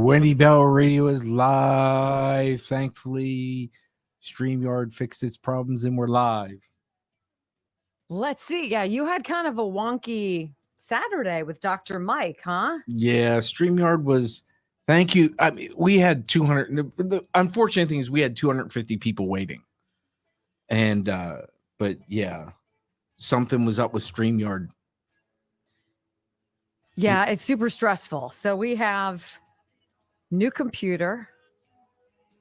Wendy Bell Radio is live. Thankfully, StreamYard fixed its problems and we're live. Let's see. Yeah, you had kind of a wonky Saturday with Dr. Mike, huh? Yeah, StreamYard was. Thank you. I mean, we had 200. The unfortunate thing is we had 250 people waiting. And, but yeah, something was up with StreamYard. Yeah, it's super stressful. So we have new computer,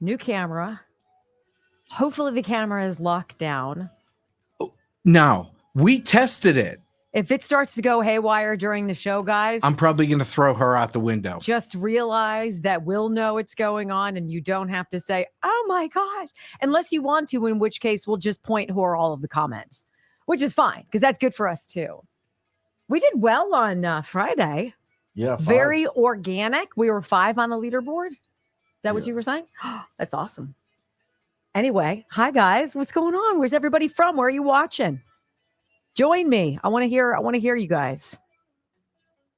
new camera. Hopefully the camera is locked down. Now, we tested it. If it starts to go haywire during the show, guys, I'm probably going to throw her out the window. Just realize that we'll know it's going on and you don't have to say, oh my gosh, unless you want to, in which case we'll just point her all of the comments, which is fine because that's good for us too. We did well on Friday. Yeah. 5. Very organic. We were 5 on the leaderboard. Is that what you were saying? That's awesome. Anyway, hi guys. What's going on? Where's everybody from? Where are you watching? Join me. I want to hear you guys.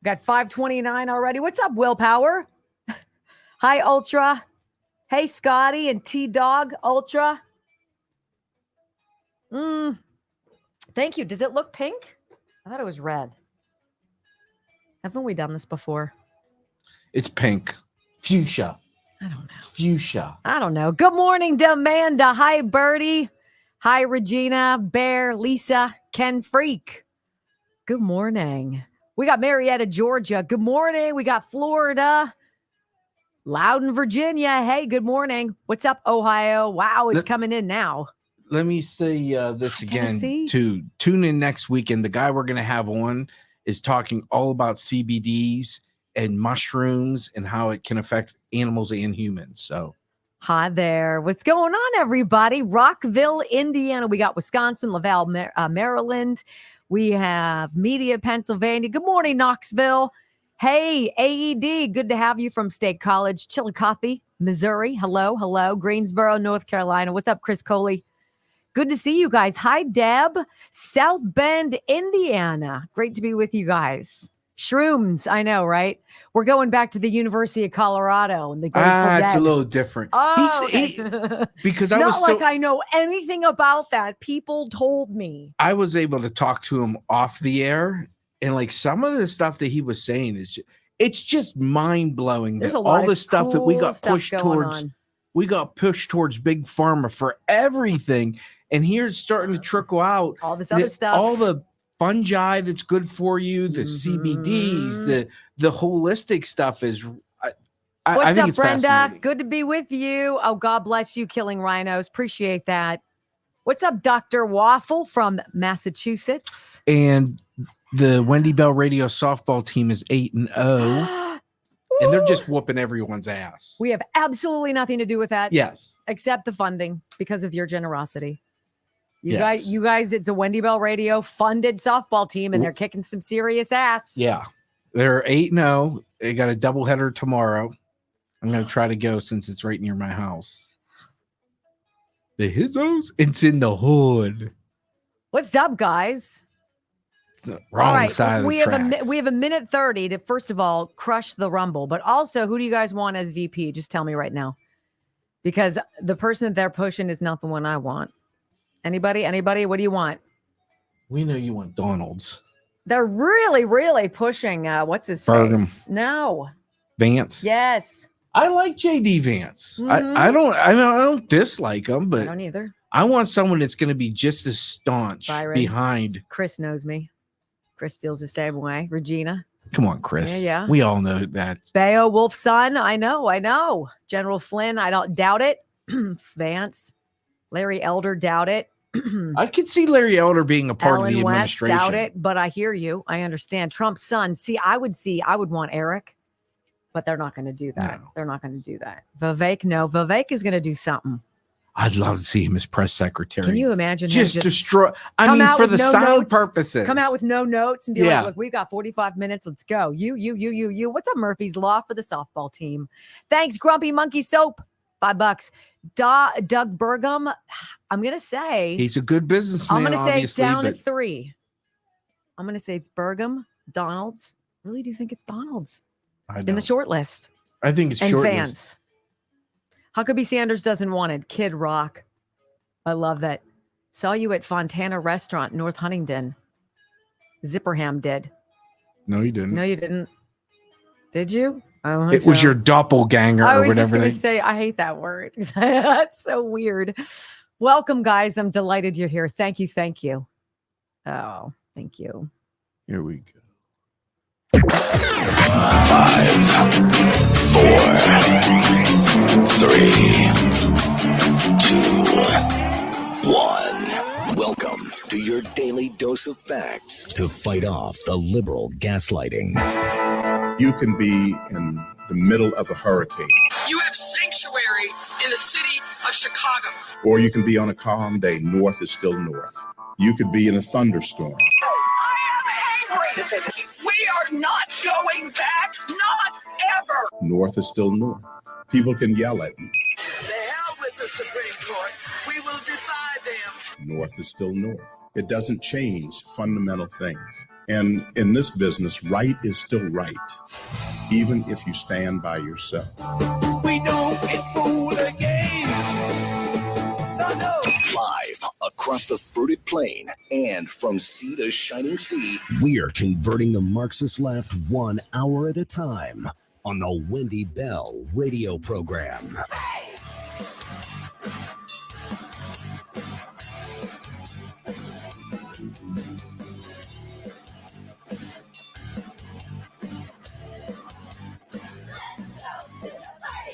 Got 529 already. What's up, Willpower? Hi, Ultra. Hey, Scotty and T-Dog Ultra. Thank you. Does it look pink? I thought it was red. Haven't we done this before? It's pink. Fuchsia. I don't know. It's fuchsia. I don't know. Good morning, Demanda. Hi, Birdie. Hi, Regina, Bear, Lisa, Ken Freak. Good morning. We got Marietta, Georgia. Good morning. We got Florida. Loudon, Virginia. Hey, good morning. What's up, Ohio? Wow, it's coming in now. Let me say this again. Tennessee. To tune in next weekend. The guy we're going to have on is talking all about CBDs and mushrooms and how it can affect animals and humans. So. Hi there. What's going on, everybody? Rockville, Indiana. We got Wisconsin, Laval, Maryland. We have Media, Pennsylvania. Good morning, Knoxville. Hey, AED. Good to have you from State College. Chillicothe, Missouri. Hello, hello. Greensboro, North Carolina. What's up, Chris Coley? Good to see you guys. Hi, Deb. South Bend, Indiana. Great to be with you guys. Shrooms, I know, right? We're going back to the University of Colorado and the Grateful Dead. It's a little different. Oh, because I not was still, like I know anything about that. People told me. I was able to talk to him off the air, and like some of the stuff that he was saying is, it's just mind blowing. That all the stuff that we got pushed towards, we got pushed towards big pharma for everything, and here it's starting to trickle out. All this other stuff, all the fungi that's good for you, the CBDs, the holistic stuff is. I think up, it's Brenda? Good to be with you. Oh, God bless you, killing rhinos. Appreciate that. What's up, Dr. Waffle from Massachusetts? And the Wendy Bell Radio softball team is 8-0, and they're just whooping everyone's ass. We have absolutely nothing to do with that. Yes, except the funding because of your generosity. You guys, it's a Wendy Bell Radio funded softball team, and they're kicking some serious ass. Yeah, they're 8-0. They got a doubleheader tomorrow. I'm going to try to go since it's right near my house. The Hizzos, it's in the hood. What's up, guys? It's the wrong side of the tracks. We have a minute 30 to, first of all, crush the Rumble. But also, who do you guys want as VP? Just tell me right now. Because the person that they're pushing is not the one I want. Anybody? What do you want? We know you want Donald's. They're really, really pushing. What's his face? No. Vance. Yes. I like JD Vance. I don't dislike him, but I don't either. I want someone that's going to be just as staunch behind. Chris knows me. Chris feels the same way. Regina. Come on, Chris. Yeah. We all know that. Beowulf's son. I know. General Flynn. I don't doubt it. Vance. Larry Elder. Doubt it. I could see Larry Elder being a part Alan of the West, administration. doubt it, but I hear you. I understand. Trump's son. I would want Eric, but they're not going to do that. No. They're not going to do that. Vivek, no. Vivek is going to do something. I'd love to see him as press secretary. Can you imagine? Just destroy. I mean, for the sound purposes. Come out with no notes and be like, look, we've got 45 minutes. Let's go. You. What's up, Murphy's Law for the softball team? Thanks, Grumpy Monkey Soap. $5. Doug Burgum, I'm going to say. He's a good businessman. I'm going to say it's down to 3. I'm going to say it's Burgum, Donalds, really do think it's Donald's in the short list. I think it's and short fans. list. Huckabee Sanders doesn't want it. Kid Rock. I love that. Saw you at Fontana Restaurant, North Huntingdon. Zipperham did. No, you didn't. No, you didn't. Did you? It was your doppelganger I or was whatever. just going to say, I hate that word. That's so weird. Welcome, guys. I'm delighted you're here. Thank you. Thank you. Oh, thank you. Here we go. 5, 4, 3, 2, 1. Welcome to your daily dose of facts to fight off the liberal gaslighting. You can be in the middle of a hurricane. You have sanctuary in the city of Chicago. Or you can be on a calm day. North is still north. You could be in a thunderstorm. I am angry. We are not going back. Not ever. North is still north. People can yell at me. The hell with the Supreme Court. We will defy them. North is still north. It doesn't change fundamental things. And in this business, right is still right, even if you stand by yourself. We don't get fooled again. No. Live across the fruited plain and from sea to shining sea, we are converting the Marxist left 1 hour at a time on the Wendy Bell radio program.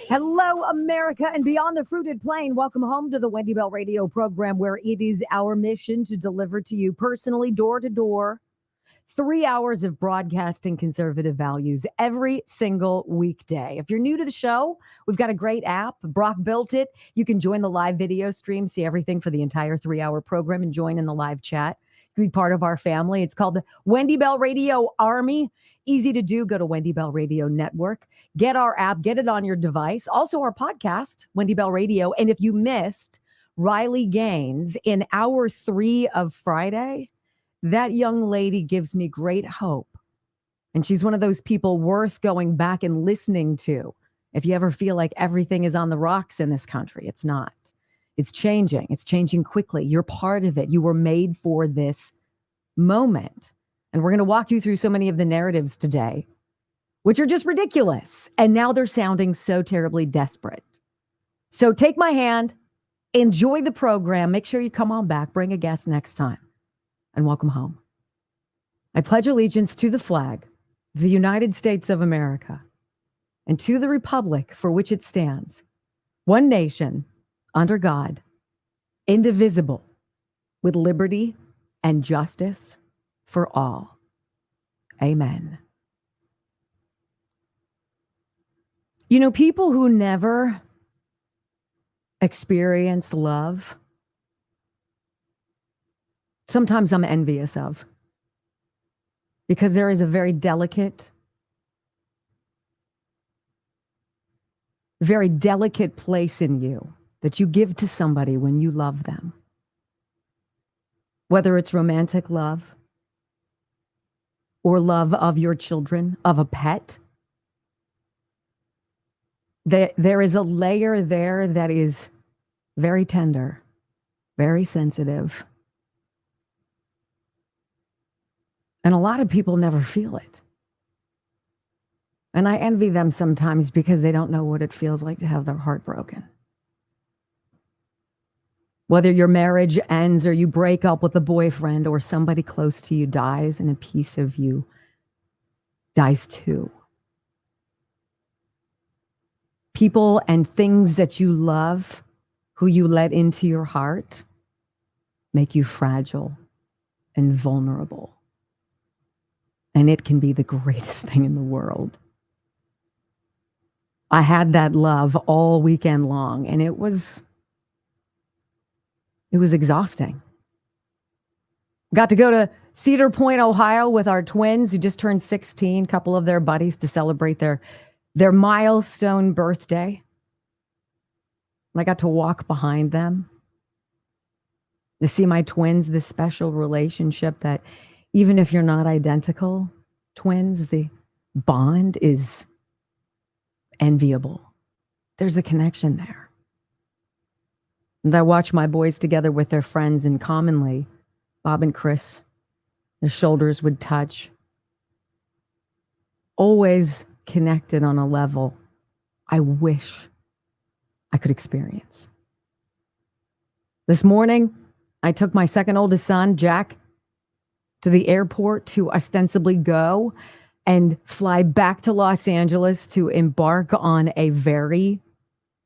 Hello, America, and beyond the fruited plain. Welcome home to the Wendy Bell radio program, where it is our mission to deliver to you personally, door to door, 3 hours of broadcasting conservative values every single weekday. If you're new to the show, we've got a great app. Brock built it. You can join the live video stream, see everything for the entire 3-hour program, and join in the live chat. You can be part of our family. It's called the Wendy Bell Radio Army. Easy to do. Go to Wendy Bell Radio Network. Get our app. Get it on your device. Also our podcast, Wendy Bell Radio. And if you missed Riley Gaines in hour 3 of Friday, that young lady gives me great hope. And she's one of those people worth going back and listening to. If you ever feel like everything is on the rocks in this country, it's not. It's changing. It's changing quickly. You're part of it. You were made for this moment. And we're going to walk you through so many of the narratives today, which are just ridiculous. And now they're sounding so terribly desperate. So take my hand, enjoy the program. Make sure you come on back, bring a guest next time, and welcome home. I pledge allegiance to the flag of the United States of America and to the republic for which it stands, one nation, under God, indivisible, with liberty and justice for all. Amen. You know, people who never experience love, sometimes I'm envious of, because there is a very delicate place in you that you give to somebody when you love them. Whether it's romantic love or love of your children, of a pet, there is a layer there that is very tender, very sensitive. And a lot of people never feel it. And I envy them sometimes because they don't know what it feels like to have their heart broken. Whether your marriage ends or you break up with a boyfriend or somebody close to you dies and a piece of you dies too. People and things that you love, who you let into your heart, make you fragile and vulnerable. And it can be the greatest thing in the world. I had that love all weekend long, and it was exhausting. Got to go to Cedar Point, Ohio with our twins who just turned 16, a couple of their buddies, to celebrate their milestone birthday. And I got to walk behind them to see my twins, this special relationship that even if you're not identical, twins, the bond is enviable. There's a connection there. And I watch my boys together with their friends, and commonly, Bob and Chris, their shoulders would touch. Always connected on a level I wish I could experience. This morning, I took my second oldest son, Jack, to the airport to ostensibly go and fly back to Los Angeles to embark on a very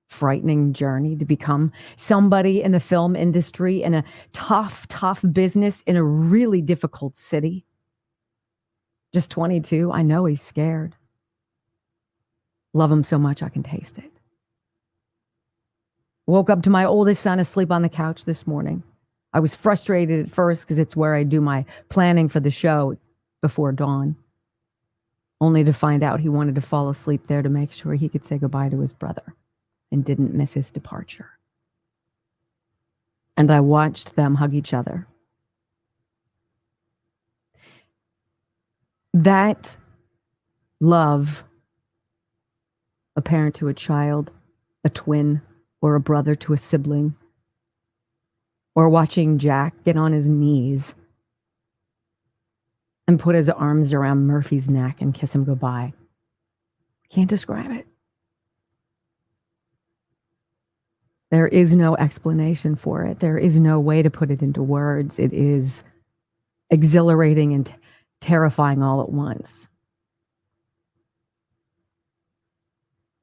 frightening journey to become somebody in the film industry in a tough business in a really difficult city. Just 22. I know he's scared. Love him so much I can taste it. Woke up to my oldest son asleep on the couch this morning. I was frustrated at first because it's where I do my planning for the show before dawn, only to find out he wanted to fall asleep there to make sure he could say goodbye to his brother and didn't miss his departure. And I watched them hug each other. That love, a parent to a child, a twin, or a brother to a sibling, or watching Jack get on his knees and put his arms around Murphy's neck and kiss him goodbye. Can't describe it. There is no explanation for it. There is no way to put it into words. It is exhilarating and terrifying all at once.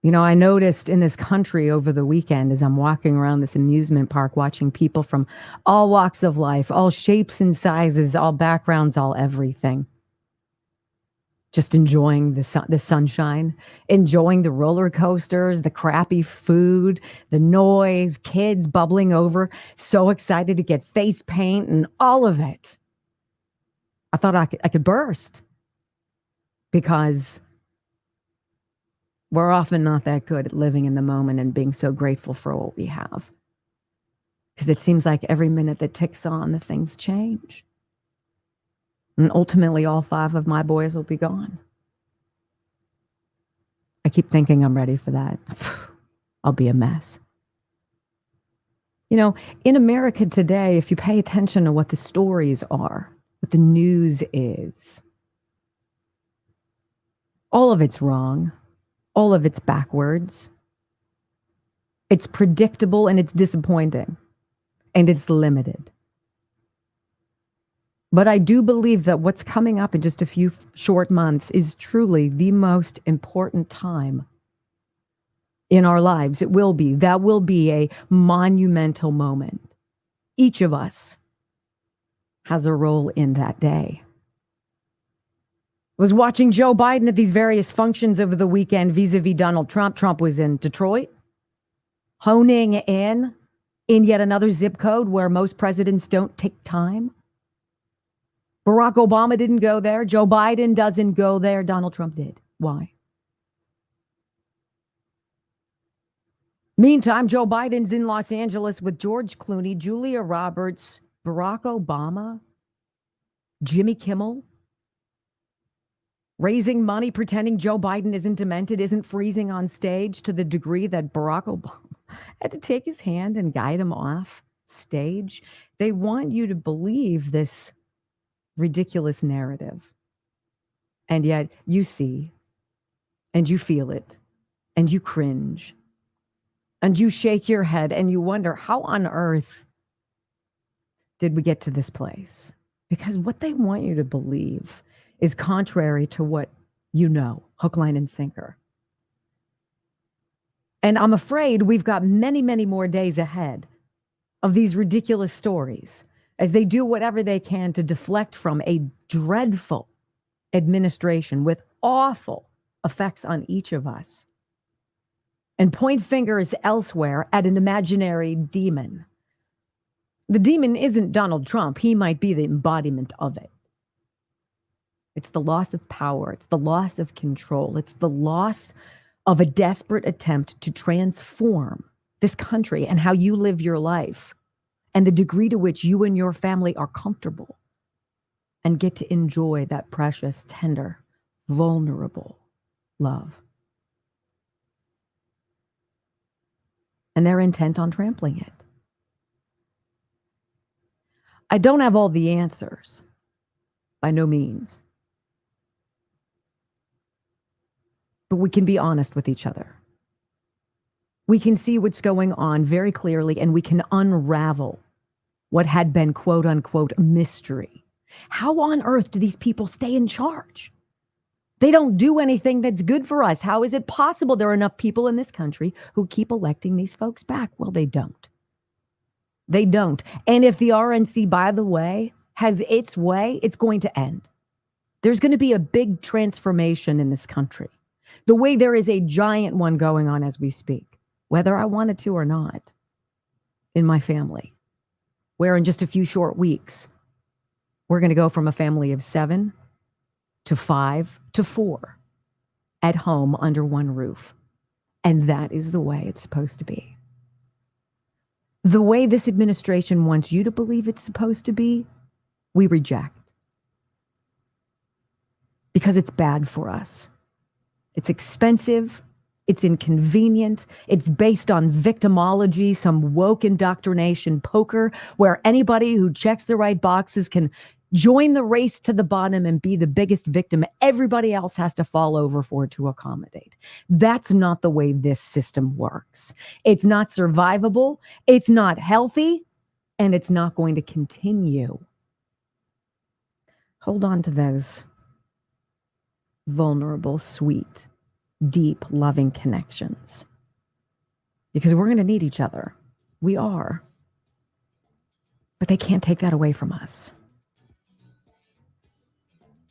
You know, I noticed in this country over the weekend as I'm walking around this amusement park, watching people from all walks of life, all shapes and sizes, all backgrounds, all everything. Just enjoying the sunshine, enjoying the roller coasters, the crappy food, the noise, kids bubbling over, so excited to get face paint and all of it. I thought I could burst because we're often not that good at living in the moment and being so grateful for what we have. Because it seems like every minute that ticks on, the things change. And ultimately, all 5 of my boys will be gone. I keep thinking I'm ready for that. I'll be a mess. You know, in America today, if you pay attention to what the stories are, what the news is, all of it's wrong. All of it's backwards. It's predictable and it's disappointing. And it's limited. But I do believe that what's coming up in just a few short months is truly the most important time in our lives. It will be. That will be a monumental moment. Each of us has a role in that day. I was watching Joe Biden at these various functions over the weekend vis-a-vis Donald Trump. Trump was in Detroit, honing in yet another zip code where most presidents don't take time. Barack Obama didn't go there. Joe Biden doesn't go there. Donald Trump did. Why? Meantime, Joe Biden's in Los Angeles with George Clooney, Julia Roberts, Barack Obama, Jimmy Kimmel, raising money, pretending Joe Biden isn't demented, isn't freezing on stage to the degree that Barack Obama had to take his hand and guide him off stage. They want you to believe this ridiculous narrative. And yet you see, and you feel it, and you cringe, and you shake your head, and you wonder, how on earth did we get to this place? Because what they want you to believe is contrary to what you know, hook, line, and sinker. And I'm afraid we've got many, many more days ahead of these ridiculous stories as they do whatever they can to deflect from a dreadful administration with awful effects on each of us and point fingers elsewhere at an imaginary demon. The demon isn't Donald Trump. He might be the embodiment of it. It's the loss of power. It's the loss of control. It's the loss of a desperate attempt to transform this country and how you live your life and the degree to which you and your family are comfortable and get to enjoy that precious, tender, vulnerable love. And they're intent on trampling it. I don't have all the answers, by no means. But we can be honest with each other. We can see what's going on very clearly, and we can unravel what had been quote unquote mystery. How on earth do these people stay in charge? They don't do anything that's good for us. How is it possible there are enough people in this country who keep electing these folks back? Well, they don't. They don't. And if the RNC, by the way, has its way, it's going to end. There's going to be a big transformation in this country. The way there is a giant one going on as we speak, whether I wanted to or not, in my family, where in just a few short weeks, we're going to go from a family of 7 to 5 to 4 at home under one roof. And that is the way it's supposed to be. The way this administration wants you to believe it's supposed to be, we reject. Because it's bad for us. It's expensive. It's inconvenient. It's based on victimology, some woke indoctrination poker where anybody who checks the right boxes can join the race to the bottom and be the biggest victim everybody else has to fall over for to accommodate. That's not the way this system works. It's not survivable. It's not healthy. And it's not going to continue. Hold on to those vulnerable, sweet, deep, loving connections. Because we're going to need each other. We are. But they can't take that away from us.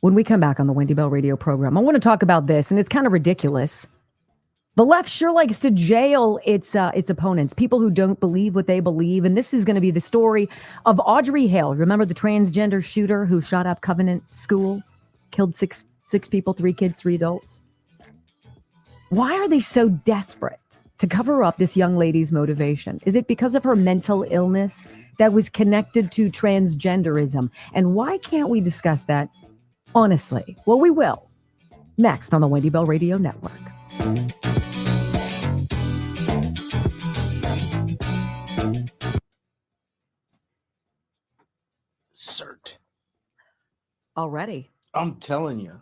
When we come back on the Wendy Bell radio program, I want to talk about this, and it's kind of ridiculous. The left sure likes to jail its opponents, people who don't believe what they believe. And this is going to be the story of Audrey Hale. Remember the transgender shooter who shot up Covenant School, killed six people, 3 kids, 3 adults? Why are they so desperate to cover up this young lady's motivation? Is it because of her mental illness that was connected to transgenderism? And why can't we discuss that honestly? Well, we will. Next on the Wendy Bell Radio Network. CERT. Already. I'm telling you.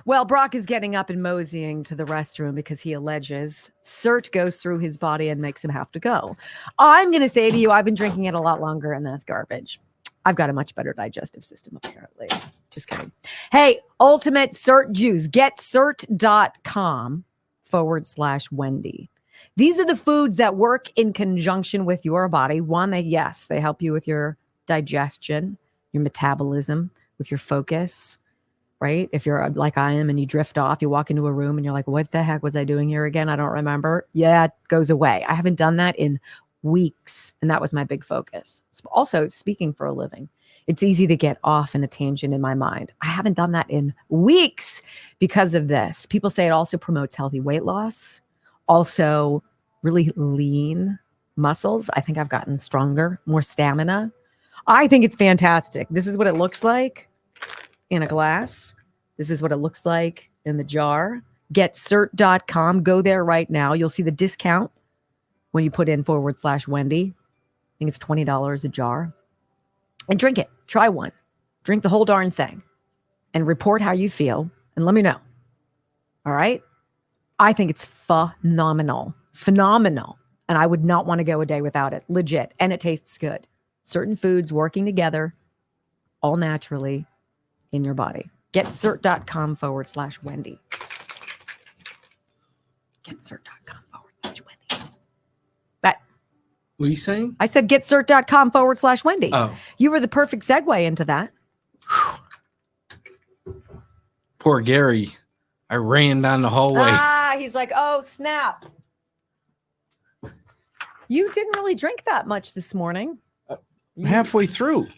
Well, Brock is getting up and moseying to the restroom because he alleges CERT goes through his body and makes him have to go. I'm going to say to you, I've been drinking it a lot longer, and that's garbage. I've got a much better digestive system, apparently. Just kidding. Hey, Ultimate CERT Juice. Get CERT.com/Wendy. These are the foods that work in conjunction with your body. One, they help you with your digestion, your metabolism, with your focus, right? If you're like I am and you drift off, you walk into a room and you're like, what the heck was I doing here again? I don't remember. Yeah, it goes away. I haven't done that in weeks. And that was my big focus. Also, speaking for a living, it's easy to get off in a tangent in my mind. I haven't done that in weeks because of this. People say it also promotes healthy weight loss, also really lean muscles. I think I've gotten stronger, more stamina. I think it's fantastic. This is what it looks like in a glass. This is what it looks like in the jar. Get CERT.com. Go there right now. You'll see the discount when you put in /Wendy. I think it's $20 a jar. And drink it. Try one. Drink the whole darn thing. And report how you feel. And let me know. All right? I think it's phenomenal. Phenomenal. And I would not want to go a day without it. Legit. And it tastes good. Certain foods working together, all naturally, in your body. Get CERT.com /Wendy. Get CERT.com/Wendy. But what are you saying? I said get CERT.com /Wendy. Oh. You were the perfect segue into that. Poor Gary. I ran down the hallway. He's like, oh, snap. You didn't really drink that much this morning. Halfway through.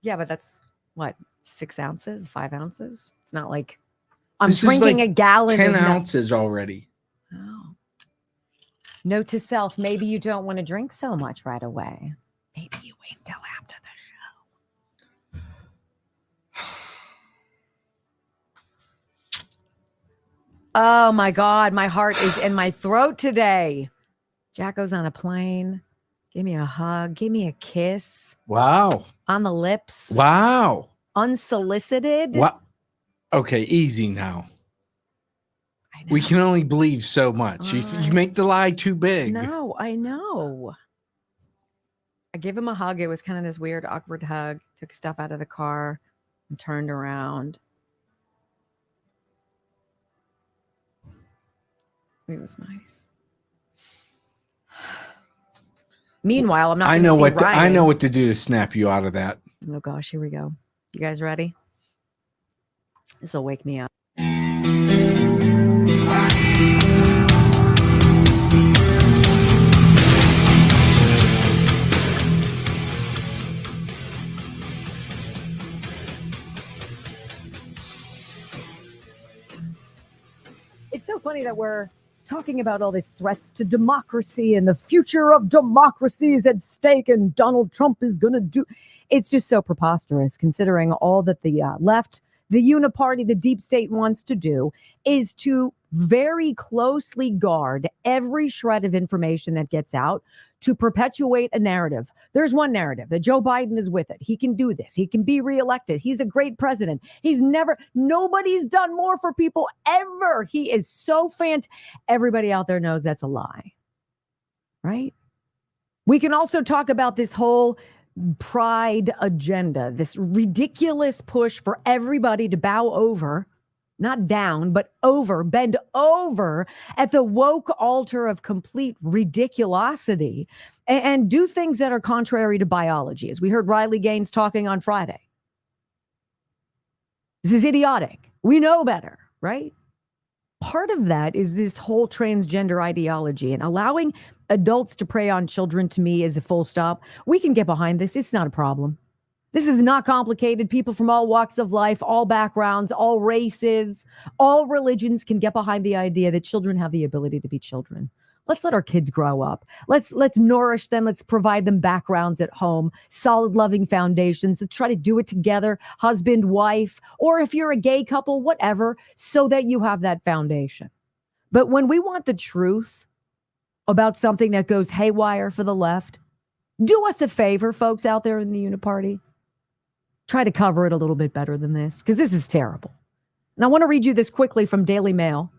Yeah, but that's what, 6 ounces, 5 ounces? It's not like I'm This is drinking like a gallon 10 of ounces already. Oh. Note to self, maybe you don't want to drink so much right away. Maybe you wait until after the show. Oh my God, my heart is in my throat today. Jacko's on a plane. Give me a hug. Give me a kiss. Wow. On the lips. Wow. Unsolicited. What? Okay, easy now. We can only believe so much. You make the lie too big. No, I know. I gave him a hug. It was kind of this weird, awkward hug. Took stuff out of the car and turned around. It was nice. Meanwhile, I'm not. I know what to do to snap you out of that. Oh gosh, here we go. You guys ready? This will wake me up. It's so funny that we're talking about all these threats to democracy and the future of democracy is at stake and Donald Trump is going to do. It's just so preposterous considering all that the left, the uniparty, the deep state wants to do is to very closely guard every shred of information that gets out to perpetuate a narrative. There's one narrative that Joe Biden is with it. He can do this. He can be reelected. He's a great president. Nobody's done more for people ever. He is so fantastic. Everybody out there knows that's a lie, right? We can also talk about this whole pride agenda, this ridiculous push for everybody to bow over, not down, but bend over at the woke altar of complete ridiculosity and do things that are contrary to biology. As we heard Riley Gaines talking on Friday. This is idiotic. We know better, right? Part of that is this whole transgender ideology and allowing adults to prey on children, to me, is a full stop. We can get behind this. It's not a problem. This is not complicated. People from all walks of life, all backgrounds, all races, all religions can get behind the idea that children have the ability to be children. Let's let our kids grow up. Let's nourish them. Let's provide them backgrounds at home, solid, loving foundations. Let's try to do it together, husband, wife, or if you're a gay couple, whatever, so that you have that foundation. But when we want the truth about something that goes haywire for the left, do us a favor, folks out there in the uniparty. Try to cover it a little bit better than this, because this is terrible. And I want to read you this quickly from Daily Mail.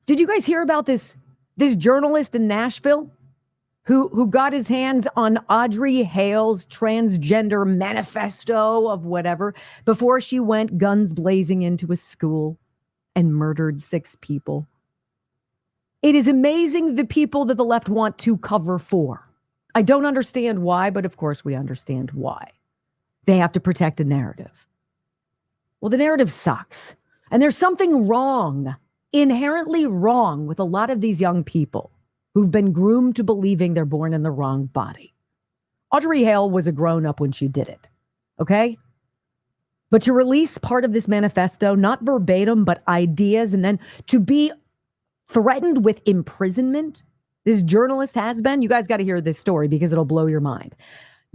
Did you guys hear about this journalist in Nashville who got his hands on Audrey Hale's transgender manifesto of whatever before she went guns blazing into a school and murdered 6 people? It is amazing the people that the left want to cover for. I don't understand why, but of course we understand why. They have to protect a narrative. Well, the narrative sucks. And there's something wrong, inherently wrong, with a lot of these young people who've been groomed to believing they're born in the wrong body. Audrey Hale was a grown-up when she did it, okay? But to release part of this manifesto, not verbatim, but ideas, and then to be threatened with imprisonment, this journalist has been, you guys got to hear this story because it'll blow your mind.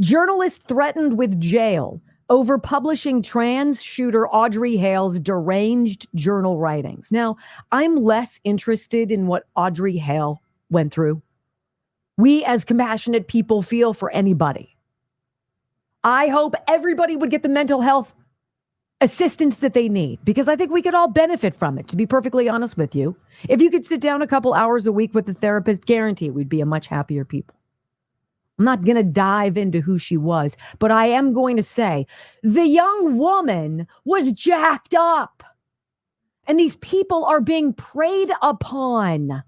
Journalist threatened with jail over publishing trans shooter Audrey Hale's deranged journal writings. Now, I'm less interested in what Audrey Hale went through. We as compassionate people feel for anybody. I hope everybody would get the mental health assistance that they need, because I think we could all benefit from it, to be perfectly honest with you. If you could sit down a couple hours a week with a therapist, guarantee we'd be a much happier people. I'm not going to dive into who she was, but I am going to say the young woman was jacked up. And these people are being preyed upon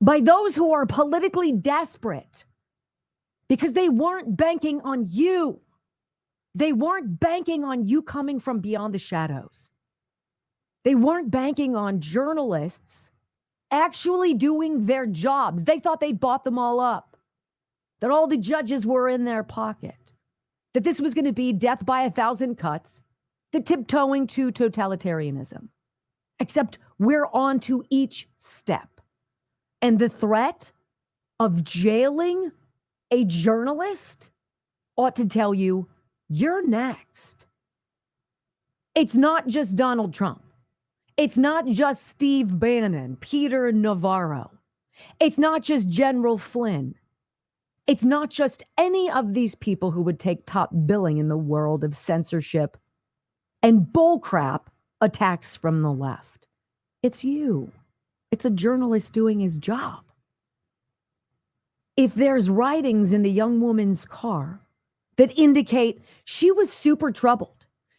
by those who are politically desperate because they weren't banking on you. They weren't banking on you coming from beyond the shadows. They weren't banking on journalists actually doing their jobs. They thought they bought them all up. That all the judges were in their pocket, that this was going to be death by 1,000 cuts, the tiptoeing to totalitarianism. Except we're on to each step. And the threat of jailing a journalist ought to tell you, you're next. It's not just Donald Trump. It's not just Steve Bannon, Peter Navarro. It's not just General Flynn. It's not just any of these people who would take top billing in the world of censorship and bullcrap attacks from the left. It's you. It's a journalist doing his job. If there's writings in the young woman's car that indicate she was super troubled,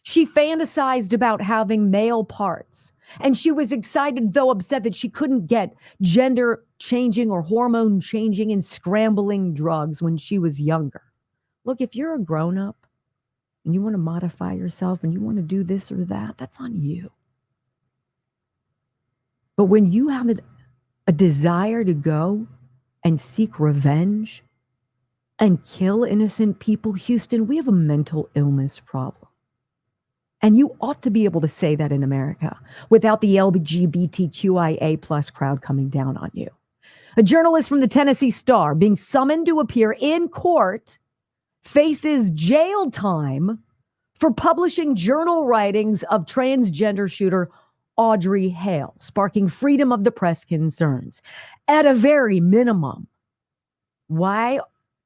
she fantasized about having male parts, and she was excited, though upset, that she couldn't get gender changing or hormone changing and scrambling drugs when she was younger. Look, if you're a grown up and you want to modify yourself and you want to do this or that, that's on you. But when you have a desire to go and seek revenge and kill innocent people, Houston, we have a mental illness problem. And you ought to be able to say that in America without the LGBTQIA plus crowd coming down on you. A journalist from the Tennessee Star being summoned to appear in court faces jail time for publishing journal writings of transgender shooter Audrey Hale, sparking freedom of the press concerns. At a very minimum, why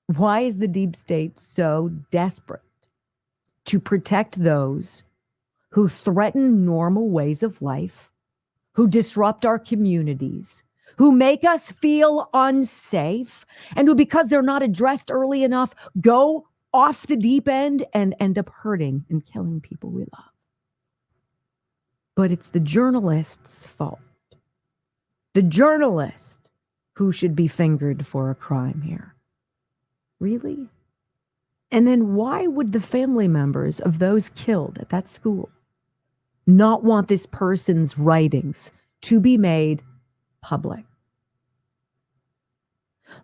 is the deep state so desperate to protect those who threaten normal ways of life, who disrupt our communities, who make us feel unsafe, and who, because they're not addressed early enough, go off the deep end and end up hurting and killing people we love? But it's the journalist's fault. The journalist who should be fingered for a crime here. Really? And then why would the family members of those killed at that school not want this person's writings to be made public?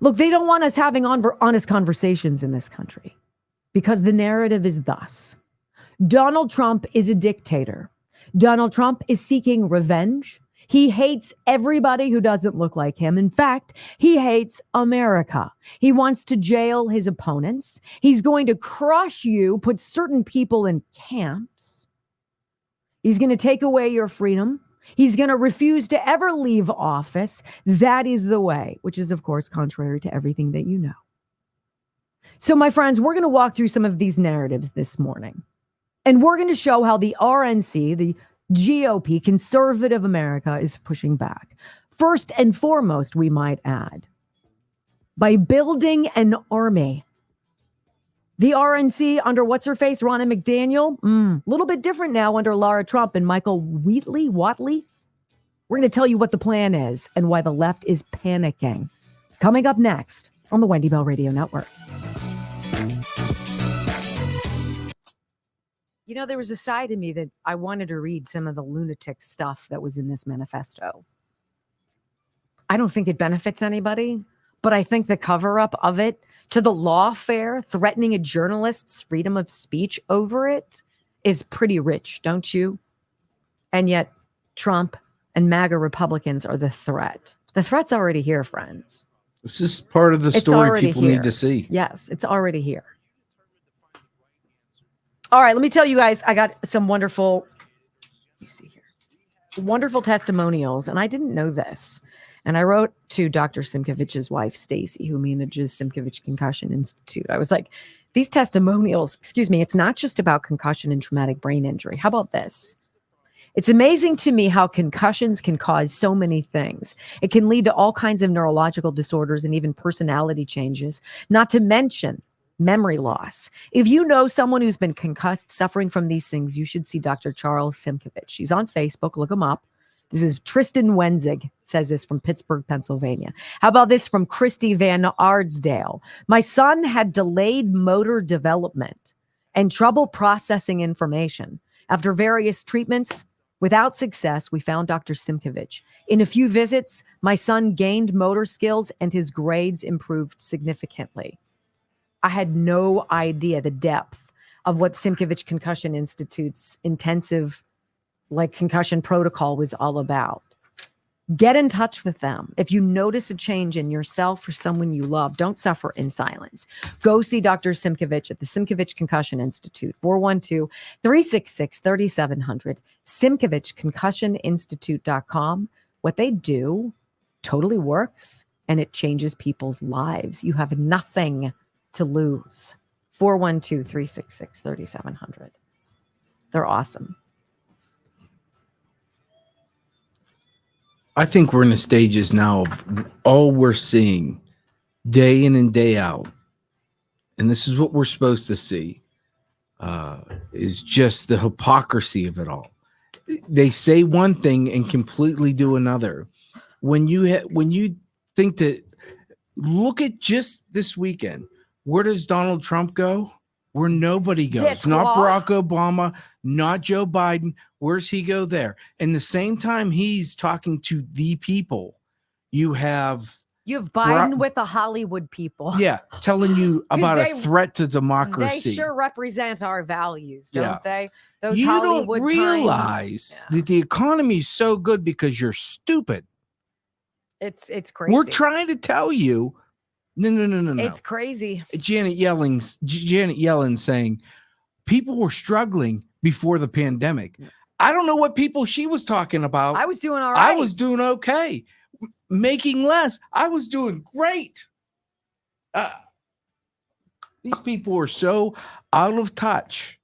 Look, they don't want us having honest conversations in this country because the narrative is thus. Donald Trump is a dictator. Donald Trump is seeking revenge. He hates everybody who doesn't look like him. In fact, he hates America. He wants to jail his opponents. He's going to crush you, put certain people in camps. He's going to take away your freedom. He's going to refuse to ever leave office. That is the way, which is, of course, contrary to everything that you know. So, my friends, we're going to walk through some of these narratives this morning. And we're going to show how the RNC, the GOP, conservative America, is pushing back. First and foremost, we might add, by building an army. The RNC under what's-her-face, Ronna McDaniel, a little bit different now under Lara Trump and Michael Whatley. We're going to tell you what the plan is and why the left is panicking. Coming up next on the Wendy Bell Radio Network. You know, there was a side of me that I wanted to read some of the lunatic stuff that was in this manifesto. I don't think it benefits anybody, but I think the cover-up of it to the lawfare, threatening a journalist's freedom of speech over it, is pretty rich, don't you? And yet, Trump and MAGA Republicans are the threat. The threat's already here, friends. This is part of the story people need to see. Yes, it's already here. All right, let me tell you guys, I got some wonderful testimonials, and I didn't know this. And I wrote to Dr. Simkovich's wife, Stacy, who manages Simkovich Concussion Institute. I was like, these testimonials, it's not just about concussion and traumatic brain injury. How about this? It's amazing to me how concussions can cause so many things. It can lead to all kinds of neurological disorders and even personality changes, not to mention memory loss. If you know someone who's been concussed, suffering from these things, you should see Dr. Charles Simkovich. She's on Facebook. Look him up. This is Tristan Wenzig, says this from Pittsburgh, Pennsylvania. How about this from Christy Van Ardsdale? My son had delayed motor development and trouble processing information. After various treatments, without success, we found Dr. Simkovich. In a few visits, my son gained motor skills and his grades improved significantly. I had no idea the depth of what Simkovich Concussion Institute's intensive concussion protocol was all about. Get in touch with them. If you notice a change in yourself or someone you love, don't suffer in silence. Go see Dr. Simkovich at the Simkovich Concussion Institute, 412-366-3700, SimkovichConcussionInstitute.com. What they do totally works, and it changes people's lives. You have nothing to lose. 412-366-3700. They're awesome. I think we're in the stages now of all we're seeing day in and day out, and this is what we're supposed to see, is just the hypocrisy of it all. They say one thing and completely do another. When you think that, look at just this weekend, where does Donald Trump go? Where nobody goes. Not Barack Obama, not Joe Biden. Where's he go there? And the same time he's talking to the people, you have Biden with the Hollywood people. Yeah, telling you about a threat to democracy. They sure represent our values, don't they? Those you Hollywood don't realize that the economy is so good because you're stupid. It's crazy. We're trying to tell you. No. It's crazy. Janet Yellen saying people were struggling before the pandemic. I don't know what people she was talking about. I was doing all right. I was doing okay. Making less. I was doing great. These people are so out of touch.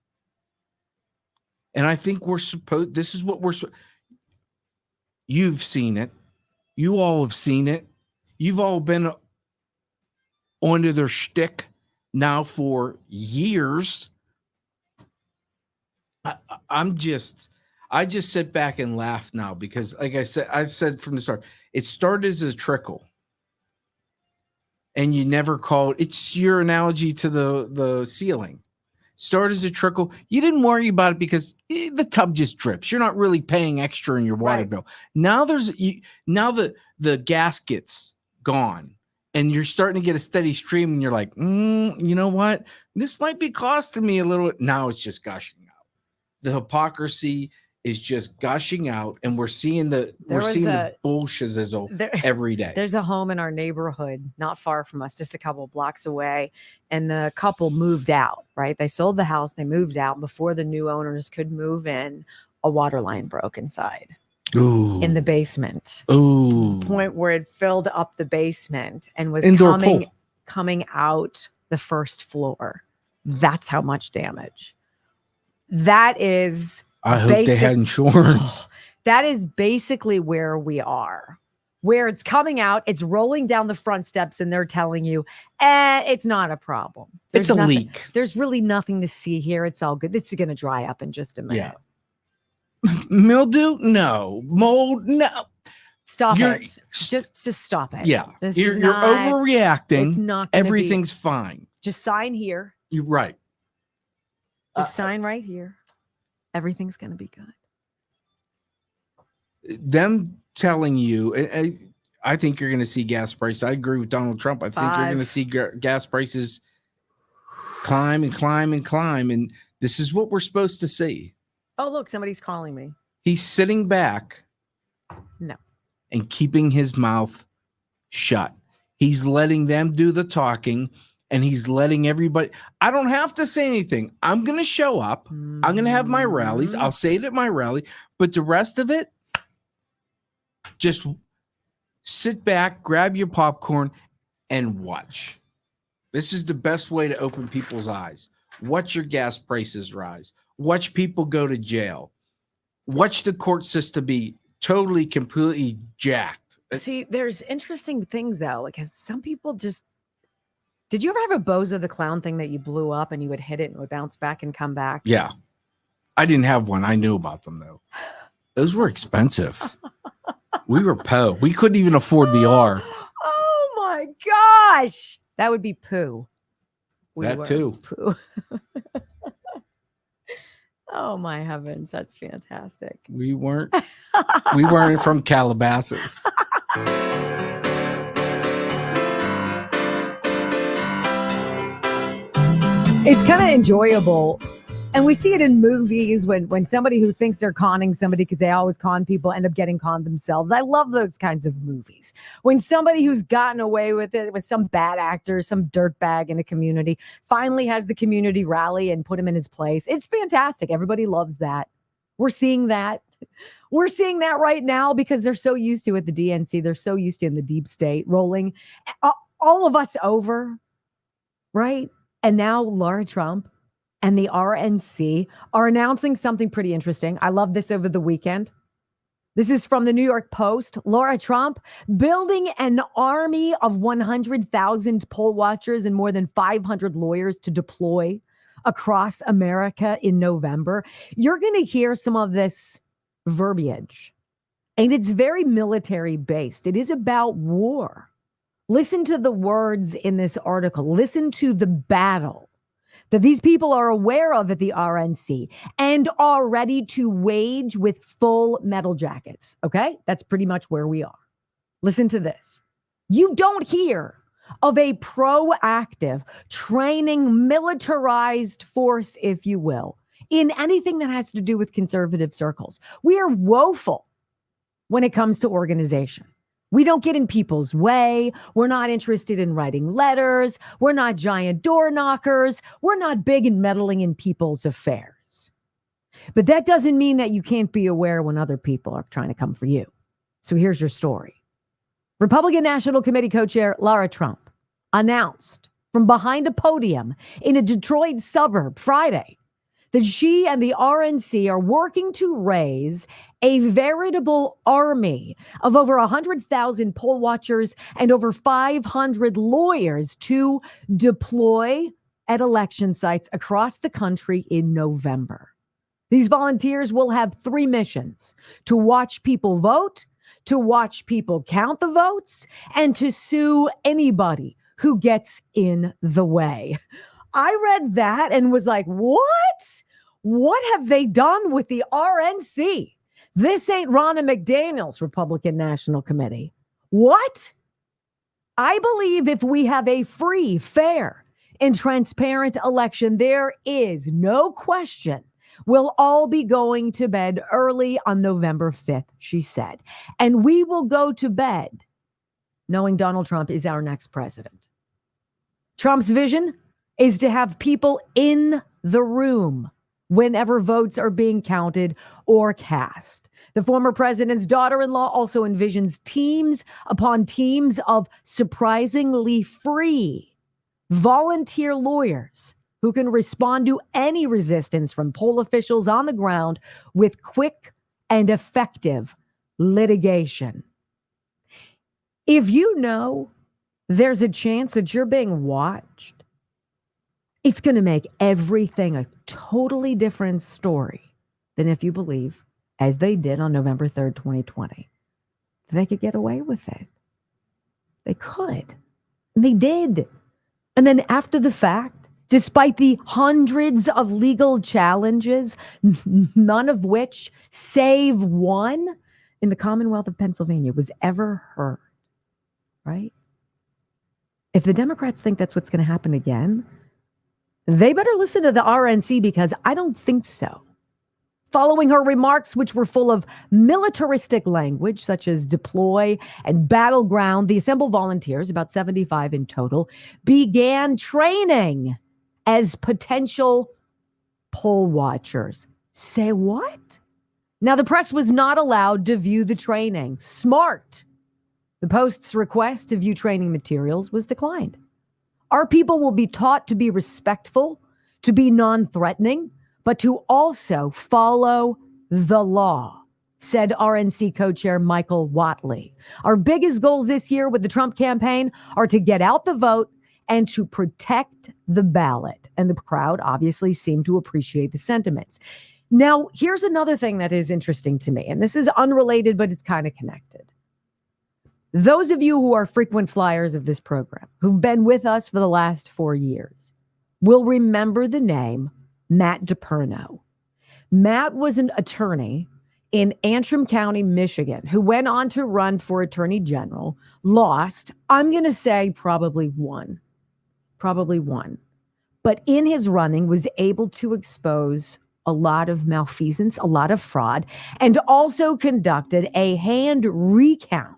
And I think this is what you've seen it. You all have seen it. You've all been onto their shtick now for years. I just sit back and laugh now because, like I said, I've said from the start, it started as a trickle, and you never called. It's your analogy to the ceiling. Started as a trickle. You didn't worry about it because the tub just drips. You're not really paying extra in your water bill. Now the gasket's gone. And you're starting to get a steady stream, and you're like, you know what? This might be costing me a little. Now it's just gushing out. The hypocrisy is just gushing out, and we're seeing the bullshizzle every day. There's a home in our neighborhood, not far from us, just a couple of blocks away, and the couple moved out. Right? They sold the house, they moved out before the new owners could move in. A water line broke inside. Ooh. In the basement. Ooh. To the point where it filled up the basement and was coming out the first floor. That's how much damage. That is. I hope they had insurance. That is basically where we are. Where it's coming out, it's rolling down the front steps, and they're telling you, it's not a problem. It's a leak. There's really nothing to see here. It's all good. This is going to dry up in just a minute. Yeah. Mildew? No. Mold? No. Stop it. Just stop it. Yeah. You're overreacting. It's not. Everything's fine. Just sign here. You're right. Just sign right here. Everything's going to be good. Them telling you, I think you're going to see gas prices. I agree with Donald Trump. I think you're going to see gas prices climb and climb and climb. And this is what we're supposed to see. Oh, look, somebody's calling me. He's sitting back. No. And keeping his mouth shut. He's letting them do the talking, and he's letting everybody. I don't have to say anything. I'm going to show up. I'm going to have my rallies. I'll say it at my rally. But the rest of it, just sit back, grab your popcorn, and watch. This is the best way to open people's eyes. Watch your gas prices rise. Watch people go to jail. Watch the court system be totally, completely jacked. See, there's interesting things, though, because some people just... Did you ever have a Bozo the Clown thing that you blew up and you would hit it and it would bounce back and come back? Yeah. I didn't have one. I knew about them, though. Those were expensive. We were po. We couldn't even afford VR. Oh, my gosh. That would be poo. That too. Poo. Oh my heavens, that's fantastic. We weren't from Calabasas. It's kind of enjoyable And we see it in movies when somebody who thinks they're conning somebody, because they always con people, end up getting conned themselves. I love those kinds of movies. When somebody who's gotten away with it, with some bad actor, some dirtbag in a community, finally has the community rally and put him in his place. It's fantastic. Everybody loves that. We're seeing that. We're seeing that right now because they're so used to it, the DNC. They're so used to in the deep state rolling all of us over, right? And now Laura Trump and the RNC are announcing something pretty interesting. I love this over the weekend. This is from the New York Post. Laura Trump building an army of 100,000 poll watchers and more than 500 lawyers to deploy across America in November. You're going to hear some of this verbiage, and it's very military based. It is about war. Listen to the words in this article. Listen to the battle that these people are aware of at the RNC and are ready to wage with full metal jackets. Okay? That's pretty much where we are. Listen to this. You don't hear of a proactive training, militarized force, if you will, in anything that has to do with conservative circles. We are woeful when it comes to organization. We don't get in people's way. We're not interested in writing letters. We're not giant door knockers. We're not big in meddling in people's affairs. But that doesn't mean that you can't be aware when other people are trying to come for you. So here's your story. Republican National Committee co-chair Laura Trump announced from behind a podium in a Detroit suburb Friday that she and the RNC are working to raise a veritable army of over 100,000 poll watchers and over 500 lawyers to deploy at election sites across the country in November. These volunteers will have 3 missions: to watch people vote, to watch people count the votes, and to sue anybody who gets in the way. I read that and was like, what? What have they done with the RNC? This ain't Ronna McDaniel's Republican National Committee. What? I believe if we have a free, fair, and transparent election, there is no question we'll all be going to bed early on November 5th, she said. And we will go to bed knowing Donald Trump is our next president. Trump's vision is to have people in the room whenever votes are being counted or cast. The former president's daughter-in-law also envisions teams upon teams of surprisingly free volunteer lawyers who can respond to any resistance from poll officials on the ground with quick and effective litigation. If you know there's a chance that you're being watched, it's going to make everything a totally different story than if you believe, as they did on November 3rd, 2020, they could get away with it. They could. And they did. And then after the fact, despite the hundreds of legal challenges, none of which, save one, in the Commonwealth of Pennsylvania was ever heard, right? If the Democrats think that's what's going to happen again, they better listen to the RNC, because I don't think so. Following her remarks, which were full of militaristic language, such as deploy and battleground, the assembled volunteers, about 75 in total, began training as potential poll watchers. Say what? Now, the press was not allowed to view the training. Smart. The Post's request to view training materials was declined. Our people will be taught to be respectful, to be non-threatening, but to also follow the law, said RNC co-chair Michael Whatley. Our biggest goals this year with the Trump campaign are to get out the vote and to protect the ballot. And the crowd obviously seemed to appreciate the sentiments. Now, here's another thing that is interesting to me, and this is unrelated, but it's kind of connected. Those of you who are frequent flyers of this program, who've been with us for the last 4 years, will remember the name Matt DePerno. Matt was an attorney in Antrim County, Michigan, who went on to run for attorney general, lost, I'm going to say probably won, but in his running was able to expose a lot of malfeasance, a lot of fraud, and also conducted a hand recount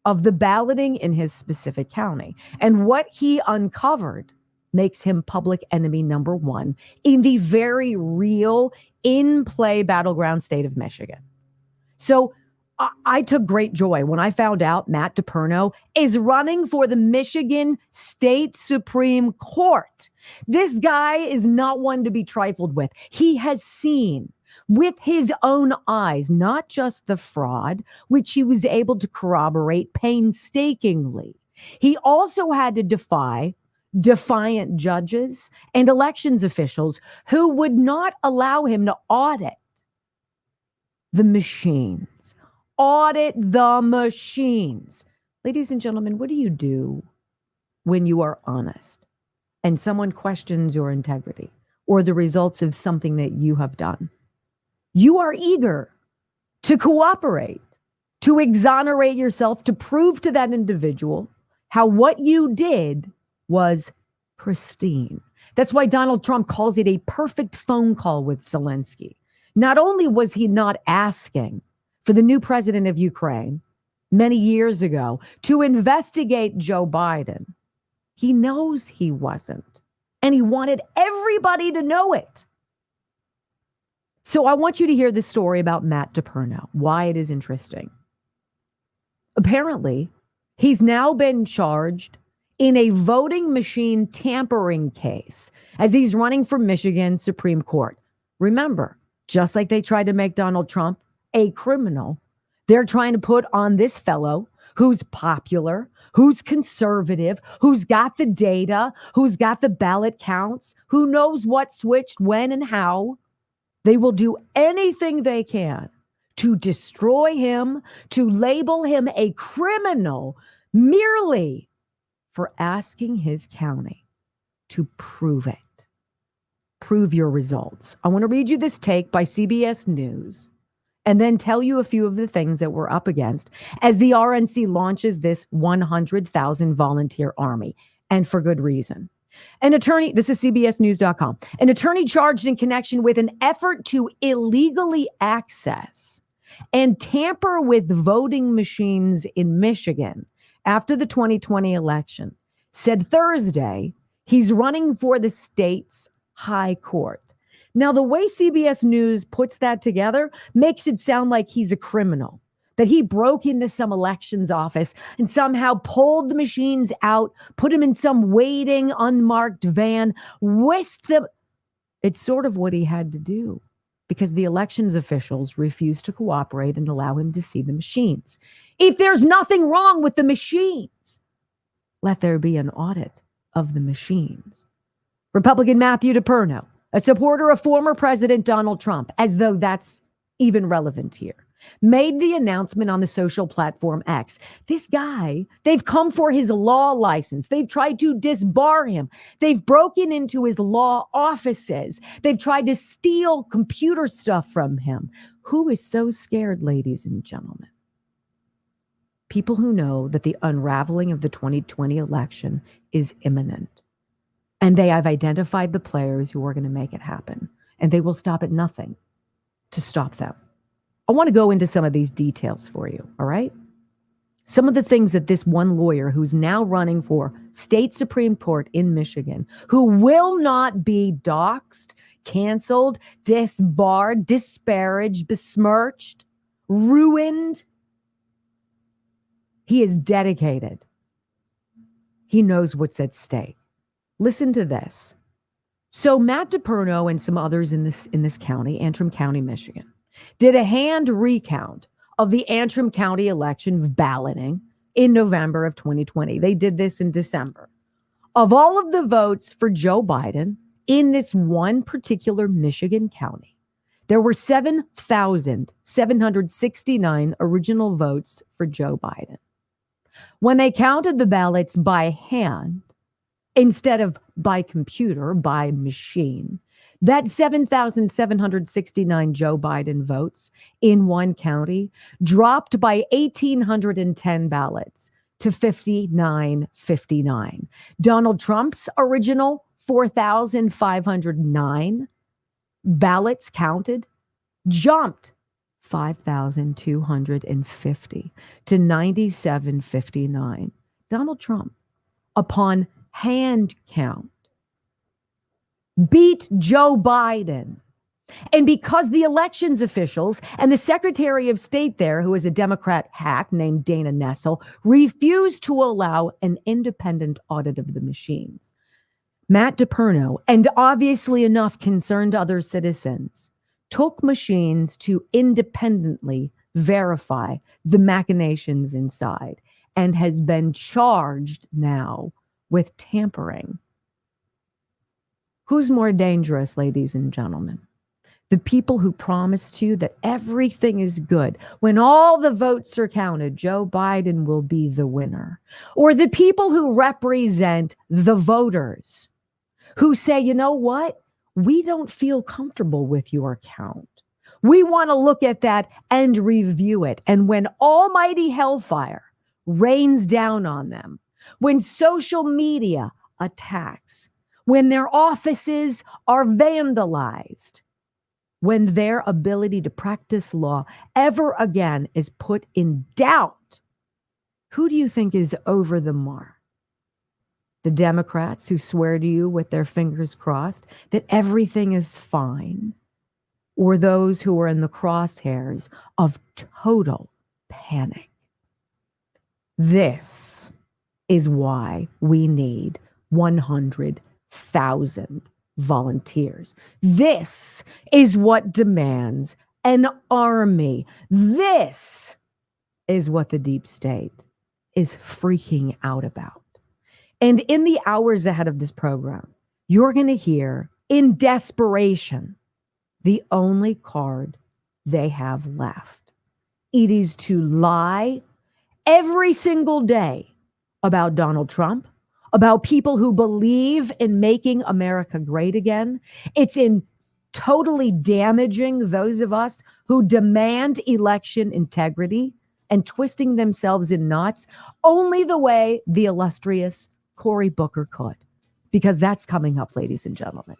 of the balloting in his specific county. And what he uncovered makes him public enemy number one in the very real, in-play battleground state of Michigan. So I took great joy when I found out Matt DePerno is running for the Michigan State Supreme Court. This guy is not one to be trifled with. He has seen with his own eyes, not just the fraud, which he was able to corroborate painstakingly. He also had to defy defiant judges and elections officials who would not allow him to audit the machines. Audit the machines. Ladies and gentlemen, what do you do when you are honest and someone questions your integrity or the results of something that you have done? You are eager to cooperate, to exonerate yourself, to prove to that individual how what you did was pristine. That's why Donald Trump calls it a perfect phone call with Zelensky. Not only was he not asking for the new president of Ukraine many years ago to investigate Joe Biden, he knows he wasn't. And he wanted everybody to know it. So I want you to hear this story about Matt DePerno, why it is interesting. Apparently, he's now been charged in a voting machine tampering case as he's running for Michigan Supreme Court. Remember, just like they tried to make Donald Trump a criminal, they're trying to put on this fellow who's popular, who's conservative, who's got the data, who's got the ballot counts, who knows what switched when and how. They will do anything they can to destroy him, to label him a criminal merely for asking his county to prove it. Prove your results. I want to read you this take by CBS News and then tell you a few of the things that we're up against as the RNC launches this 100,000 volunteer army, and for good reason. An attorney, this is CBSnews.com, an attorney charged in connection with an effort to illegally access and tamper with voting machines in Michigan after the 2020 election said Thursday he's running for the state's high court. Now, the way CBS News puts that together makes it sound like he's a criminal, that he broke into some elections office and somehow pulled the machines out, put them in some waiting, unmarked van, whisked them. It's sort of what he had to do because the elections officials refused to cooperate and allow him to see the machines. If there's nothing wrong with the machines, let there be an audit of the machines. Republican Matthew DePerno, a supporter of former President Donald Trump, as though that's even relevant here, made the announcement on the social platform X. This guy, they've come for his law license. They've tried to disbar him. They've broken into his law offices. They've tried to steal computer stuff from him. Who is so scared, ladies and gentlemen? People who know that the unraveling of the 2020 election is imminent. And they have identified the players who are going to make it happen. And they will stop at nothing to stop them. I want to go into some of these details for you, all right? Some of the things that this one lawyer who's now running for state Supreme Court in Michigan, who will not be doxxed, canceled, disbarred, disparaged, besmirched, ruined. He is dedicated. He knows what's at stake. Listen to this. So Matt DePerno and some others in this county, Antrim County, Michigan, did a hand recount of the Antrim County election balloting in November of 2020. They did this in December. Of all of the votes for Joe Biden in this one particular Michigan county, there were 7,769 original votes for Joe Biden. When they counted the ballots by hand, instead of by computer, by machine, that 7,769 Joe Biden votes in one county dropped by 1,810 ballots to 59-59. Donald Trump's original 4,509 ballots counted jumped 5,250 to 9,759. Donald Trump, upon hand count, beat Joe Biden. And because the elections officials and the Secretary of State there, who is a Democrat hack named Dana Nessel, refused to allow an independent audit of the machines, Matt DePerno, and obviously enough concerned other citizens, took machines to independently verify the machinations inside and has been charged now with tampering. Who's more dangerous, ladies and gentlemen? The people who promised you that everything is good when all the votes are counted, Joe Biden will be the winner, or the people who represent the voters who say, you know what? We don't feel comfortable with your count. We want to look at that and review it. And when almighty hellfire rains down on them, when social media attacks, when their offices are vandalized, when their ability to practice law ever again is put in doubt, who do you think is over the mark? The Democrats who swear to you with their fingers crossed that everything is fine, or those who are in the crosshairs of total panic? This is why we need 100,000 volunteers. This is what demands an army. This is what the deep state is freaking out about. And in the hours ahead of this program, you're going to hear, in desperation, the only card they have left. It is to lie every single day about Donald Trump, about people who believe in making America great again. It's in totally damaging those of us who demand election integrity and twisting themselves in knots only the way the illustrious Cory Booker could, because that's coming up, ladies and gentlemen.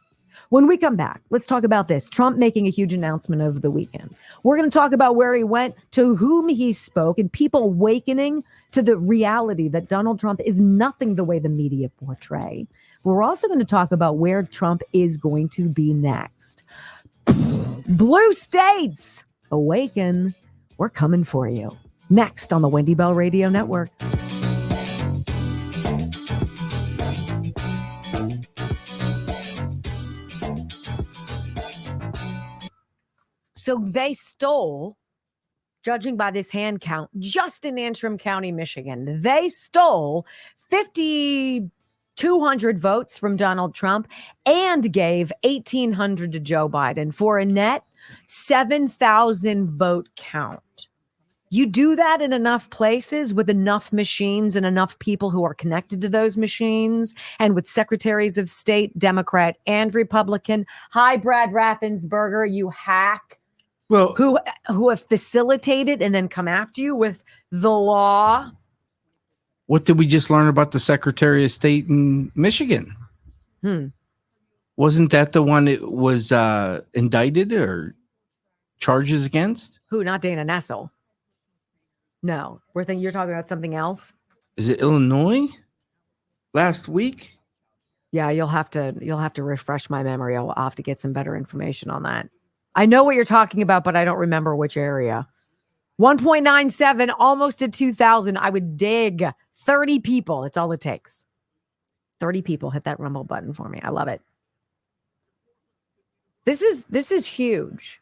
When we come back, let's talk about this. Trump making a huge announcement over the weekend. We're going to talk about where he went, to whom he spoke, and people awakening to the reality that Donald Trump is nothing the way the media portray. We're also going to talk about where Trump is going to be next. Blue states, awaken. We're coming for you. Next on the Wendy Bell Radio Network. So they stole, judging by this hand count, just in Antrim County, Michigan, they stole 5,200 votes from Donald Trump and gave 1,800 to Joe Biden for a net 7,000 vote count. You do that in enough places with enough machines and enough people who are connected to those machines, and with secretaries of state, Democrat and Republican. Hi, Brad Raffensperger, you hack. Well, who have facilitated and then come after you with the law. What did we just learn about the Secretary of State in Michigan? Wasn't that the one that was indicted or charges against? Who? Not Dana Nessel. No, you're talking about something else. Is it Illinois? Last week? Yeah, you'll have to refresh my memory. I'll have to get some better information on that. I know what you're talking about, but I don't remember which area. 1.97, almost at 2,000. I would dig 30 people. It's all it takes. 30 people hit that rumble button for me. I love it. This is huge.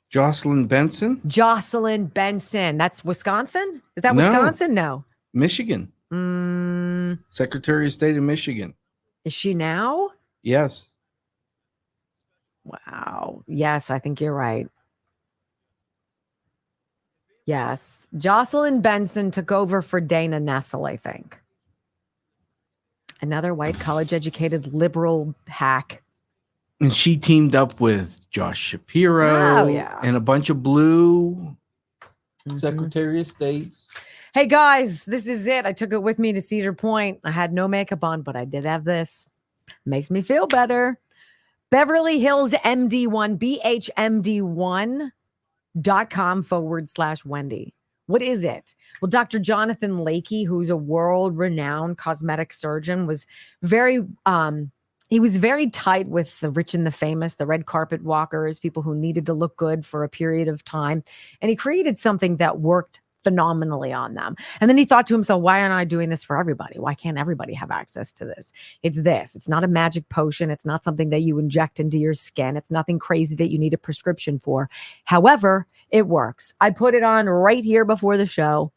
Jocelyn Benson. That's Wisconsin? Is that Wisconsin? No. Michigan. Secretary of State of Michigan. Is she now? Yes. Wow. Yes, I think you're right. Yes. Jocelyn Benson took over for Dana Nessel, I think. Another white college-educated liberal hack. And she teamed up with Josh Shapiro and a bunch of blue Secretary of States. Hey, guys, this is it. I took it with me to Cedar Point. I had no makeup on, but I did have this. Makes me feel better. Beverly Hills MD1, BHMD1.com/Wendy. What is it? Well, Dr. Jonathan Lakey, who's a world-renowned cosmetic surgeon, was very he was very tight with the rich and the famous, the red carpet walkers, people who needed to look good for a period of time. And he created something that worked phenomenally on them. And then he thought to himself, why aren't I doing this for everybody? Why can't everybody have access to this? It's this. It's not a magic potion. It's not something that you inject into your skin. It's nothing crazy that you need a prescription for. However, it works. I put it on right here before the show.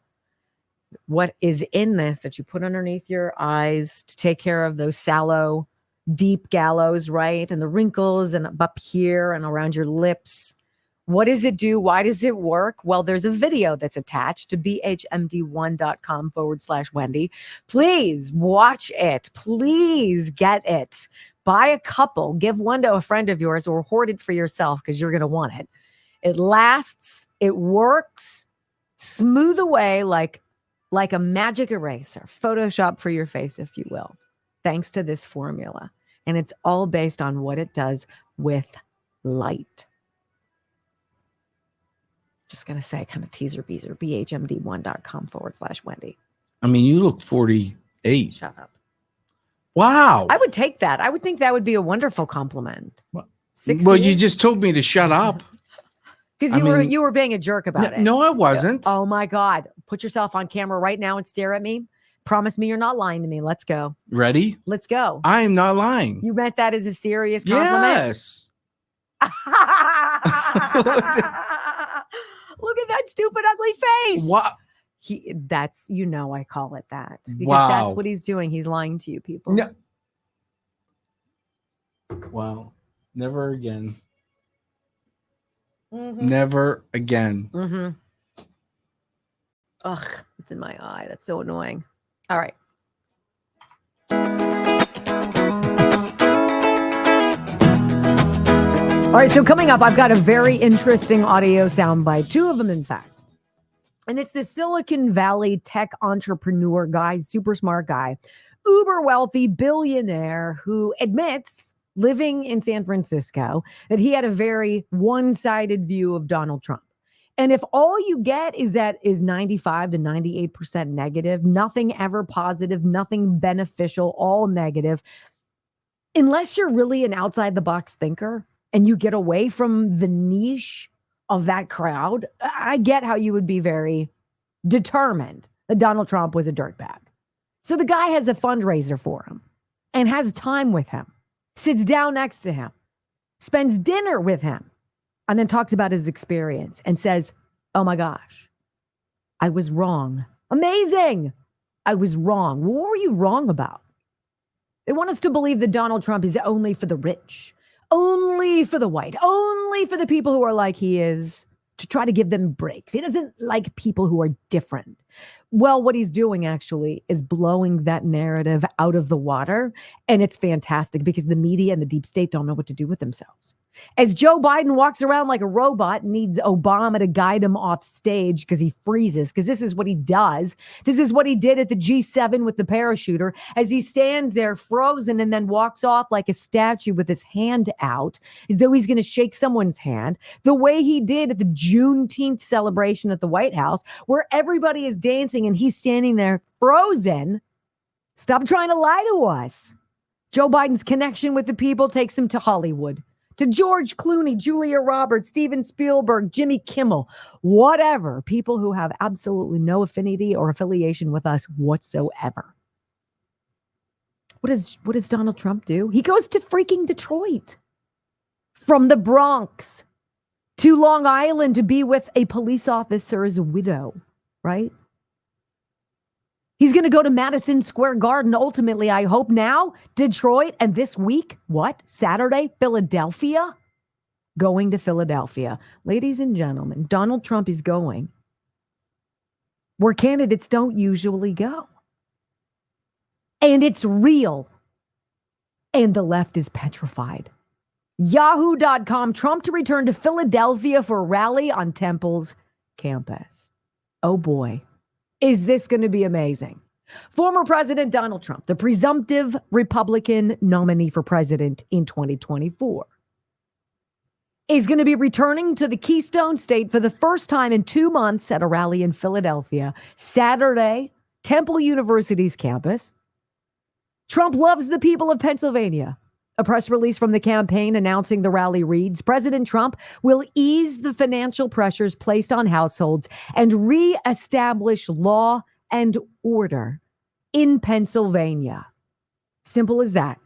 What is in this that you put underneath your eyes to take care of those sallow, deep gallows, right? And the wrinkles and up here and around your lips. What does it do? Why does it work? Well, there's a video that's attached to BHMD1.com/Wendy. Please watch it. Please get it. Buy a couple. Give one to a friend of yours or hoard it for yourself because you're going to want it. It lasts. It works. Smooth away like a magic eraser. Photoshop for your face, if you will. Thanks to this formula. And it's all based on what it does with light. Just going to say kind of teaser beezer, BHMD1.com/Wendy. I mean, you look 48. Shut up. Wow. I would take that. I would think that would be a wonderful compliment. Well, you years? just told me to shut up. Because you were being a jerk about it. No, I wasn't. Oh my God. Put yourself on camera right now and stare at me. Promise me you're not lying to me. Let's go. Ready? Let's go. I am not lying. You meant that as a serious compliment? Yes. Look at that stupid, ugly face. What? I call it that. Because Wow. that's what he's doing. He's lying to you people. No. Wow. Never again. Mm-hmm. Never again. Mm-hmm. Ugh, it's in my eye. That's so annoying. All right. All right, so coming up, I've got a very interesting audio soundbite, 2 of them, in fact. And it's the Silicon Valley tech entrepreneur guy, super smart guy, uber wealthy billionaire who admits, living in San Francisco, that he had a very one-sided view of Donald Trump. And if all you get is 95 to 98% negative, nothing ever positive, nothing beneficial, all negative, unless you're really an outside-the-box thinker, and you get away from the niche of that crowd, I get how you would be very determined that Donald Trump was a dirtbag. So the guy has a fundraiser for him and has time with him, sits down next to him, spends dinner with him, and then talks about his experience and says, oh my gosh, I was wrong. Amazing. I was wrong. What were you wrong about? They want us to believe that Donald Trump is only for the rich, only for the white, only for the people who are like he is, to try to give them breaks. He doesn't like people who are different. Well, what he's doing actually is blowing that narrative out of the water. And it's fantastic because the media and the deep state don't know what to do with themselves. As Joe Biden walks around like a robot, needs Obama to guide him off stage because he freezes, because this is what he does. This is what he did at the G7 with the parachuter, as he stands there frozen and then walks off like a statue with his hand out, as though he's going to shake someone's hand, the way he did at the Juneteenth celebration at the White House, where everybody is dancing and he's standing there frozen. Stop trying to lie to us. Joe Biden's connection with the people takes him to Hollywood, to George Clooney, Julia Roberts, Steven Spielberg, Jimmy Kimmel, whatever, people who have absolutely no affinity or affiliation with us whatsoever. What does Donald Trump do? He goes to freaking Detroit, from the Bronx to Long Island, to be with a police officer's widow, right? He's going to go to Madison Square Garden, ultimately, I hope now, Detroit, and this week, what? Saturday, Philadelphia? Going to Philadelphia. Ladies and gentlemen, Donald Trump is going where candidates don't usually go. And it's real. And the left is petrified. Yahoo.com, Trump to return to Philadelphia for a rally on Temple's campus. Oh boy. Is this going to be amazing? Former President Donald Trump, the presumptive Republican nominee for president in 2024, is going to be returning to the Keystone State for the first time in 2 months at a rally in Philadelphia, Saturday, Temple University's campus. Trump loves the people of Pennsylvania. A press release from the campaign announcing the rally reads, President Trump will ease the financial pressures placed on households and reestablish law and order in Pennsylvania. Simple as that.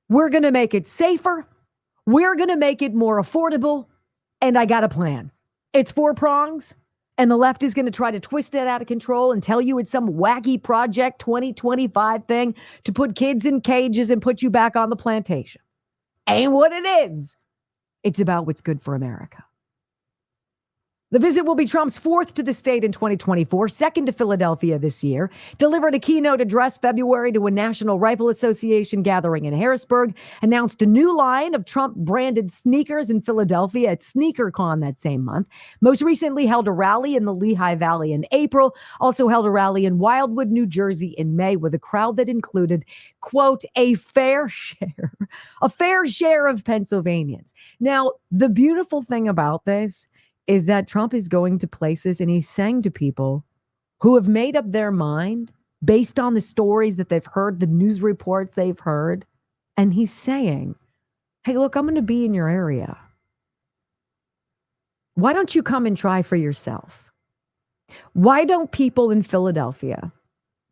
We're going to make it safer. We're going to make it more affordable. And I got a plan. It's 4 prongs. And the left is going to try to twist it out of control and tell you it's some wacky Project 2025 thing to put kids in cages and put you back on the plantation. Ain't what it is. It's about what's good for America. The visit will be Trump's 4th to the state in 2024, 2nd to Philadelphia this year. Delivered a keynote address February to a National Rifle Association gathering in Harrisburg. Announced a new line of Trump-branded sneakers in Philadelphia at SneakerCon that same month. Most recently held a rally in the Lehigh Valley in April. Also held a rally in Wildwood, New Jersey in May with a crowd that included, quote, a fair share of Pennsylvanians. Now, the beautiful thing about this is that Trump is going to places and he's saying to people who have made up their mind based on the stories that they've heard, the news reports they've heard. And he's saying, hey, look, I'm going to be in your area. Why don't you come and try for yourself? Why don't people in Philadelphia,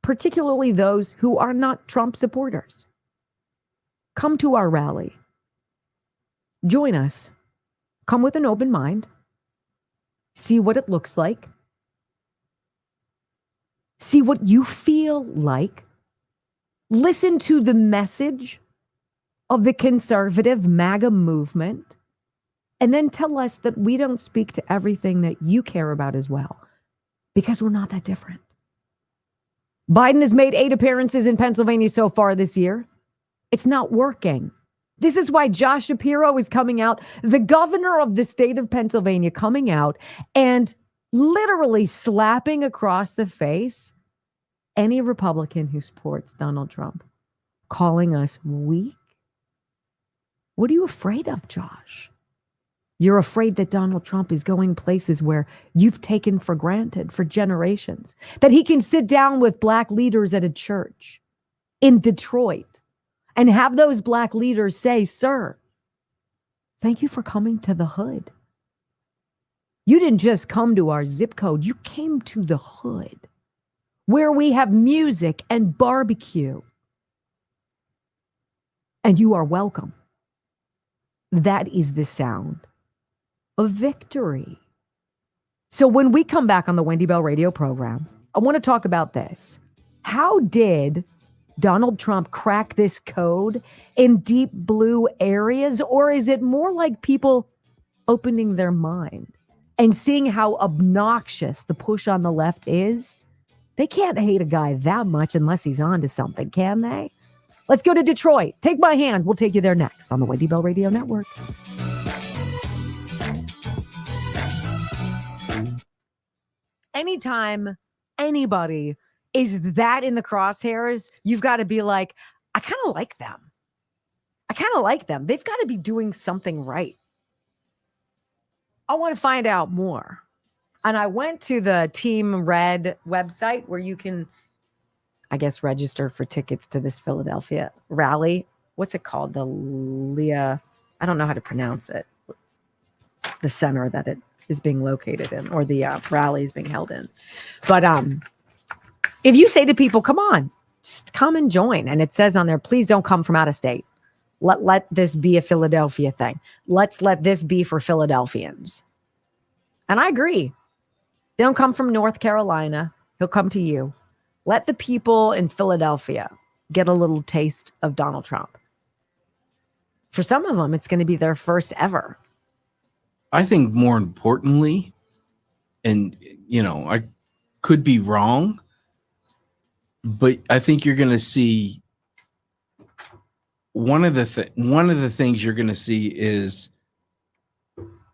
particularly those who are not Trump supporters, come to our rally? Join us. Come with an open mind. See what it looks like. See what you feel like. Listen to the message of the conservative MAGA movement. And then tell us that we don't speak to everything that you care about as well. Because we're not that different. Biden has made 8 appearances in Pennsylvania so far this year. It's not working. This is why Josh Shapiro is coming out, the governor of the state of Pennsylvania, coming out and literally slapping across the face any Republican who supports Donald Trump, calling us weak. What are you afraid of, Josh? You're afraid that Donald Trump is going places where you've taken for granted for generations, that he can sit down with black leaders at a church in Detroit and have those black leaders say, sir, thank you for coming to the hood. You didn't just come to our zip code. You came to the hood where we have music and barbecue. And you are welcome. That is the sound of victory. So when we come back on the Wendy Bell radio program, I want to talk about this. How did Donald Trump crack this code in deep blue areas? Or is it more like people opening their mind and seeing how obnoxious the push on the left is? They can't hate a guy that much unless he's on to something, can they? Let's go to Detroit. Take my hand. We'll take you there next on the Wendy Bell Radio Network. Anytime anybody is that in the crosshairs, you've got to be like, I kind of like them. I kind of like them. They've got to be doing something right. I want to find out more. And I went to the Team Red website where you can, I guess, register for tickets to this Philadelphia rally. What's it called? The Leah, I don't know how to pronounce it. The center that it is being located in, or the rally is being held in. But if you say to people, come on, just come and join. And it says on there, please don't come from out of state. Let this be a Philadelphia thing. Let's let this be for Philadelphians. And I agree. Don't come from North Carolina. He'll come to you. Let the people in Philadelphia get a little taste of Donald Trump. For some of them, it's going to be their first ever. I think more importantly, and, you know, I could be wrong, but I think you're going to see one of the things you're going to see is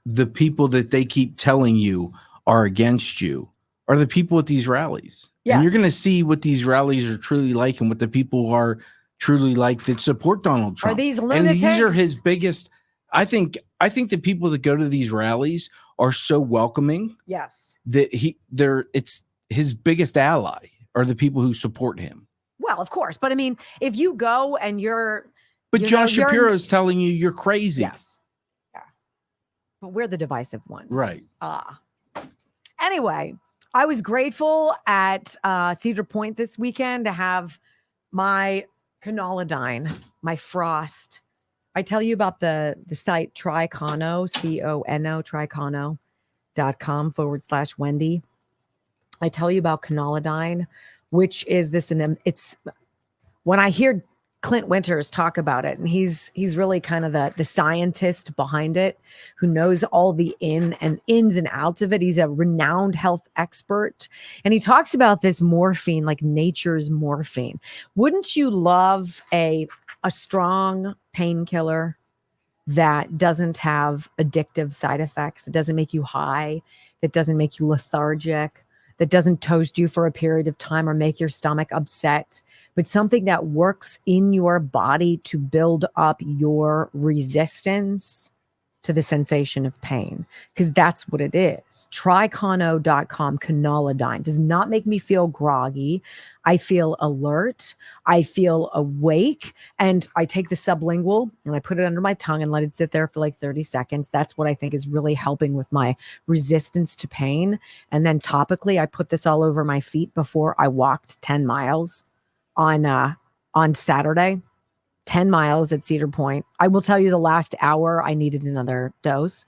the people that they keep telling you are against you are the people at these rallies. Yes. And you're going to see what these rallies are truly like and what the people are truly like that support Donald Trump. Are these and lunatics? these are his biggest. I think the people that go to these rallies are so welcoming. Yes. That it's his biggest ally are the people who support him. Well, of course. But I mean, if you go and But Josh Shapiro is telling you you're crazy. Yes. Yeah. But we're the divisive ones. Right. Anyway, I was grateful at Cedar Point this weekend to have my Canolidine, my Frost. I tell you about the site Tricono, CONO, tricono.com/Wendy. I tell you about Canolidine, which is this, and it's when I hear Clint Winters talk about it, and he's really kind of the scientist behind it, who knows all the ins and outs of it. He's a renowned health expert, and he talks about this morphine, like nature's morphine. Wouldn't you love a strong painkiller that doesn't have addictive side effects, that doesn't make you high, that doesn't make you lethargic, that doesn't toast you for a period of time or make your stomach upset, but something that works in your body to build up your resistance to the sensation of pain? Because that's what it is. Tricono.com, Canolidine, does not make me feel groggy. I feel alert. I feel awake. And I take the sublingual and I put it under my tongue and let it sit there for like 30 seconds. That's what I think is really helping with my resistance to pain. And then topically, I put this all over my feet before I walked 10 miles on Saturday. 10 miles at Cedar Point. I will tell you the last hour I needed another dose,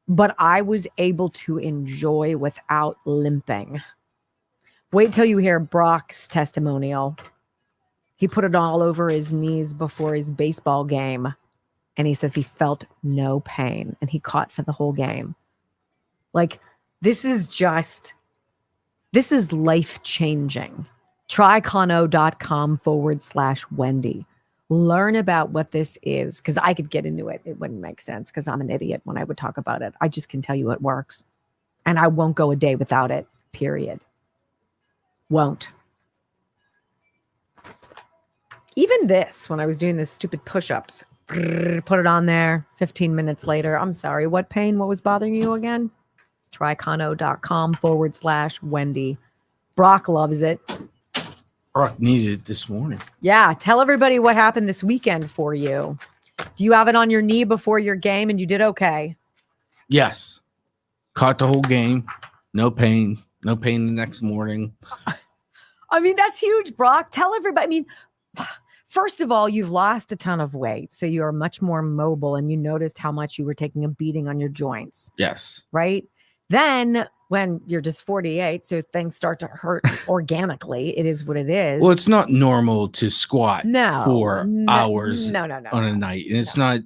but I was able to enjoy without limping. Wait till you hear Brock's testimonial. He put it all over his knees before his baseball game, and he says he felt no pain, and he caught for the whole game. Like, this is life-changing. Tricono.com/Wendy. Learn about what this is, because I could get into it. It wouldn't make sense because I'm an idiot when I would talk about it. I just can tell you it works. And I won't go a day without it, period. Won't. Even this, when I was doing this stupid push-ups, put it on there, 15 minutes later, I'm sorry, what pain? What was bothering you again? Tricono.com/Wendy. Brock loves it. Brock needed it this morning. Yeah. Tell everybody what happened this weekend for you. Do you have it on your knee before your game and you did okay? Yes. Caught the whole game. No pain. No pain the next morning. I mean, that's huge, Brock. Tell everybody. I mean, first of all, you've lost a ton of weight. So you are much more mobile, and you noticed how much you were taking a beating on your joints. Yes. Right? Then when you're just 48, so things start to hurt organically. It is what it is. Well, it's not normal to squat for hours no, on a night. And it's not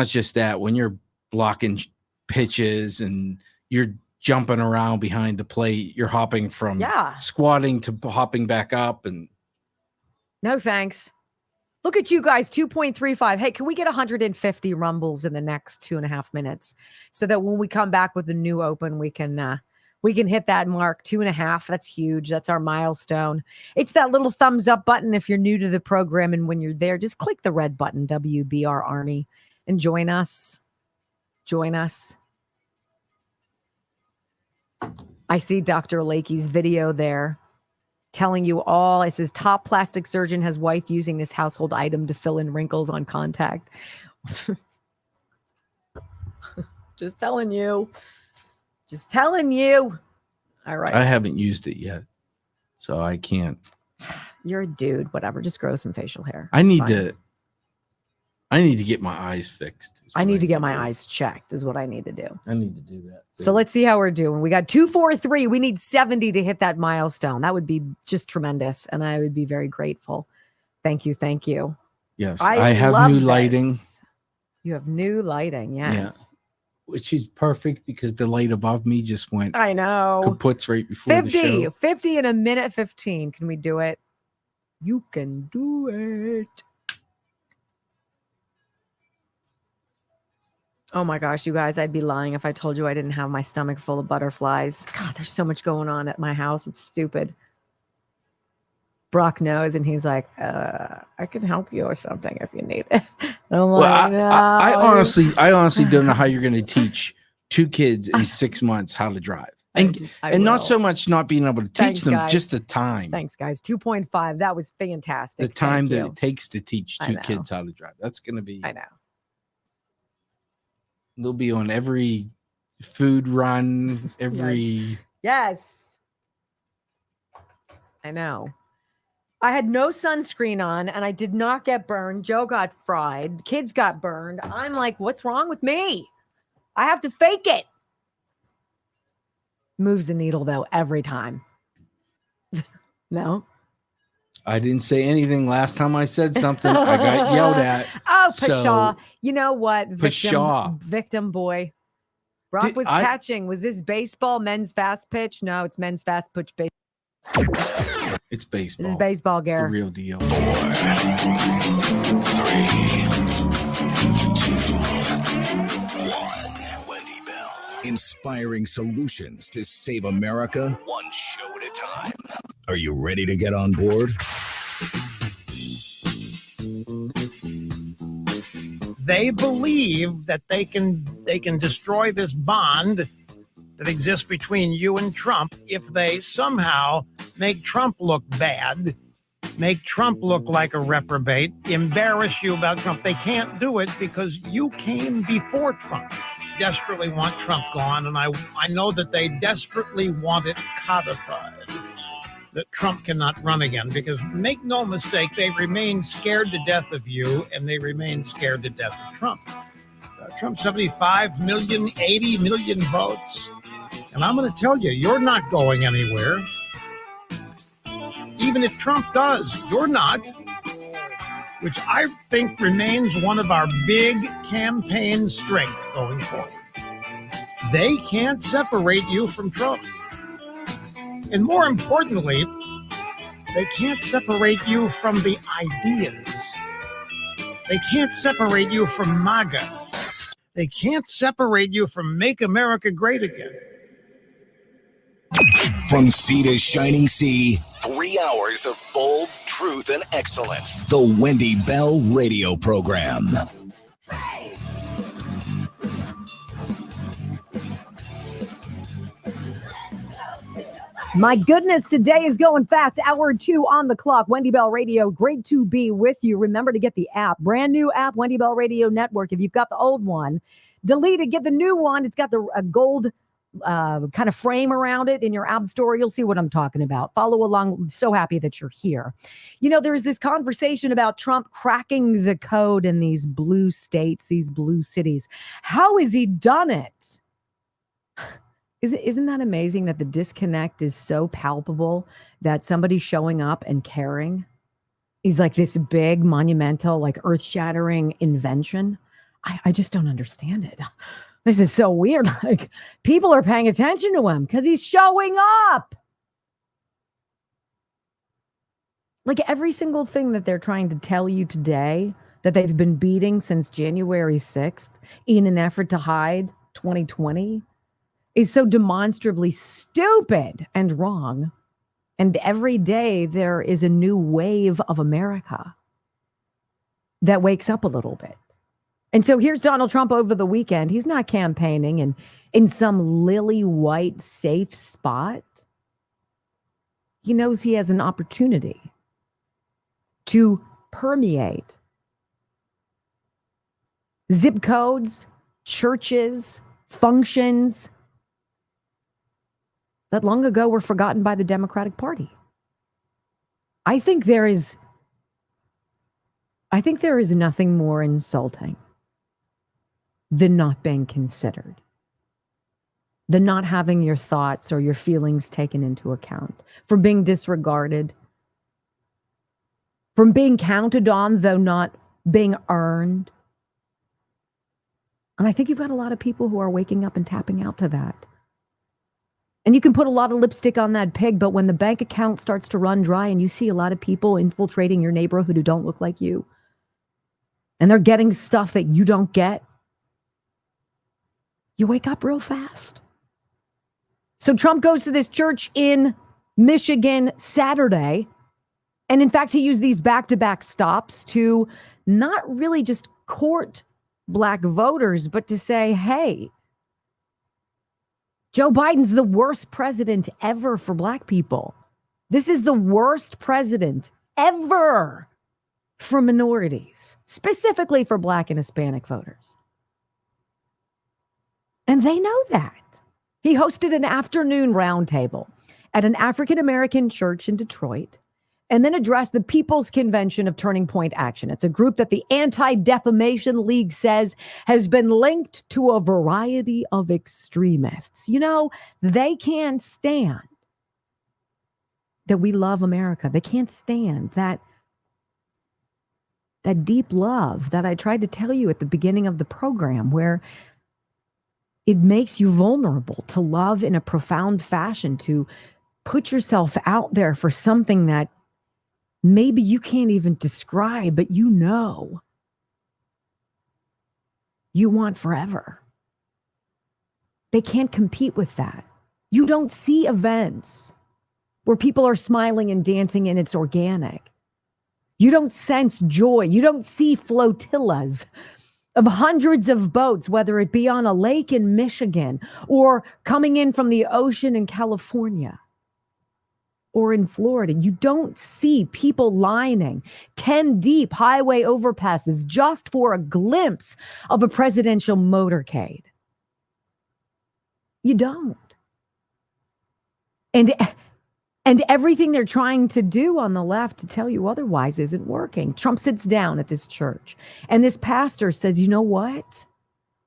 just that. When you're blocking pitches and you're jumping around behind the plate, you're hopping from squatting to hopping back up. And no thanks. Look at you guys, 2.35. Hey, can we get 150 rumbles in the next 2.5 minutes so that when we come back with the new open, we can hit that mark, 2.5. That's huge. That's our milestone. It's that little thumbs up button if you're new to the program, and when you're there, just click the red button, WBR Army, and join us. Join us. I see Dr. Lakey's video there, telling you all. It says top plastic surgeon has wife using this household item to fill in wrinkles on contact. Just telling you. Just telling you. All right. I haven't used it yet, so I can't. You're a dude. Whatever. Just grow some facial hair. I need to get my eyes fixed. I need to get my eyes checked is what I need to do. I need to do that. So let's see how we're doing. We got 243. We need 70 to hit that milestone. That would be just tremendous. And I would be very grateful. Thank you. Thank you. Yes. I have new lighting. You have new lighting. Yes. Yeah. Which is perfect because the light above me just went. I know. Kaputs right before the show. 50 in a minute 15. Can we do it? You can do it. Oh my gosh, you guys, I'd be lying if I told you I didn't have my stomach full of butterflies. God, there's so much going on at my house. It's stupid. Brock knows, and he's like, I can help you or something if you need it. And I'm like, no. I honestly don't know how you're going to teach 2 kids in 6 months how to drive. And not so much not being able to teach them, guys. Just the time. Thanks, guys. 2.5. That was fantastic. The time that it takes to teach 2 kids how to drive. That's going to be. I know. They'll be on every food run, every. Yes. I know. I had no sunscreen on and I did not get burned. Joe got fried. Kids got burned. I'm like, what's wrong with me? I have to fake it. Moves the needle, though, every time. No? I didn't say anything last time I said something. I got yelled at. Oh, Pshaw. You know what? Pshaw. Victim boy. Brock was catching. Was this baseball, men's fast pitch? No, it's men's fast pitch baseball. It's baseball. This is baseball, Gary. It's the real deal. 4, 3, 2, 1. Wendy Bell. Inspiring solutions to save America, one show at a time. Are you ready to get on board? They believe that they can destroy this bond that exists between you and Trump if they somehow make Trump look bad, make Trump look like a reprobate, embarrass you about Trump. They can't do it because you came before Trump. Desperately want Trump gone, and I know that they desperately want it codified, that Trump cannot run again, because make no mistake, they remain scared to death of you, and they remain scared to death of Trump. Trump, 75 million, 80 million votes. And I'm going to tell you, you're not going anywhere. Even if Trump does, you're not. Which I think remains one of our big campaign strengths going forward. They can't separate you from Trump. And more importantly, they can't separate you from the ideas. They can't separate you from MAGA. They can't separate you from Make America Great Again. From sea to shining sea, 3 hours of bold truth and excellence. The Wendy Bell Radio Program. My goodness, today is going fast. Hour 2 on the clock. Wendy Bell Radio, great to be with you. Remember to get the app, brand new app, Wendy Bell Radio Network. If you've got the old one, delete it, get the new one. It's got the gold kind of frame around it in your app store. You'll see what I'm talking about. Follow along. So happy that you're here. You know, there's this conversation about Trump cracking the code in these blue states, these blue cities. How has he done it? Isn't that amazing that the disconnect is so palpable that somebody's showing up and caring? He's like this big, monumental, like earth-shattering invention. I just don't understand it. This is so weird. Like, people are paying attention to him because he's showing up. Like every single thing that they're trying to tell you today that they've been beating since January 6th in an effort to hide 2020 is so demonstrably stupid and wrong. And every day there is a new wave of America that wakes up a little bit. And so here's Donald Trump over the weekend. He's not campaigning in some lily white safe spot. He knows he has an opportunity to permeate zip codes, churches, functions that long ago were forgotten by the Democratic Party. I think there is nothing more insulting than not being considered, than not having your thoughts or your feelings taken into account, from being disregarded, from being counted on, though not being earned. And I think you've got a lot of people who are waking up and tapping out to that. And you can put a lot of lipstick on that pig, but when the bank account starts to run dry and you see a lot of people infiltrating your neighborhood who don't look like you, and they're getting stuff that you don't get, you wake up real fast. So Trump goes to this church in Michigan Saturday. And in fact, he used these back-to-back stops to not really just court Black voters, but to say, hey, Joe Biden's the worst president ever for Black people. This is the worst president ever for minorities, specifically for Black and Hispanic voters. And they know that. He hosted an afternoon roundtable at an African-American church in Detroit and then addressed the People's Convention of Turning Point Action. It's a group that the Anti-Defamation League says has been linked to a variety of extremists. You know, they can't stand that we love America. They can't stand that deep love that I tried to tell you at the beginning of the program, where it makes you vulnerable to love in a profound fashion, to put yourself out there for something that maybe you can't even describe, but you know you want forever. They can't compete with that. You don't see events where people are smiling and dancing and it's organic. You don't sense joy. You don't see flotillas of hundreds of boats, whether it be on a lake in Michigan or coming in from the ocean in California or in Florida. You don't see people lining 10 deep highway overpasses just for a glimpse of a presidential motorcade. You don't. And everything they're trying to do on the left to tell you otherwise isn't working. Trump sits down at this church and this pastor says, you know what?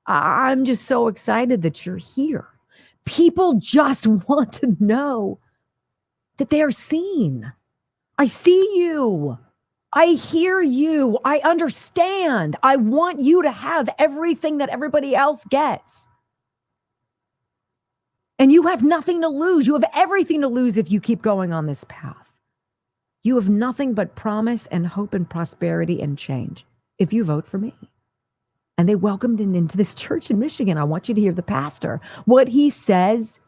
I'm just so excited that you're here. People just want to know that they are seen. I see you. I hear you. I understand. I want you to have everything that everybody else gets. And you have nothing to lose. You have everything to lose if you keep going on this path. You have nothing but promise and hope and prosperity and change if you vote for me. And they welcomed him into this church in Michigan. I want you to hear the pastor. What he says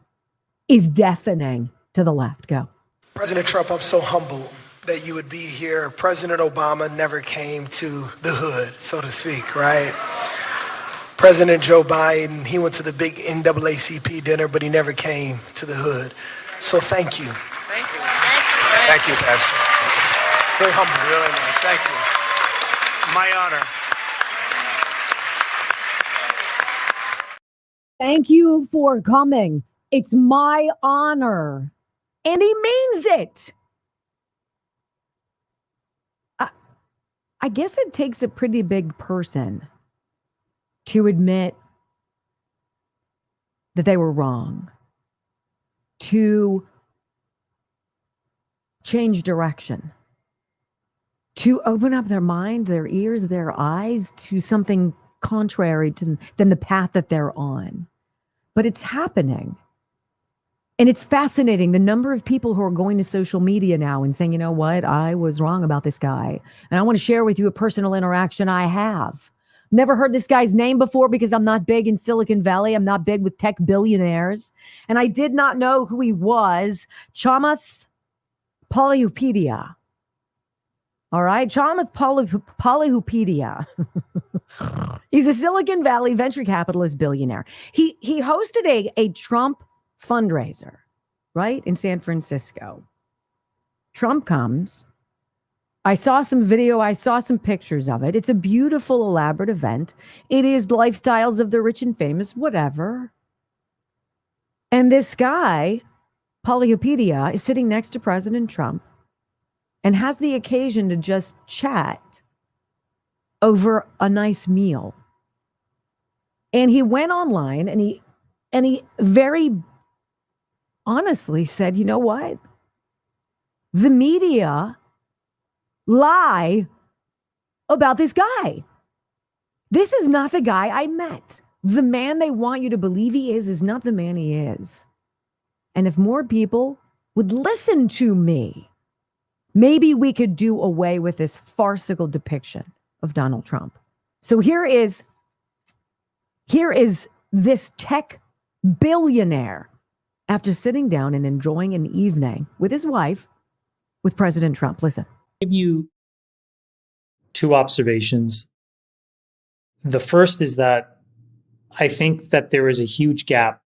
is deafening to the left. Go. President Trump, I'm so humbled that you would be here. President Obama never came to the hood, so to speak, right? President Joe Biden, he went to the big NAACP dinner, but he never came to the hood. So thank you. Thank you. Thank you, Pastor. Very humble, really nice. Thank you. My honor. Thank you for coming. It's my honor. And he means it. I guess it takes a pretty big person to admit that they were wrong, to change direction, to open up their mind, their ears, their eyes to something contrary than the path that they're on. But it's happening. And it's fascinating, the number of people who are going to social media now and saying, you know what, I was wrong about this guy. And I want to share with you a personal interaction I have. Never heard this guy's name before because I'm not big in Silicon Valley. I'm not big with tech billionaires. And I did not know who he was. Chamath Palihapitiya. All right, Chamath Palihapitiya. He's a Silicon Valley venture capitalist billionaire. He hosted a Trump fundraiser, right, in San Francisco. Trump comes. I saw some video. I saw some pictures of it. It's a beautiful, elaborate event. It is lifestyles of the rich and famous, whatever. And this guy, Palihapitiya, is sitting next to President Trump and has the occasion to just chat over a nice meal. And he went online and he very honestly said, you know what? The media lie about this guy. This is not the guy I met. The man they want you to believe he is not the man he is. And if more people would listen to me, maybe we could do away with this farcical depiction of Donald Trump. So here is this tech billionaire after sitting down and enjoying an evening with his wife with President Trump. Listen. I'll give you two observations. The first is that I think that there is a huge gap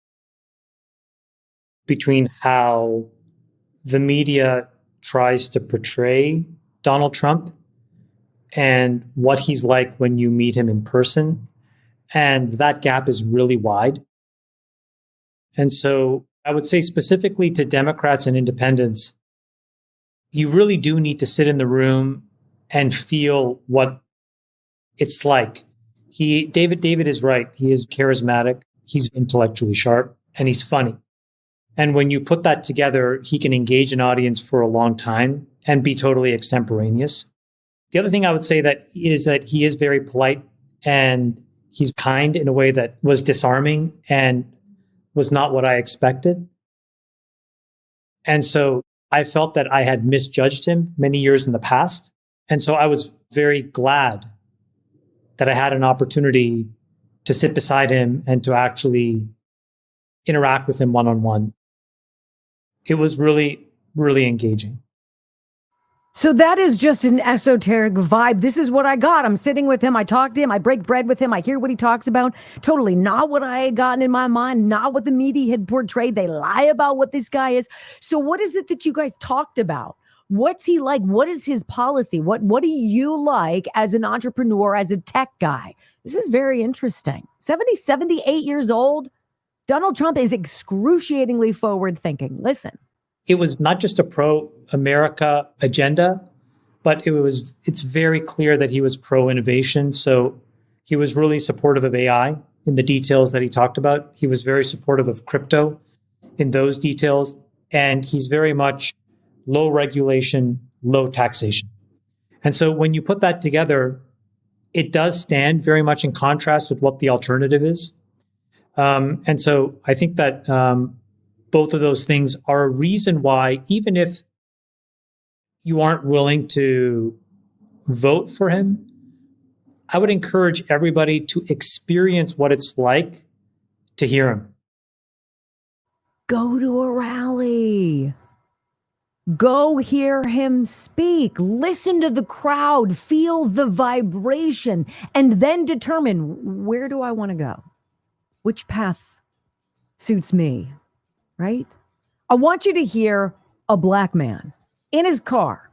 between how the media tries to portray Donald Trump and what he's like when you meet him in person. And that gap is really wide. And so I would say specifically to Democrats and independents, you really do need to sit in the room and feel what it's like. David is right. He is charismatic. He's intellectually sharp and he's funny. And when you put that together, he can engage an audience for a long time and be totally extemporaneous. The other thing I would say that he is very polite and he's kind in a way that was disarming and was not what I expected. And so I felt that I had misjudged him many years in the past. And so I was very glad that I had an opportunity to sit beside him and to actually interact with him one-on-one. It was really, really engaging. So that is just an esoteric vibe. This is what I got. I'm sitting with him. I talk to him. I break bread with him. I hear what he talks about. Totally not what I had gotten in my mind, not what the media had portrayed. They lie about what this guy is. So what is it that you guys talked about? What's he like? What is his policy? What do you like as an entrepreneur, as a tech guy? This is very interesting. 78 years old. Donald Trump is excruciatingly forward thinking. Listen. It was not just a pro-America agenda, but it's very clear that he was pro-innovation. So he was really supportive of AI in the details that he talked about. He was very supportive of crypto in those details. And he's very much low regulation, low taxation. And so when you put that together, it does stand very much in contrast with what the alternative is. And so I think that both of those things are a reason why, even if you aren't willing to vote for him, I would encourage everybody to experience what it's like to hear him. Go to a rally. Go hear him speak. Listen to the crowd. Feel the vibration. And then determine, where do I want to go? Which path suits me? Right? I want you to hear a black man in his car.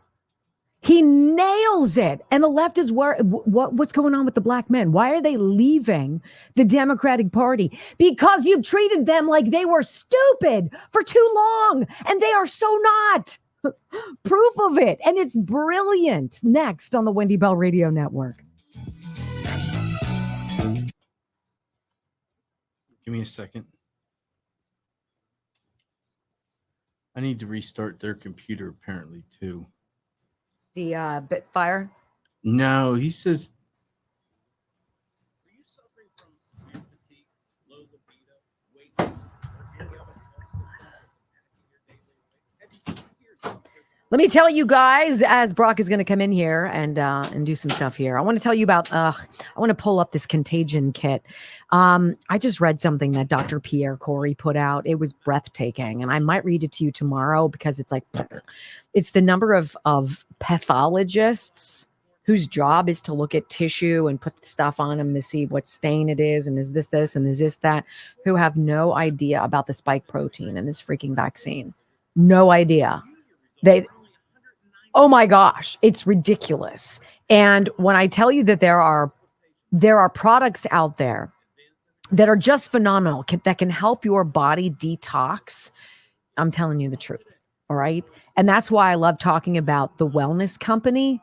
He nails it. And the left is what's going on with the black men? Why are they leaving the Democratic Party? Because you've treated them like they were stupid for too long. And they are so not. Proof of it. And it's brilliant. Next on the Wendy Bell Radio Network. Give me a second. I need to restart their computer apparently too. The Bitfire? No, he says. Are you suffering from severe fatigue, low libido, weight, or any other Let me tell you guys, as Brock is going to come in here and do some stuff here. I want to tell you about, I want to pull up this contagion kit. I just read something that Dr. Pierre Corey put out. It was breathtaking. And I might read it to you tomorrow because it's like, it's the number of pathologists whose job is to look at tissue and put the stuff on them to see what stain it is. And is this, and is this, that, who have no idea about the spike protein in this freaking vaccine. No idea. Oh my gosh, it's ridiculous. And when I tell you that there are products out there that are just phenomenal, that can help your body detox, I'm telling you the truth. All right. And that's why I love talking about the wellness company.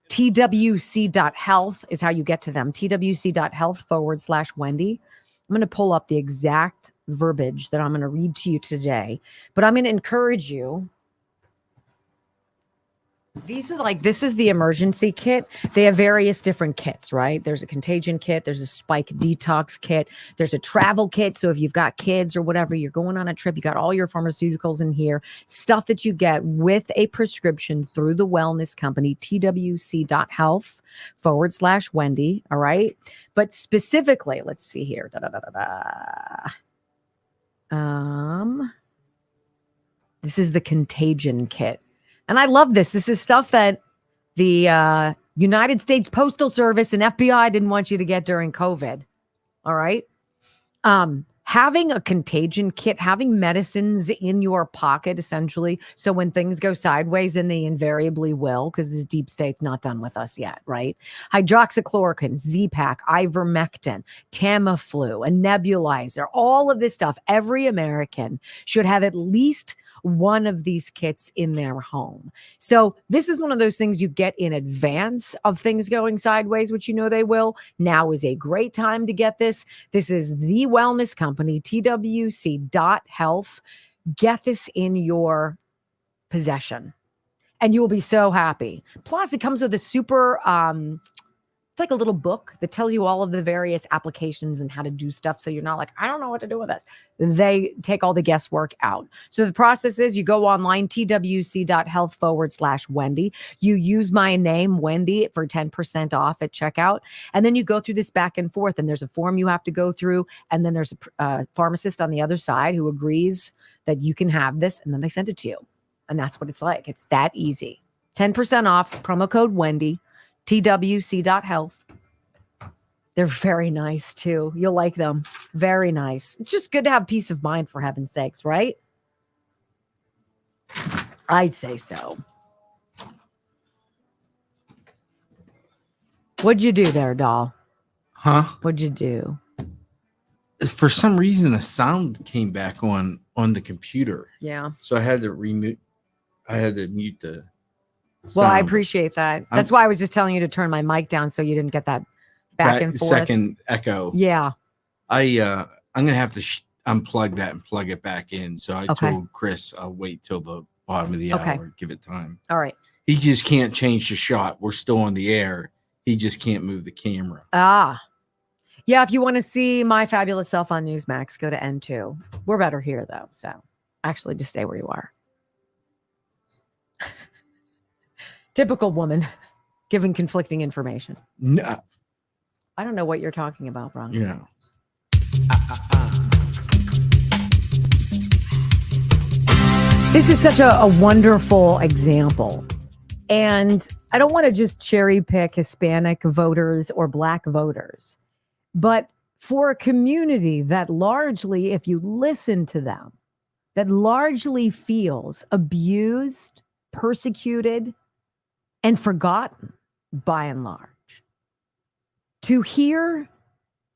TWC.health is how you get to them. TWC.health/Wendy. I'm going to pull up the exact verbiage that I'm going to read to you today, but I'm going to encourage you This is the emergency kit. They have various different kits, right? There's a contagion kit. There's a spike detox kit. There's a travel kit. So if you've got kids or whatever, you're going on a trip, you got all your pharmaceuticals in here, stuff that you get with a prescription through the wellness company, twc.health/Wendy. All right. But specifically, let's see here. This is the contagion kit. And I love this. This is stuff that the United States Postal Service and FBI didn't want you to get during COVID. All right. Having a contagion kit, having medicines in your pocket, essentially. So when things go sideways, and they invariably will, because this deep state's not done with us yet, right? Hydroxychloroquine, Z-Pak, ivermectin, Tamiflu, a nebulizer, all of this stuff. Every American should have at least one of these kits in their home. So this is one of those things you get in advance of things going sideways, which you know they will. Now is a great time to get this. This is the wellness company, twc.health. Get this in your possession and you will be so happy. Plus it comes with a super, it's like a little book that tells you all of the various applications and how to do stuff. So you're not like, I don't know what to do with this. They take all the guesswork out. So the process is you go online, twc.health/Wendy. You use my name, Wendy, for 10% off at checkout. And then you go through this back and forth, and there's a form you have to go through. And then there's a pharmacist on the other side who agrees that you can have this. And then they send it to you. And that's what it's like. It's that easy. 10% off, promo code Wendy. twc.health. They're very nice too. You'll like them. Very nice. It's just good to have peace of mind, for heaven's sakes, right? I'd say so. What'd you do there, doll? Huh? What'd you do? For some reason, a sound came back on the computer. Yeah. So I had to mute the Well, I sound. appreciate that. That's why I was just telling you to turn my mic down so you didn't get that back and forth. Second echo. Yeah. I'm gonna have to unplug that and plug it back in. So I told Chris I'll wait till the bottom of the hour, give it time. All right. He just can't change the shot. We're still on the air. He just can't move the camera. Yeah, if you want to see my fabulous self on Newsmax, go to N2. We're better here though, so actually just stay where you are. Typical woman giving conflicting information. No. I don't know what you're talking about, Ron. Yeah. This is such a wonderful example. And I don't want to just cherry pick Hispanic voters or Black voters, but for a community that largely, if you listen to them, that largely feels abused, persecuted, and forgotten by and large. To hear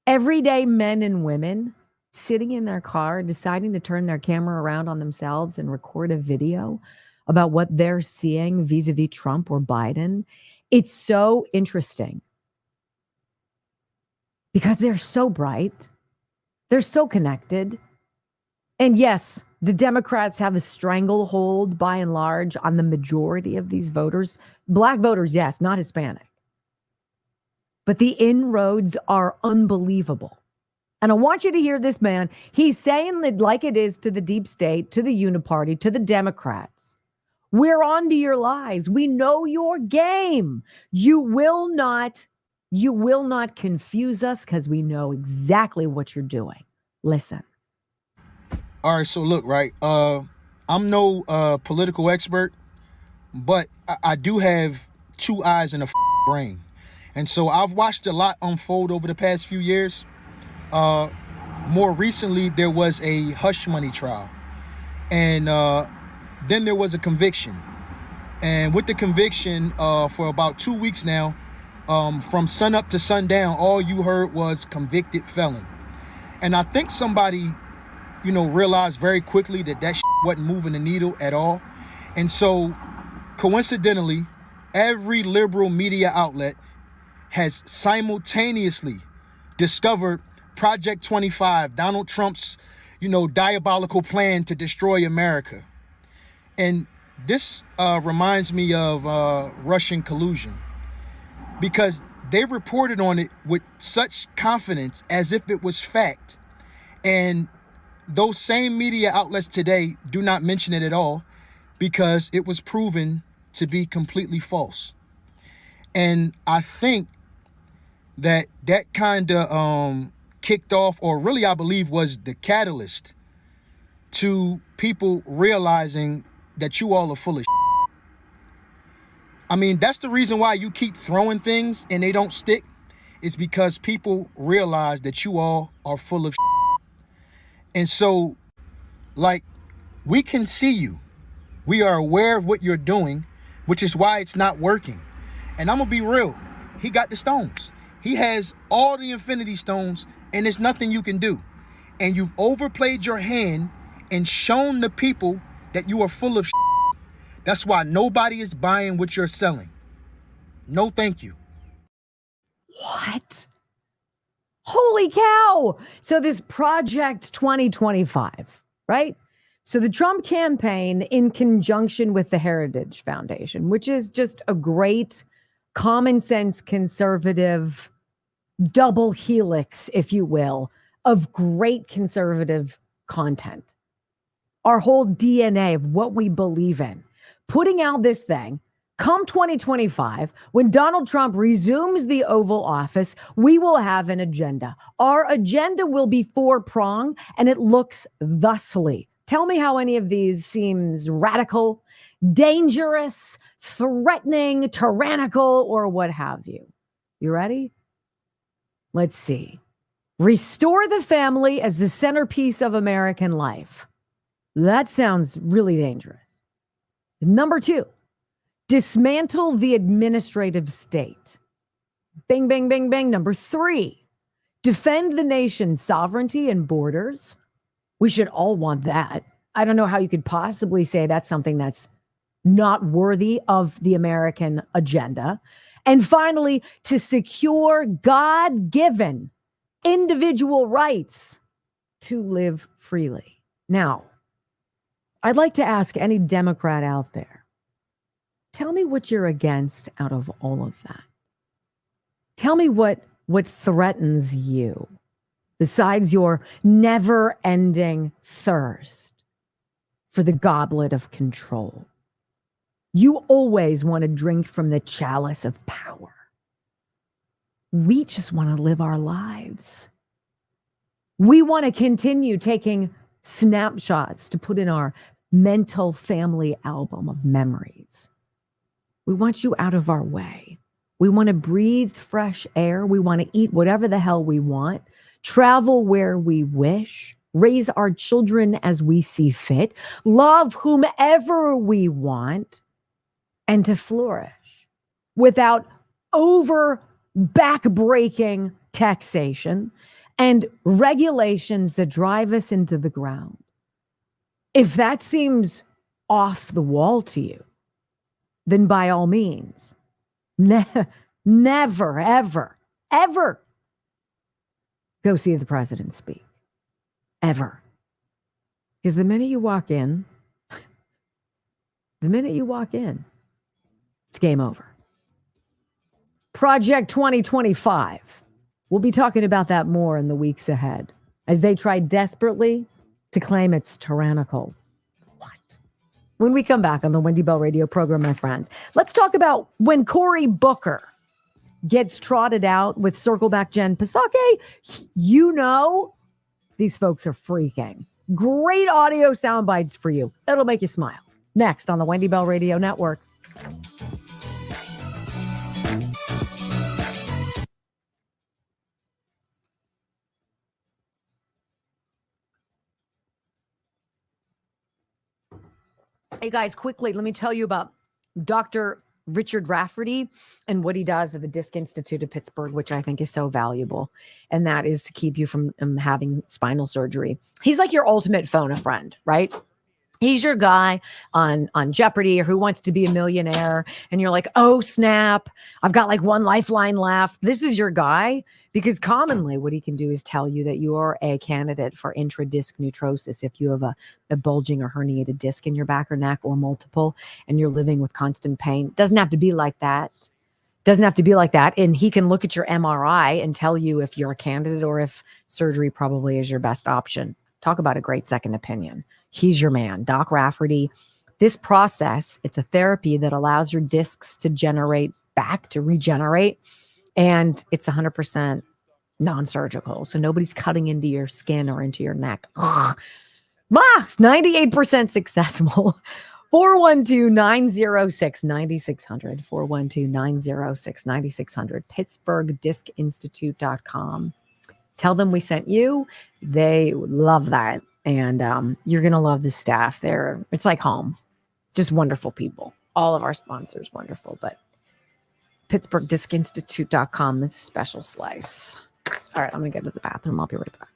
everyday men and women sitting in their car, deciding to turn their camera around on themselves and record a video about what they're seeing vis-a-vis Trump or Biden, it's so interesting. Because they're so bright. They're so connected. And yes, the Democrats have a stranglehold by and large on the majority of these voters. Black voters, yes, not Hispanic. But the inroads are unbelievable. And I want you to hear this man. He's saying that like it is to the deep state, to the uniparty, to the Democrats. We're on to your lies. We know your game. You will not confuse us because we know exactly what you're doing. Listen. All right, so look, right? I'm no political expert, but I do have two eyes and a brain. And so I've watched a lot unfold over the past few years. More recently, there was a hush money trial. And then there was a conviction. And with the conviction, for about 2 weeks now, from sun up to sundown, all you heard was convicted felon. And I think somebody, realized very quickly that wasn't moving the needle at all. And so, coincidentally, every liberal media outlet has simultaneously discovered Project 25, Donald Trump's, diabolical plan to destroy America. And this reminds me of Russian collusion, because they reported on it with such confidence as if it was fact. And those same media outlets today do not mention it at all because it was proven to be completely false. And I think that kind of kicked off, or really I believe was the catalyst to people realizing that you all are full of shit. I mean, that's the reason why you keep throwing things and they don't stick. It's because people realize that you all are full of shit. And so, like, we can see you. We are aware of what you're doing, which is why it's not working. And I'm gonna be real. He got the stones. He has all the infinity stones, and there's nothing you can do. And you've overplayed your hand and shown the people that you are full of shit. That's why nobody is buying what you're selling. No, thank you. What? Holy cow. So this Project 2025, right? So the Trump campaign, in conjunction with the Heritage Foundation, which is just a great common sense conservative double helix, if you will, of great conservative content. Our whole DNA of what we believe in. Putting out this thing, come 2025, when Donald Trump resumes the Oval Office, we will have an agenda. Our agenda will be four-pronged, and it looks thusly. Tell me how any of these seems radical, dangerous, threatening, tyrannical, or what have you. You ready? Let's see. Restore the family as the centerpiece of American life. That sounds really dangerous. Number 2, dismantle the administrative state. Bing, bing, bing, bing. Number 3, defend the nation's sovereignty and borders. We should all want that. I don't know how you could possibly say that's something that's not worthy of the American agenda. And finally, to secure God-given individual rights to live freely. Now, I'd like to ask any Democrat out there, tell me what you're against out of all of that. Tell me what threatens you besides your never-ending thirst for the goblet of control. You always want to drink from the chalice of power. We just want to live our lives. We want to continue taking snapshots to put in our mental family album of memories. We want you out of our way. We want to breathe fresh air. We want to eat whatever the hell we want, travel where we wish, raise our children as we see fit, love whomever we want, and to flourish without back-breaking taxation and regulations that drive us into the ground. If that seems off the wall to you, then by all means, never, ever, ever go see the president speak. Ever. Because the minute you walk in, it's game over. Project 2025. We'll be talking about that more in the weeks ahead as they try desperately to claim it's tyrannical. What? When we come back on the Wendy Bell Radio program, my friends, let's talk about when Cory Booker gets trotted out with Circleback Jen Psaki. You know, these folks are freaking. Great audio sound bites for you. It'll make you smile. Next on the Wendy Bell Radio Network. Hey guys, quickly, let me tell you about Dr. Richard Rafferty and what he does at the Disc Institute of Pittsburgh, which I think is so valuable. And that is to keep you from having spinal surgery. He's like your ultimate phone a friend, right? He's your guy on Jeopardy or Who Wants to Be a Millionaire. And you're like, oh, snap. I've got like one lifeline left. This is your guy, because commonly what he can do is tell you that you are a candidate for intradisc neutrosis. If you have a bulging or herniated disc in your back or neck or multiple, and you're living with constant pain. It doesn't have to be like that. Doesn't have to be like that. And he can look at your MRI and tell you if you're a candidate or if surgery probably is your best option. Talk about a great second opinion. He's your man, Doc Rafferty. This process, it's a therapy that allows your discs to generate back, to regenerate, and it's 100% non-surgical. So nobody's cutting into your skin or into your neck. Ugh. It's 98% successful. 412-906-9600. 412-906-9600. PittsburghDiscInstitute.com. Tell them we sent you. They love that. And you're going to love the staff there. It's like home. Just wonderful people. All of our sponsors, wonderful. But PittsburghDiscInstitute.com is a special slice. All right, I'm going to go to the bathroom. I'll be right back.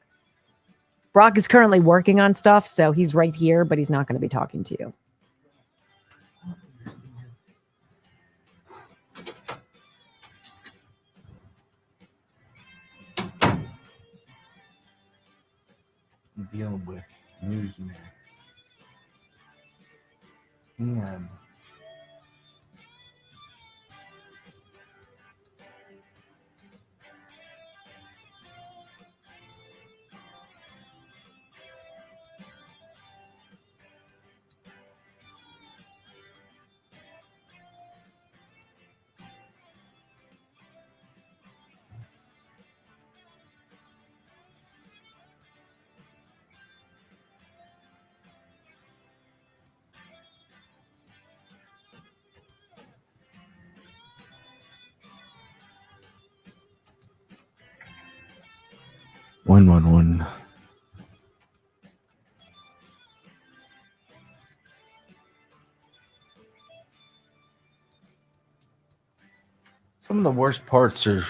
Brock is currently working on stuff, so he's right here, but he's not going to be talking to you. I'm dealing with Newsmax. And one. Some of the worst parts are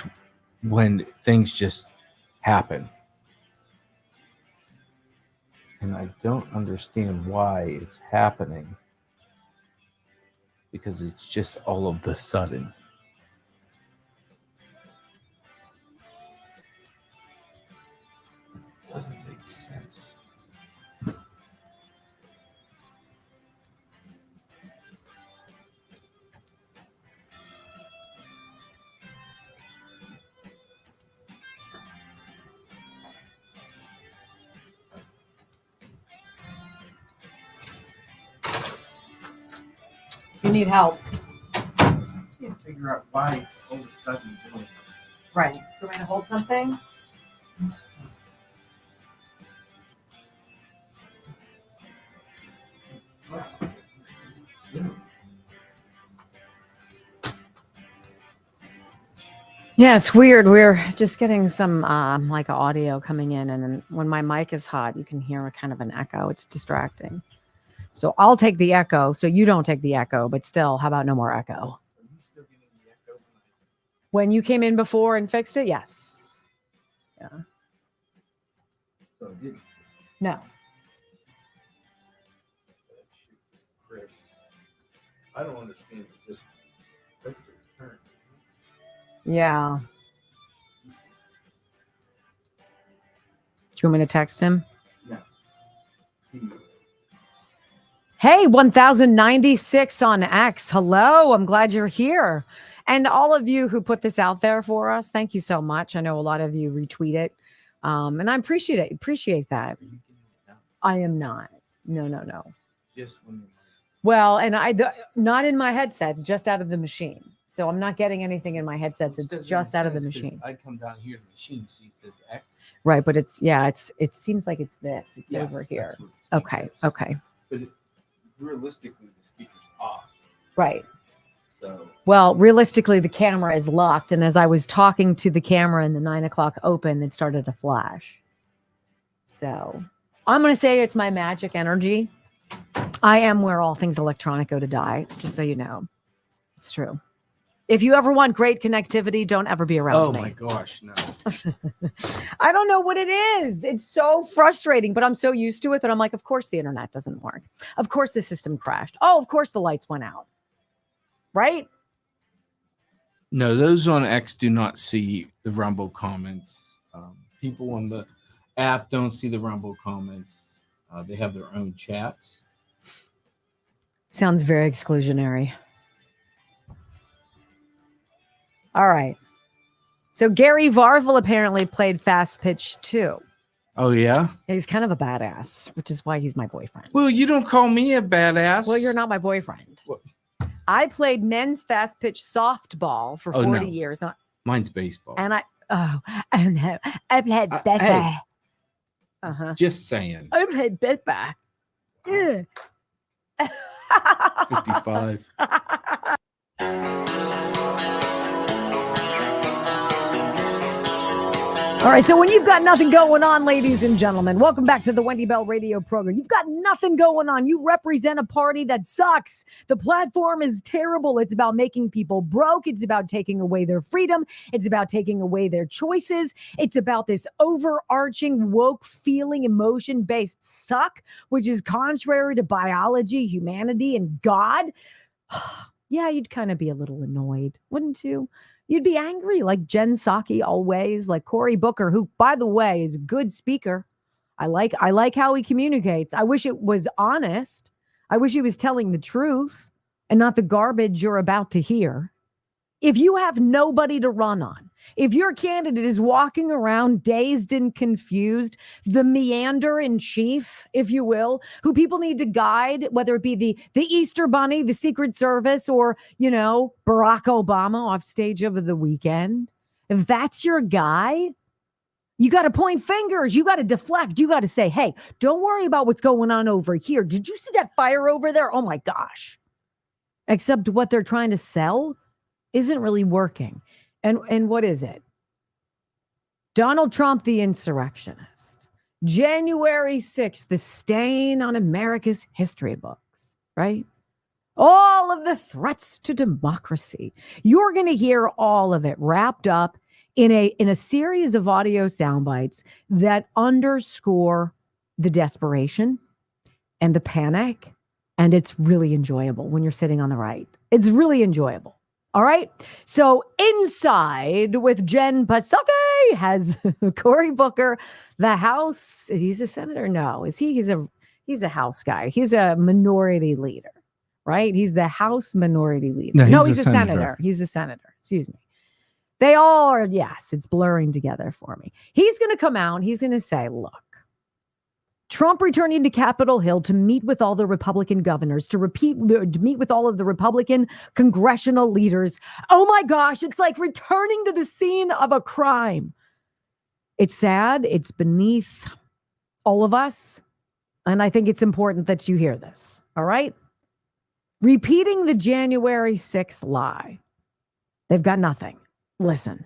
when things just happen. And I don't understand why it's happening. Because it's just all of the sudden. Doesn't make sense. You need help. I can't figure out why it's all of a sudden doing it. Right. So we're going to hold something. Yeah, it's weird. We're just getting some like audio coming in, and then when my mic is hot, you can hear a kind of an echo. It's distracting. So I'll take the echo, so you don't take the echo, but still, how about no more echo? Are you still getting the echo? When you came in before and fixed it, yes. Yeah. So it didn't. No. Chris, I don't understand this. That's the return. Yeah. Do you want me to text him? No. Hey, 1096 on X. Hello. I'm glad you're here. And all of you who put this out there for us, thank you so much. I know a lot of you retweet it. And I appreciate that. I am not. No. Just when you're well, and not in my headsets, just out of the machine. So I'm not getting anything in my headsets. It's just out of the machine. I come down here to the machine, see it says X. Right, but it seems like it's this. It's over here. Okay. But realistically, the speaker's off. Right. So. Well, realistically, the camera is locked, and as I was talking to the camera in the 9 o'clock open, it started to flash. So I'm going to say it's my magic energy. I am where all things electronic go to die, just so you know. It's true. If you ever want great connectivity, don't ever be around me. Oh my gosh, no. I don't know what it is. It's so frustrating, but I'm so used to it that I'm like, of course the internet doesn't work. Of course the system crashed. Oh, of course the lights went out. Right? No, those on X do not see the Rumble comments. People on the app don't see the Rumble comments. They have their own chats. Sounds very exclusionary. All right. So Gary Varvel apparently played fast pitch too. Oh, yeah? He's kind of a badass, which is why he's my boyfriend. Well, you don't call me a badass. Well, you're not my boyfriend. What? I played men's fast pitch softball for 40 years. Mine's baseball. And I played better. Hey, uh-huh. Just saying. I played better. 55. All right, so when you've got nothing going on, ladies and gentlemen, welcome back to the Wendy Bell radio program. You've got nothing going on. You represent a party that sucks. The platform is terrible. It's about making people broke. It's about taking away their freedom. It's about taking away their choices. It's about this overarching woke feeling emotion-based suck, which is contrary to biology, humanity, and God. Yeah, you'd kind of be a little annoyed, wouldn't you? You'd be angry like Jen Psaki always, like Cory Booker, who, by the way, is a good speaker. I like how he communicates. I wish it was honest. I wish he was telling the truth and not the garbage you're about to hear. If you have nobody to run on, if your candidate is walking around dazed and confused, the meander in chief, if you will, who people need to guide, whether it be the Easter Bunny, the Secret Service, or, Barack Obama off stage over the weekend, if that's your guy, you got to point fingers. You got to deflect. You got to say, hey, don't worry about what's going on over here. Did you see that fire over there? Oh my gosh. Except what they're trying to sell isn't really working. And what is it? Donald Trump, the insurrectionist. January 6th, the stain on America's history books, right? All of the threats to democracy. You're going to hear all of it wrapped up in a series of audio sound bites that underscore the desperation and the panic. And it's really enjoyable when you're sitting on the right. It's really enjoyable. All right. So inside with Jen Psaki has Cory Booker, the House. He's a senator? No. Is he? He's a House guy. He's a minority leader, right? He's the House minority leader. No, he's a senator. He's a senator. Excuse me. They all are. Yes, it's blurring together for me. He's going to come out. He's going to say, look, Trump returning to Capitol Hill to meet with all the Republican governors, to meet with all of the Republican congressional leaders. Oh my gosh, it's like returning to the scene of a crime. It's sad. It's beneath all of us. And I think it's important that you hear this. All right? Repeating the January 6th lie. They've got nothing. Listen.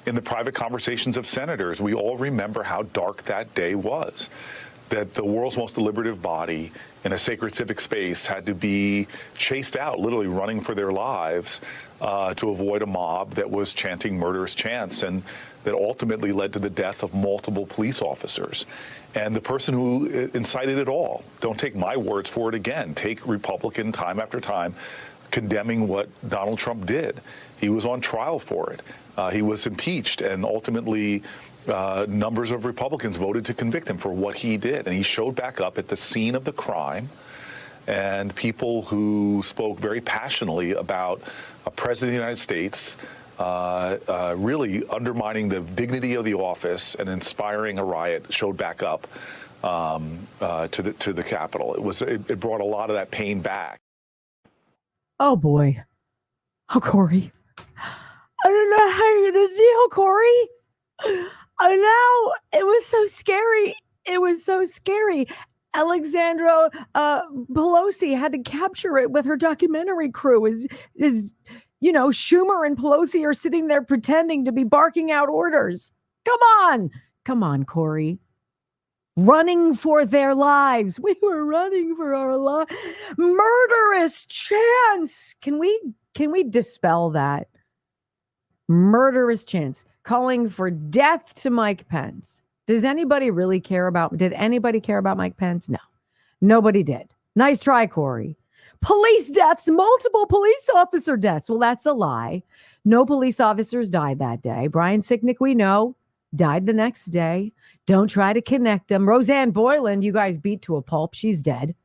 In the private conversations of senators, we all remember how dark that day was. That the world's most deliberative body in a sacred civic space had to be chased out, literally running for their lives to avoid a mob that was chanting murderous chants, and that ultimately led to the death of multiple police officers. And the person who incited it all, don't take my words for it again, take Republican time after time condemning what Donald Trump did. He was on trial for it. He was impeached, and ultimately numbers of Republicans voted to convict him for what he did. And he showed back up at the scene of the crime, and people who spoke very passionately about a president of the United States really undermining the dignity of the office and inspiring a riot showed back up to the Capitol. It brought a lot of that pain back. Oh boy. Oh, Cory. I don't know how you're going to deal, Cory. I know. It was so scary. It was so scary. Alexandra Pelosi had to capture it with her documentary crew. Is Schumer and Pelosi are sitting there pretending to be barking out orders. Come on, Cory. Running for their lives. We were running for our lives. Murderous chance. Can we dispel that? murderous chants, calling for death to Mike Pence. Did anybody care about Mike Pence? No, nobody did. Nice try, Corey. Police deaths, multiple police officer deaths. Well, that's a lie. No police officers died that day. Brian Sicknick, we know, died the next day. Don't try to connect them. Roseanne Boyland, you guys beat to a pulp. She's dead,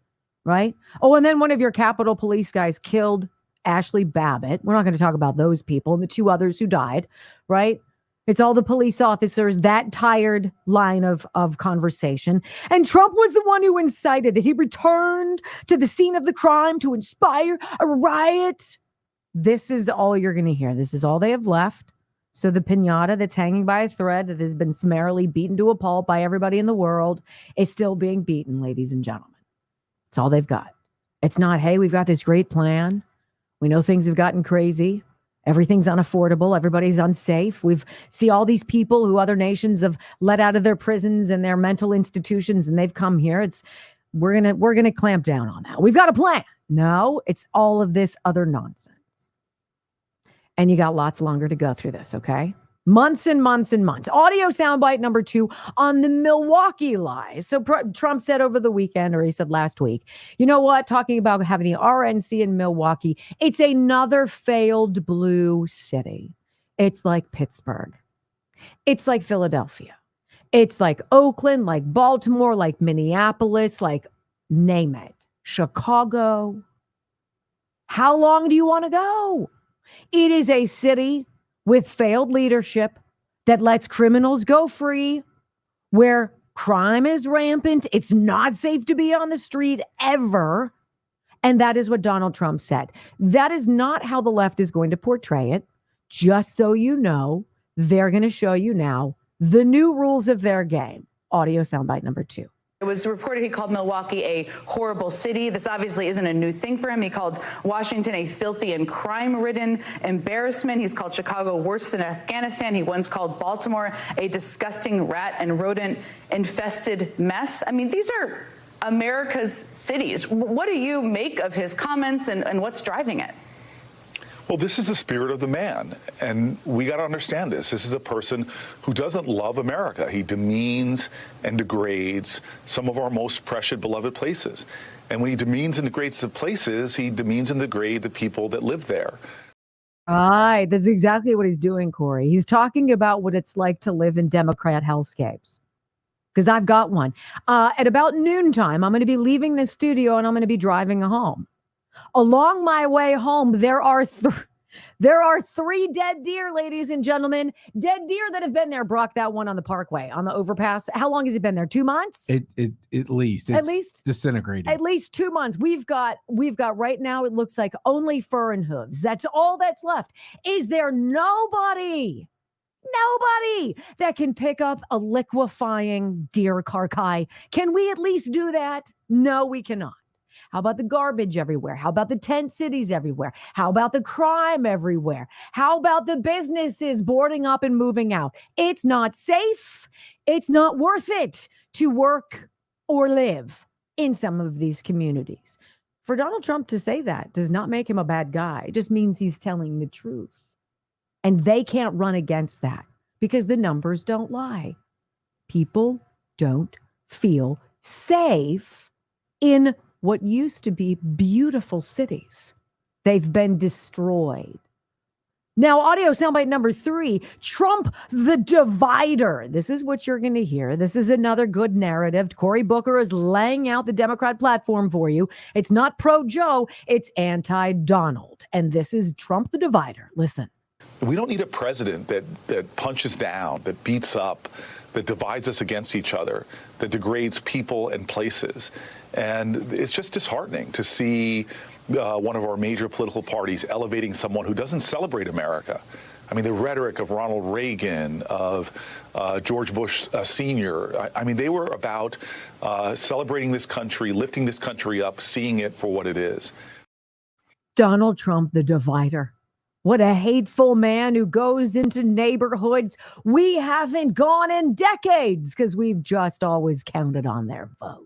right? Oh, and then one of your Capitol Police guys killed Ashley Babbitt. We're not going to talk about those people and the two others who died, right? It's all the police officers, that tired line of conversation. And Trump was the one who incited it. He returned to the scene of the crime to inspire a riot. This is all you're going to hear. This is all they have left. So the piñata that's hanging by a thread that has been summarily beaten to a pulp by everybody in the world is still being beaten, ladies and gentlemen. It's all they've got. It's not, hey, we've got this great plan. We know things have gotten crazy. Everything's unaffordable. Everybody's unsafe. We've see all these people who other nations have let out of their prisons and their mental institutions, and they've come here. We're gonna clamp down on that. We've got a plan. No, it's all of this other nonsense. And you got lots longer to go through this, okay? Months and months and months. Audio soundbite number 2 on the Milwaukee lies. So Trump said over the weekend, or he said last week, you know what? Talking about having the RNC in Milwaukee, it's another failed blue city. It's like Pittsburgh. It's like Philadelphia. It's like Oakland, like Baltimore, like Minneapolis, like name it. Chicago. How long do you want to go? It is a city with failed leadership that lets criminals go free, where crime is rampant. It's not safe to be on the street ever. And that is what Donald Trump said. That is not how the left is going to portray it. Just so you know, they're going to show you now the new rules of their game. Audio soundbite number 2. It was reported he called Milwaukee a horrible city. This obviously isn't a new thing for him. He called Washington a filthy and crime-ridden embarrassment. He's called Chicago worse than Afghanistan. He once called Baltimore a disgusting rat and rodent-infested mess. I mean, these are America's cities. What do you make of his comments and what's driving it? Well, this is the spirit of the man, and we got to understand this. This is a person who doesn't love America. He demeans and degrades some of our most precious, beloved places. And when he demeans and degrades the places, he demeans and degrades the people that live there. Right. That's exactly what he's doing, Corey. He's talking about what it's like to live in Democrat hellscapes. Because I've got one. At about noontime, I'm going to be leaving the studio and I'm going to be driving home. Along my way home, there are 3 dead deer, ladies and gentlemen. Dead deer that have been there. Brock, that one on the Parkway, on the overpass. How long has it been there? 2 months? At least disintegrating. At least 2 months. We've got right now, it looks like only fur and hooves. That's all that's left. Is there nobody that can pick up a liquefying deer carcass? Can we at least do that? No, we cannot. How about the garbage everywhere? How about the tent cities everywhere? How about the crime everywhere? How about the businesses boarding up and moving out? It's not safe. It's not worth it to work or live in some of these communities. For Donald Trump to say that does not make him a bad guy. It just means he's telling the truth. And they can't run against that because the numbers don't lie. People don't feel safe in what used to be beautiful cities. They've been destroyed. Now, audio soundbite number 3, Trump the divider. This is what you're going to hear. This is another good narrative. Cory Booker is laying out the Democrat platform for you. It's not pro-Joe, it's anti-Donald. And this is Trump the divider. Listen. We don't need a president that punches down, that beats up, that divides us against each other, that degrades people and places. And it's just disheartening to see one of our major political parties elevating someone who doesn't celebrate America. I mean, the rhetoric of Ronald Reagan, of George Bush Sr., I mean, they were about celebrating this country, lifting this country up, seeing it for what it is. Donald Trump, the divider. What a hateful man who goes into neighborhoods we haven't gone in decades because we've just always counted on their vote.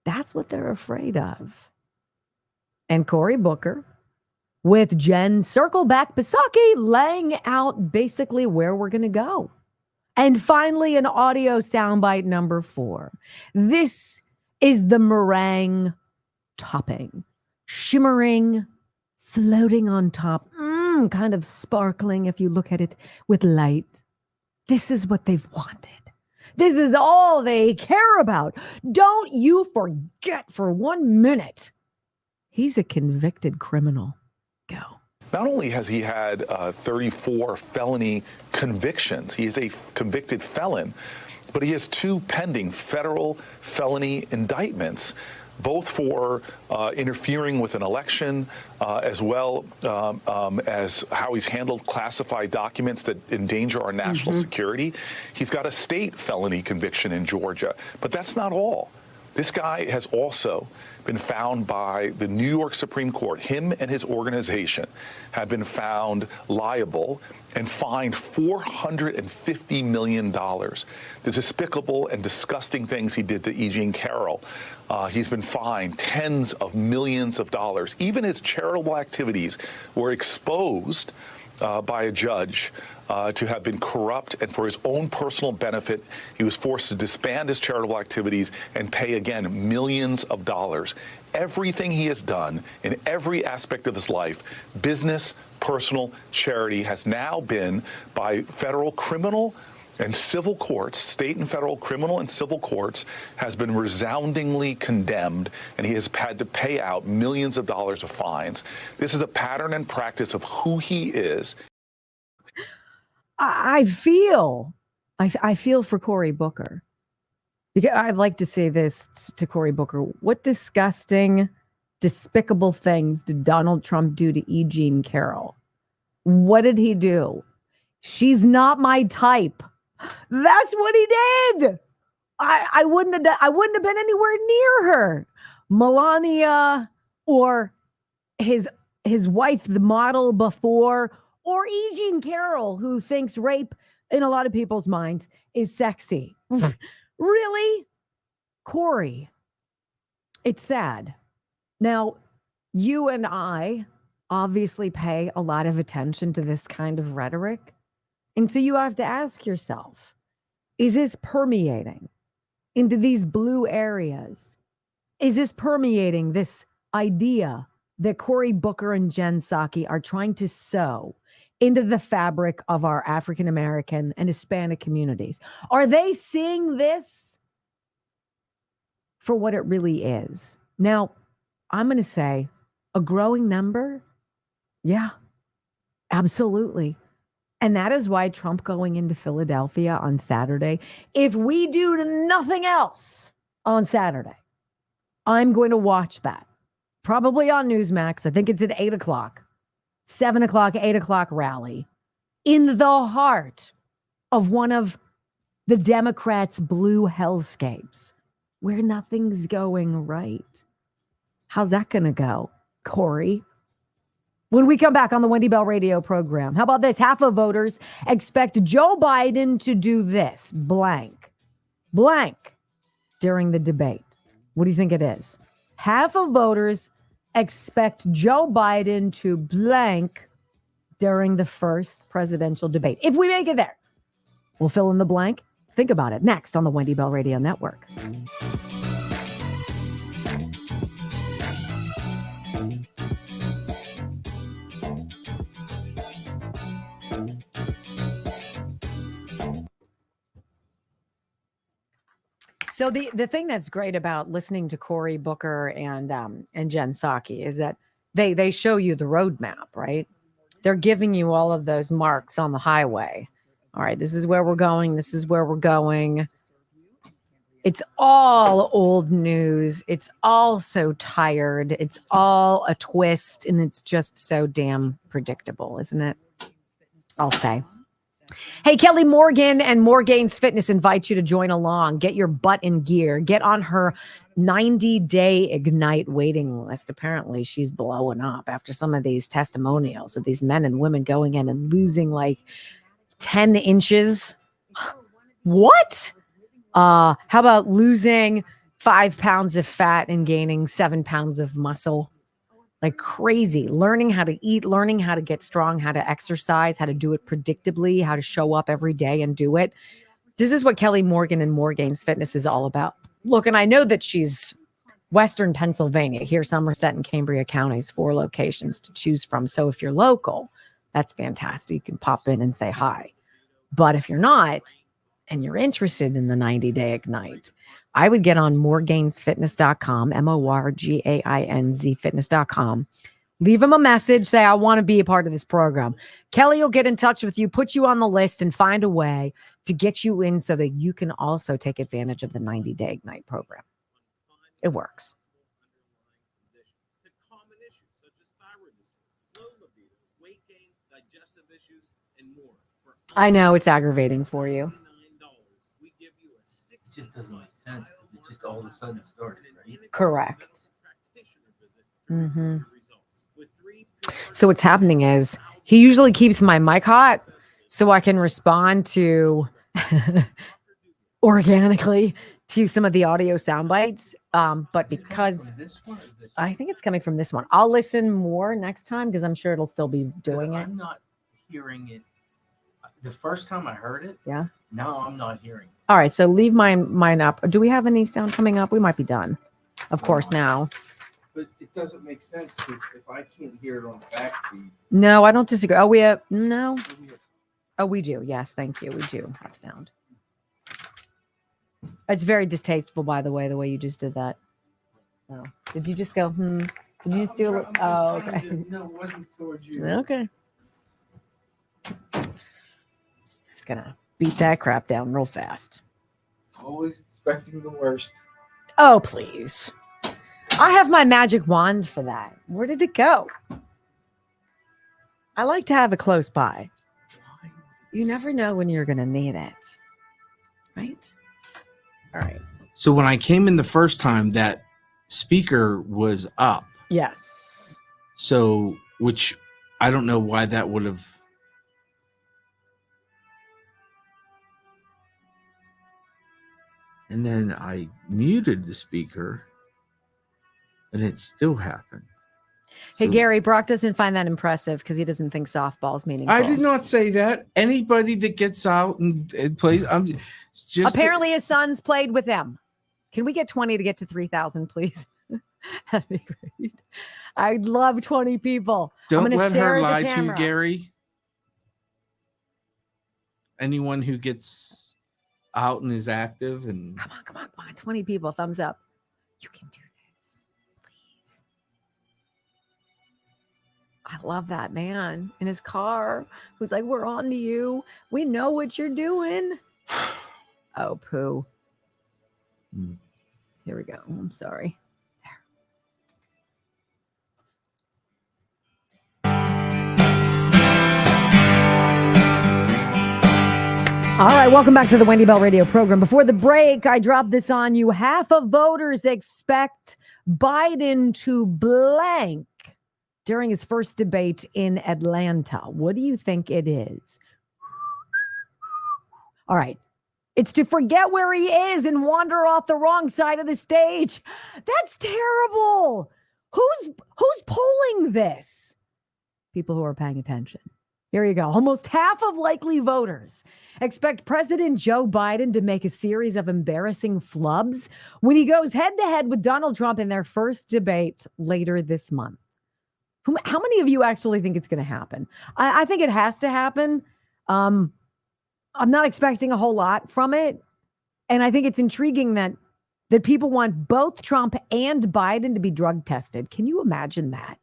That's what they're afraid of. And Cory Booker, with Jen Circleback Psaki laying out basically where we're going to go. And finally, an audio soundbite number 4. This is the meringue topping, shimmering, floating on top, kind of sparkling if you look at it with light. This is what they've wanted. This is all they care about. Don't you forget for 1 minute. He's a convicted criminal. Go. Not only has he had 34 felony convictions, he is a convicted felon, but he has 2 pending federal felony indictments, both for interfering with an election, as well as how he's handled classified documents that endanger our national security. He's got a state felony conviction in Georgia, but that's not all. This guy has also been found by the New York Supreme Court. Him and his organization have been found liable and fined $450 million. The despicable and disgusting things he did to E. Jean Carroll. He's been fined tens of millions of dollars. Even his charitable activities were exposed by a judge to have been corrupt, and for his own personal benefit, he was forced to disband his charitable activities and pay again millions of dollars. Everything he has done in every aspect of his life, business, personal, charity, has now been by federal criminal and civil courts, state and federal criminal and civil courts, has been resoundingly condemned, and he has had to pay out millions of dollars of fines. This is a pattern and practice of who he is. I feel for Cory Booker. Because I'd like to say this to Cory Booker. What disgusting, despicable things did Donald Trump do to E. Jean Carroll? What did he do? She's not my type. That's what he did. I wouldn't have been anywhere near her. Melania or his wife, the model before, or E. Jean Carroll, who thinks rape in a lot of people's minds is sexy. Really? Cory, it's sad. Now, you and I obviously pay a lot of attention to this kind of rhetoric. And so you have to ask yourself, is this permeating into these blue areas? Is this permeating this idea that Cory Booker and Jen Psaki are trying to sow into the fabric of our African American and Hispanic communities? Are they seeing this for what it really is? Now, I'm going to say a growing number. Yeah, absolutely. And that is why Trump going into Philadelphia on Saturday, if we do nothing else on Saturday, I'm going to watch that. Probably on Newsmax. I think it's at 8 o'clock. 7 o'clock, 8 o'clock rally in the heart of one of the Democrats' blue hellscapes where nothing's going right. How's that going to go, Cory? When we come back on the Wendy Bell radio program, how about this? Half of voters expect Joe Biden to do this, blank, during the debate. What do you think it is? Half of voters expect Joe Biden to blank during the first presidential debate. If we make it there, we'll fill in the blank. Think about it next on the Wendy Bell Radio Network. So the thing that's great about listening to Cory Booker and Jen Psaki is that they show you the roadmap, right? They're giving you all of those marks on the highway. All right, this is where we're going. This is where we're going. It's all old news. It's all so tired. It's all a twist, and it's just so damn predictable, isn't it? I'll say. Hey, Kelly Morgan and Morgane's Fitness invite you to join along. Get your butt in gear. Get on her 90-day Ignite waiting list. Apparently, she's blowing up after some of these testimonials of these men and women going in and losing like 10 inches. What? How about losing 5 pounds of fat and gaining 7 pounds of muscle? like crazy, learning how to eat, learning how to get strong, how to exercise, how to do it predictably, how to show up every day and do it. This is what Kelly Morgan and Morgane's Fitness is all about. Look, and I know that she's Western Pennsylvania, here, Somerset and Cambria counties, 4 locations to choose from. So if you're local, that's fantastic. You can pop in and say hi. But if you're not, and you're interested in the 90-day Ignite, I would get on morgainsfitness.com, MORGAINZ fitness.com. Leave him a message. Say, I want to be a part of this program. Kelly will get in touch with you, put you on the list, and find a way to get you in so that you can also take advantage of the 90-day Ignite program. It works. I know it's aggravating for you. It just doesn't make sense because it just all of a sudden started, right? Correct. Mm-hmm. So what's happening is he usually keeps my mic hot so I can respond to organically to some of the audio sound bites. But because I think it's coming from this one, I'll listen more next time because I'm sure it'll still be doing it. I'm not hearing it. The first time I heard it, yeah. Now I'm not hearing it. All right, so leave mine up. Do we have any sound coming up? We might be done. Of course, now. But it doesn't make sense because if I can't hear it on the back feed. No, I don't disagree. Oh, we have no. Oh, we do. Yes, thank you. We do have sound. It's very distasteful, by the way you just did that. Oh, did you just go? Did you just do it? Oh, okay. No, it wasn't towards you. Okay. Just gonna beat that crap down real fast. Always expecting the worst. Oh, please. I have my magic wand for that. Where did it go? I like to have it close by. You never know when you're going to need it. Right? All right. So when I came in the first time, that speaker was up. Yes. So, which I don't know why that would have. And then I muted the speaker, and it still happened. Hey, Gary, Brock doesn't find that impressive because he doesn't think softball's meaningful. I did not say that. Anybody that gets out and plays, I'm just. Apparently, his sons played with them. Can we get 20 to get to 3,000, please? That'd be great. I'd love 20 people. Don't let her lie to you, Gary. Anyone who gets out and is active and come on, 20 people, thumbs up. You can do this, please. I love that man in his car who's like, we're on to you. We know what you're doing. Oh, poo. Here we go. I'm sorry. All right, welcome back to the Wendy Bell Radio program. Before the break, I dropped this on you. Half of voters expect Biden to blank during his first debate in Atlanta. What do you think it is? All right. It's to forget where he is and wander off the wrong side of the stage. That's terrible. Who's polling this? People who are paying attention. Here you go. Almost half of likely voters expect President Joe Biden to make a series of embarrassing flubs when he goes head-to-head with Donald Trump in their first debate later this month. How many of you actually think it's going to happen? I think it has to happen. I'm not expecting a whole lot from it. And I think it's intriguing that people want both Trump and Biden to be drug tested. Can you imagine that?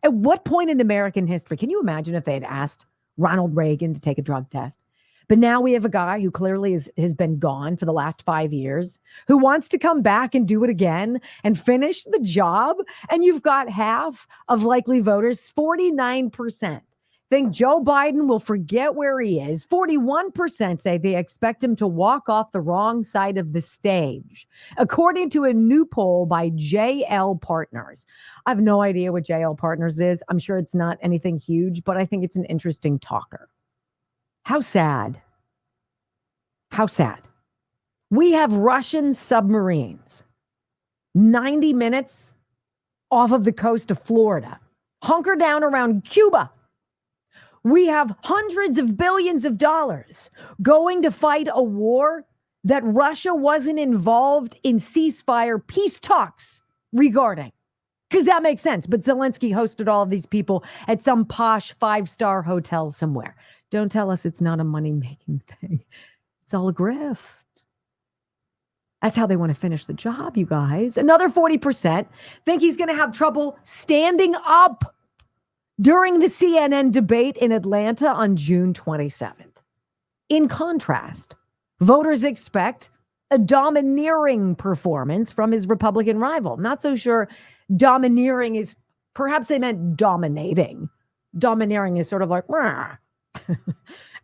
At what point in American history, can you imagine if they had asked Ronald Reagan to take a drug test? But now we have a guy who clearly has been gone for the last 5 years, who wants to come back and do it again and finish the job. And you've got half of likely voters, 49%, think Joe Biden will forget where he is. 41% say they expect him to walk off the wrong side of the stage, according to a new poll by JL Partners. I have no idea what JL Partners is. I'm sure it's not anything huge, but I think it's an interesting talker. How sad. How sad. We have Russian submarines 90 minutes off of the coast of Florida. hunker down around Cuba. We have hundreds of billions of dollars going to fight a war that Russia wasn't involved in ceasefire peace talks regarding. Because that makes sense. But Zelensky hosted all of these people at some posh 5-star hotel somewhere. Don't tell us it's not a money-making thing. It's all a grift. That's how they want to finish the job, you guys. Another 40% think he's going to have trouble standing up during the CNN debate in Atlanta on June 27th. In contrast, voters expect a domineering performance from his Republican rival. Not so sure domineering is, perhaps they meant dominating. Domineering is sort of like,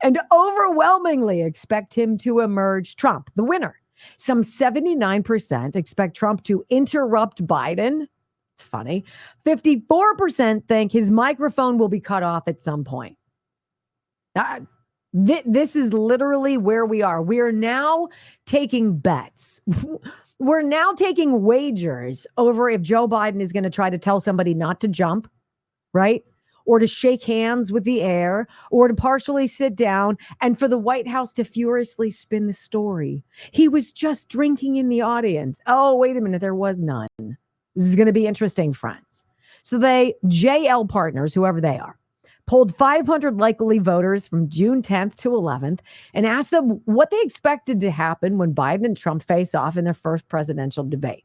and overwhelmingly expect him to emerge Trump, the winner. Some 79% expect Trump to interrupt Biden. It's funny. 54% think his microphone will be cut off at some point. This is literally where we are. We are now taking bets. We're now taking wagers over if Joe Biden is going to try to tell somebody not to jump, right? Or to shake hands with the air, or to partially sit down, and for the White House to furiously spin the story. He was just drinking in the audience. Oh, wait a minute, there was none. This is going to be interesting, friends. So they, JL Partners, whoever they are, polled 500 likely voters from June 10th to 11th and asked them what they expected to happen when Biden and Trump face off in their first presidential debate.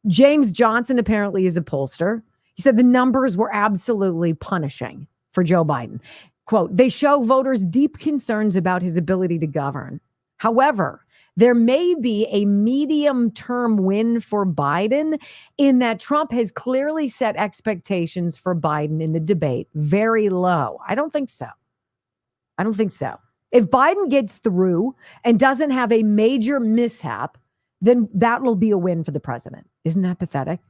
James Johnson apparently is a pollster. He said the numbers were absolutely punishing for Joe Biden. Quote, they show voters deep concerns about his ability to govern. However, there may be a medium-term win for Biden in that Trump has clearly set expectations for Biden in the debate very low. I don't think so. If Biden gets through and doesn't have a major mishap, then that will be a win for the president. Isn't that pathetic?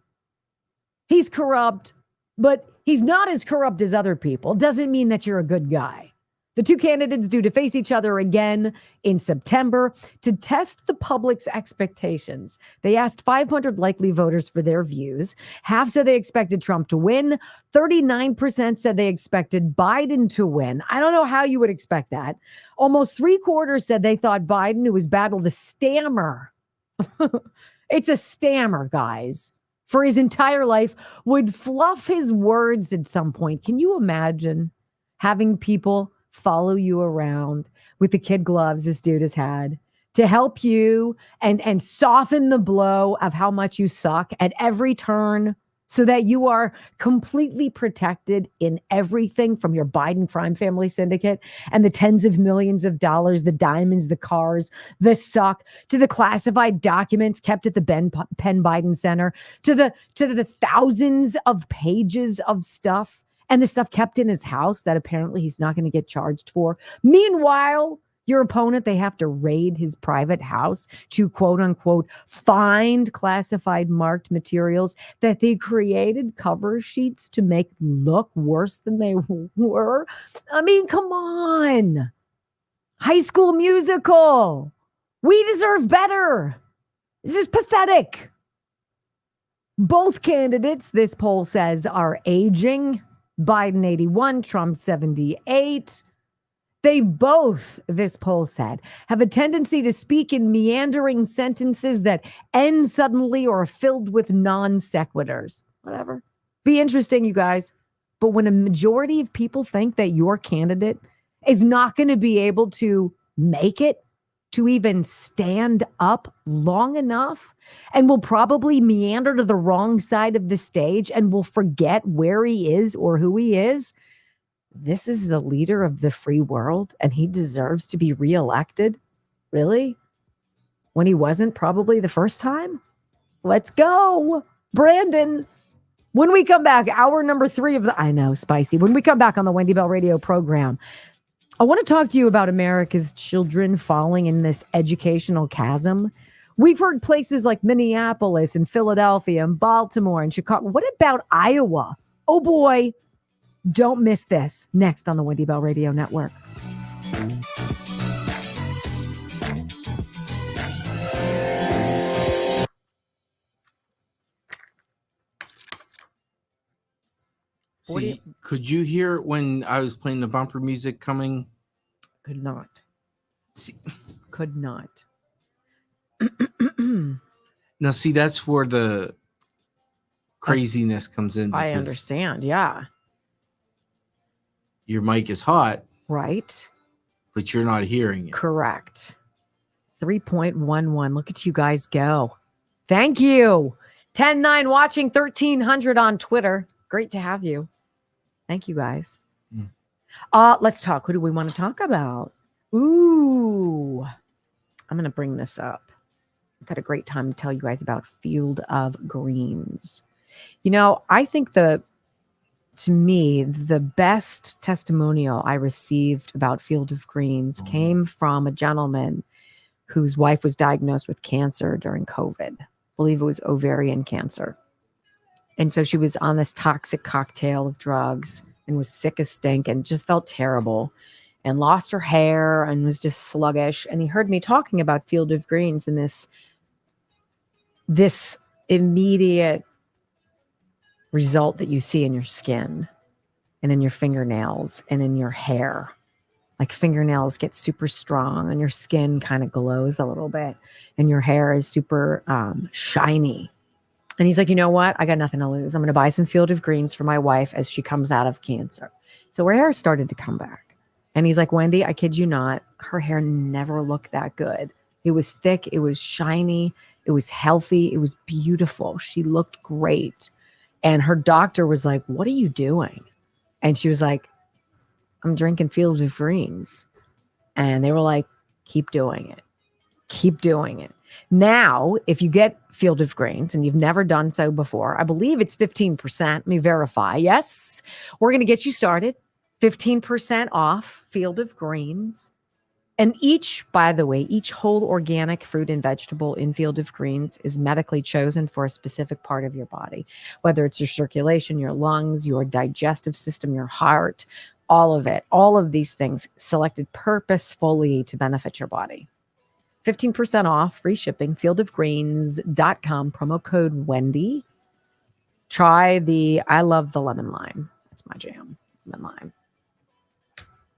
He's corrupt, but he's not as corrupt as other people. Doesn't mean that you're a good guy. The two candidates due to face each other again in September to test the public's expectations. They asked 500 likely voters for their views. Half said they expected Trump to win. 39% said they expected Biden to win. I don't know how you would expect that. Almost 3/4 said they thought Biden, who has battled a stammer, it's a stammer, guys, for his entire life, would fluff his words at some point. Can you imagine having people follow you around with the kid gloves this dude has had to help you and soften the blow of how much you suck at every turn so that you are completely protected in everything from your Biden crime family syndicate and the tens of millions of dollars, the diamonds, the cars, the suck, to the classified documents kept at the Penn Biden Center, to the thousands of pages of stuff and the stuff kept in his house that apparently he's not going to get charged for. Meanwhile, your opponent, they have to raid his private house to, quote unquote, find classified marked materials that they created cover sheets to make look worse than they were. I mean, come on. High School Musical. We deserve better. This is pathetic. Both candidates, this poll says, are aging. Biden 81, Trump 78. They both, this poll said, have a tendency to speak in meandering sentences that end suddenly or are filled with non sequiturs. Whatever. Be interesting, you guys. But when a majority of people think that your candidate is not going to be able to make it to even stand up long enough and will probably meander to the wrong side of the stage and will forget where he is or who he is, this is the leader of the free world and he deserves to be reelected? Really? When he wasn't probably the first time? Let's go, Brandon. When we come back, hour number 3 of the, I know, spicy. When we come back on the Wendy Bell Radio program, I want to talk to you about America's children falling in this educational chasm. We've heard places like Minneapolis and Philadelphia and Baltimore and Chicago. What about Iowa? Oh boy, don't miss this. Next on the Wendy Bell Radio Network. See, could you hear it when I was playing the bumper music coming? Could not. See, could not. Now, see, that's where the craziness comes in. I understand. Yeah. Your mic is hot. Right. But you're not hearing it. Correct. 3.11. Look at you guys go. Thank you. 10-9 watching, 1,300 on Twitter. Great to have you. Thank you, guys. Let's talk. Who do we want to talk about? Ooh. I'm going to bring this up. I've got a great time to tell you guys about Field of Greens. You know, I think to me, the best testimonial I received about Field of Greens came from a gentleman whose wife was diagnosed with cancer during COVID. I believe it was ovarian cancer. And so she was on this toxic cocktail of drugs and was sick as stink and just felt terrible and lost her hair and was just sluggish. And he heard me talking about Field of Greens and this immediate result that you see in your skin and in your fingernails and in your hair. Like fingernails get super strong and your skin kind of glows a little bit and your hair is super shiny. And he's like, you know what? I got nothing to lose. I'm going to buy some Field of Greens for my wife as she comes out of cancer. So her hair started to come back. And he's like, Wendy, I kid you not, her hair never looked that good. It was thick. It was shiny. It was healthy. It was beautiful. She looked great. And her doctor was like, what are you doing? And she was like, I'm drinking Field of Greens. And they were like, keep doing it. Keep doing it. Now, if you get Field of Greens and you've never done so before, I believe it's 15%. Let me verify. Yes, we're going to get you started. 15% off Field of Greens. And by the way, each whole organic fruit and vegetable in Field of Greens is medically chosen for a specific part of your body, whether it's your circulation, your lungs, your digestive system, your heart, all of it. All of these things selected purposefully to benefit your body. 15% off, free shipping, fieldofgreens.com, promo code Wendy. Try I love the lemon lime. That's my jam, lemon lime.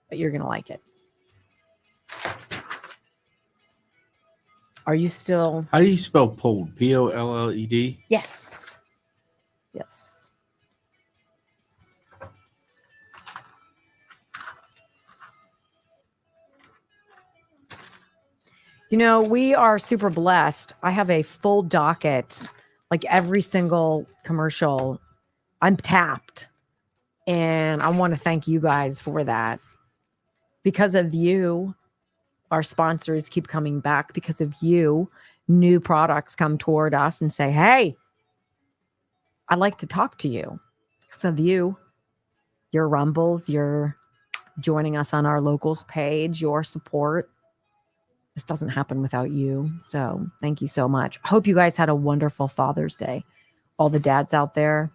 But you're going to like it. Are you still? How do you spell Polled? Polled? Yes. Yes. You know, we are super blessed. I have a full docket, like every single commercial. I'm tapped. And I want to thank you guys for that. Because of you, our sponsors keep coming back. Because of you, new products come toward us and say, hey, I'd like to talk to you. Because of you, your rumbles, your joining us on our locals page, your support. This doesn't happen without you. So thank you so much. I hope you guys had a wonderful Father's Day. All the dads out there.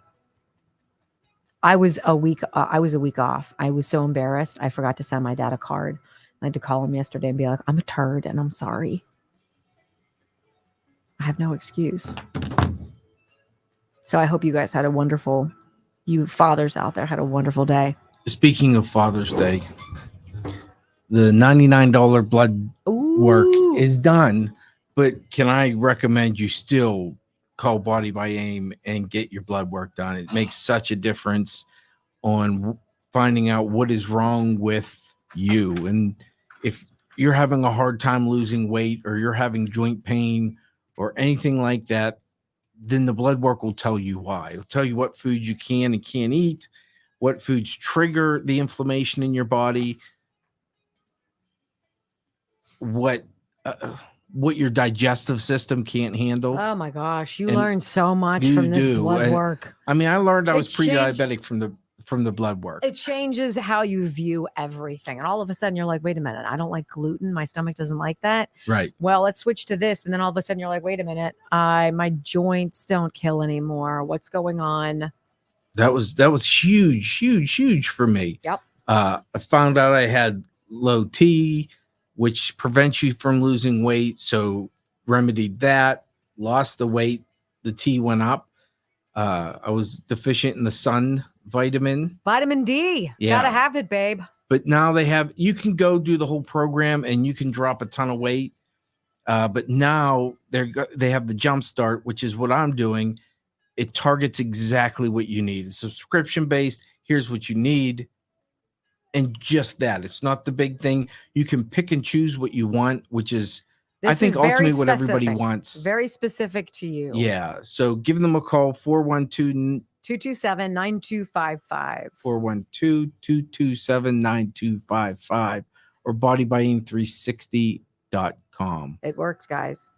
I was a week off. I was so embarrassed. I forgot to send my dad a card. I had to call him yesterday and be like, I'm a turd and I'm sorry. I have no excuse. So I hope you guys had you fathers out there had a wonderful day. Speaking of Father's Day, the $99 blood work is done, but can I recommend you still call Body by AIM and get your blood work done? It makes such a difference on finding out what is wrong with you. And if you're having a hard time losing weight or you're having joint pain or anything like that, then the blood work will tell you why. It'll tell you what foods you can and can't eat, what foods trigger the inflammation in your body, what your digestive system can't handle. Oh my gosh, you learn so much from this blood work. I mean, I learned I was pre-diabetic from the blood work. It changes how you view everything. And all of a sudden you're like, wait a minute, I don't like gluten. My stomach doesn't like that. Right. Well, let's switch to this. And then all of a sudden you're like, wait a minute, my joints don't kill anymore. What's going on? That was huge for me. Yep. I found out I had low T, which prevents you from losing weight. So remedied that, lost the weight, the T went up. I was deficient in the sun vitamin. Vitamin D. Yeah. Gotta have it, babe. But now you can go do the whole program and you can drop a ton of weight. But now they have the jump start, which is what I'm doing. It targets exactly what you need. It's subscription based. Here's what you need. And just that. It's not the big thing. You can pick and choose what you want, which is, I think, ultimately what everybody wants. Very specific to you. Yeah. So give them a call, 412-227-9255. 412-227-9255 or bodybuilding360.com. It works, guys.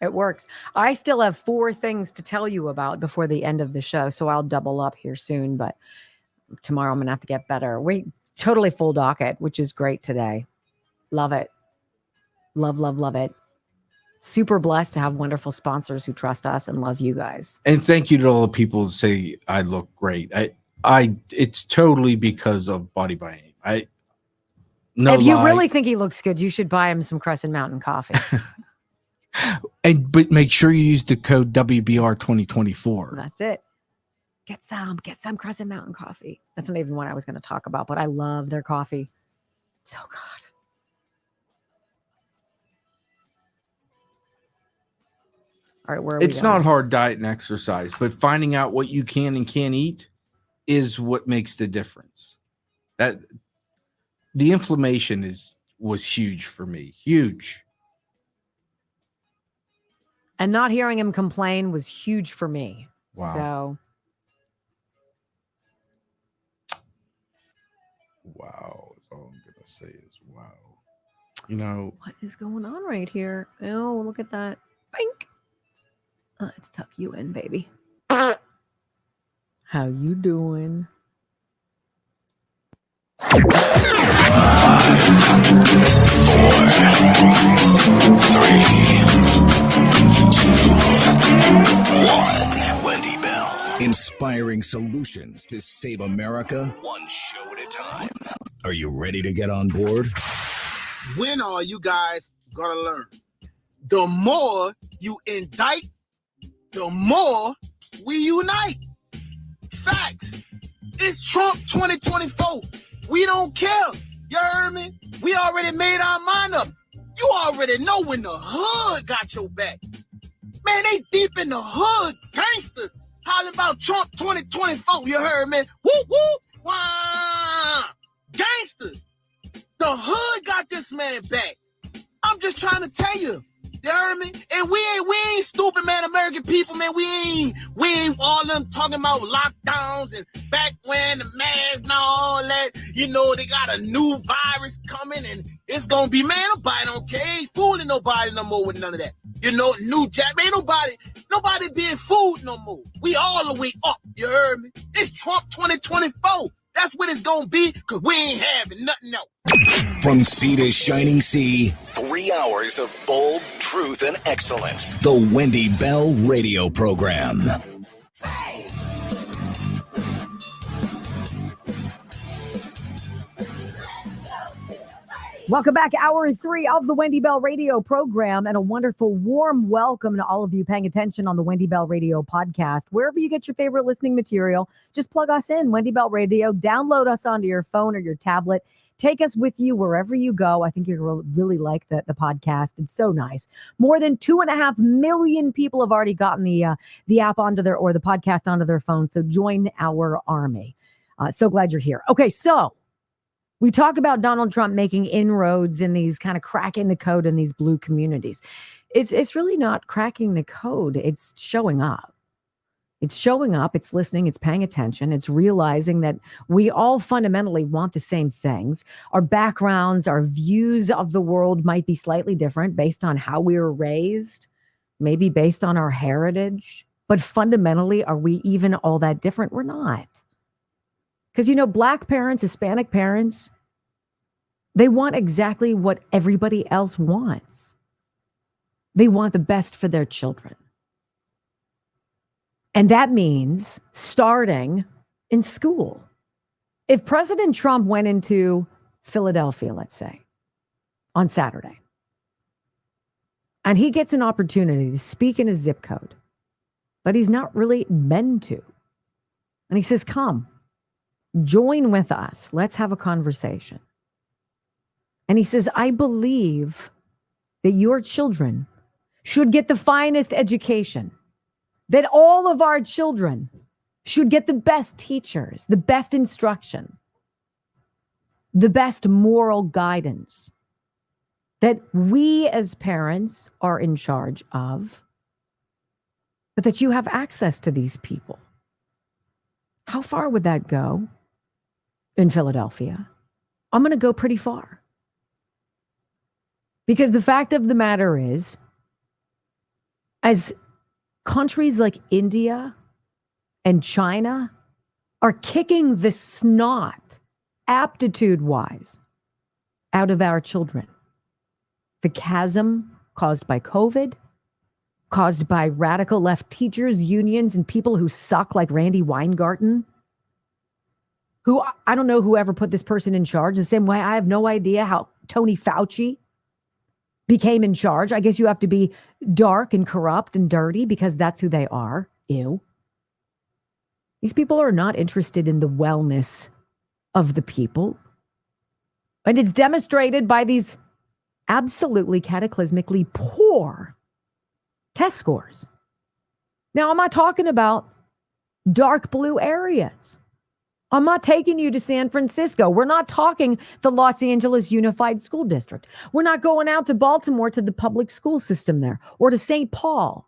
It works. I still have 4 things to tell you about before the end of the show, so I'll double up here soon, but tomorrow I'm going to have to get better. We totally full docket, which is great today. Love it. Love, love, love it. Super blessed to have wonderful sponsors who trust us and love you guys. And thank you to all the people who say I look great. It's totally because of Body by Aim. If you really think he looks good, you should buy him some Crescent Mountain coffee. But make sure you use the code WBR 2024. That's it. Get some Crescent Mountain coffee. That's not even what I was going to talk about, but I love their coffee. So good. All right, where are we It's not hard diet and exercise, but finding out what you can and can't eat is what makes the difference. That the inflammation was huge for me. Huge. And not hearing him complain was huge for me. Wow. So wow. That's all I'm gonna say is wow. You know what is going on right here? Oh, look at that. Bink. Let's tuck you in, baby. How you doing? 5, 4, 3, 2, 1. Wendy Bell. Inspiring solutions to save America, one show at a time. Are you ready to get on board? When are you guys gonna learn? The more you indict, the more we unite. Facts. It's Trump 2024. We don't care. You heard me? We already made our mind up. You already know when the hood got your back. Man, they deep in the hood. Gangsters hollering about Trump 2024. You heard me? Woo, woo, wah. Gangsters. The hood got this man back. I'm just trying to tell you. You heard me? And we ain't stupid, man. American people, man. We ain't all them talking about lockdowns and back when the masks and all that. You know, they got a new virus coming and it's gonna be, man, nobody don't care. Ain't fooling nobody no more with none of that. You know, new jack, man, nobody being fooled no more. We all the way up, you heard me? It's Trump 2024. That's what it's gonna be, because we ain't having nothing else. From sea to shining sea, 3 hours of bold truth and excellence. The Wendy Bell Radio Program. Welcome back. Hour 3 of the Wendy Bell Radio Program, and a wonderful, warm welcome to all of you paying attention on the Wendy Bell Radio Podcast. Wherever you get your favorite listening material, just plug us in, Wendy Bell Radio. Download us onto your phone or your tablet. Take us with you wherever you go. I think you're really like the podcast. It's so nice. More than 2.5 million people have already gotten the app onto the podcast onto their phone. So join our army. So glad you're here. Okay, so we talk about Donald Trump making inroads in these kind of cracking the code in these blue communities. It's really not cracking the code. It's showing up. It's showing up. It's listening. It's paying attention. It's realizing that we all fundamentally want the same things. Our backgrounds, our views of the world might be slightly different based on how we were raised, maybe based on our heritage. But fundamentally, are we even all that different? We're not. Because, you know, Black parents, Hispanic parents, they want exactly what everybody else wants. They want the best for their children. And that means starting in school. If President Trump went into Philadelphia, let's say, on Saturday, and he gets an opportunity to speak in a zip code, but he's not really meant to, And he says, come, join with us. Let's have a conversation. And he says, I believe that your children should get the finest education, that all of our children should get the best teachers, the best instruction, the best moral guidance that we as parents are in charge of, but that you have access to these people. How far would that go in Philadelphia? I'm going to go pretty far. Because the fact of the matter is, as countries like India and China are kicking the snot, aptitude-wise, out of our children, the chasm caused by COVID, caused by radical left teachers, unions, and people who suck like Randy Weingarten, who I don't know whoever put this person in charge, the same way I have no idea how Tony Fauci became in charge. I guess you have to be dark and corrupt and dirty because that's who they are. Ew. These people are not interested in the wellness of the people. And it's demonstrated by these absolutely cataclysmically poor test scores. Now, I'm not talking about dark blue areas. I'm not taking you to San Francisco. We're not talking the Los Angeles Unified School District. We're not going out to Baltimore to the public school system there or to St. Paul.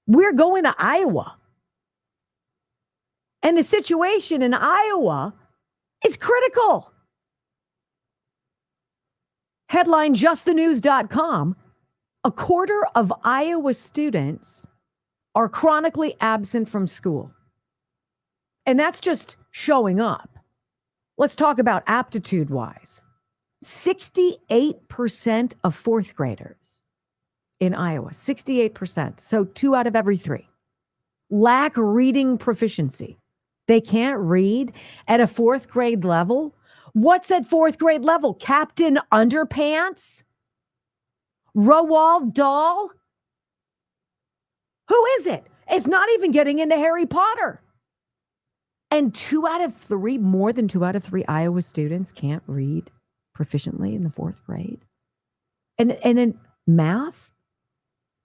We're going to Iowa. And the situation in Iowa is critical. Headline justthenews.com. A quarter of Iowa students are chronically absent from school. And that's just showing up. Let's talk about aptitude-wise. 68% of fourth graders in Iowa, 68%, so 2 out of every 3, lack reading proficiency. They can't read at a fourth grade level. What's at fourth grade level? Captain Underpants? Roald Dahl? Who is it? It's not even getting into Harry Potter. And 2 out of 3, more than 2 out of 3 Iowa students can't read proficiently in the fourth grade. And then math,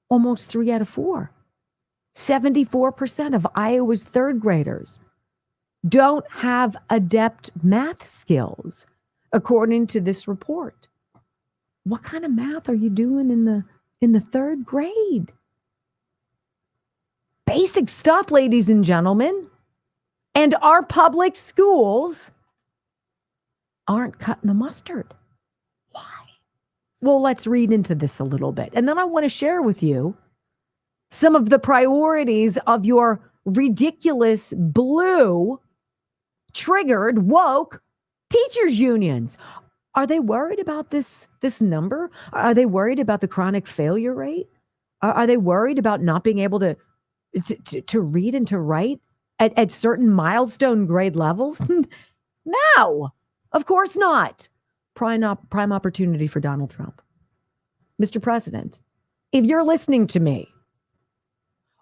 almost 3 out of 4. 74% of Iowa's third graders don't have adept math skills, according to this report. What kind of math are you doing in the third grade? Basic stuff, ladies and gentlemen. And our public schools aren't cutting the mustard. Why? Well, let's read into this a little bit. And then I want to share with you some of the priorities of your ridiculous blue triggered woke teachers unions. Are they worried about this number? Are they worried about the chronic failure rate? Are they worried about not being able to read and to write at certain milestone grade levels? No, of course not. Prime opportunity for Donald Trump. Mr. President, if you're listening to me,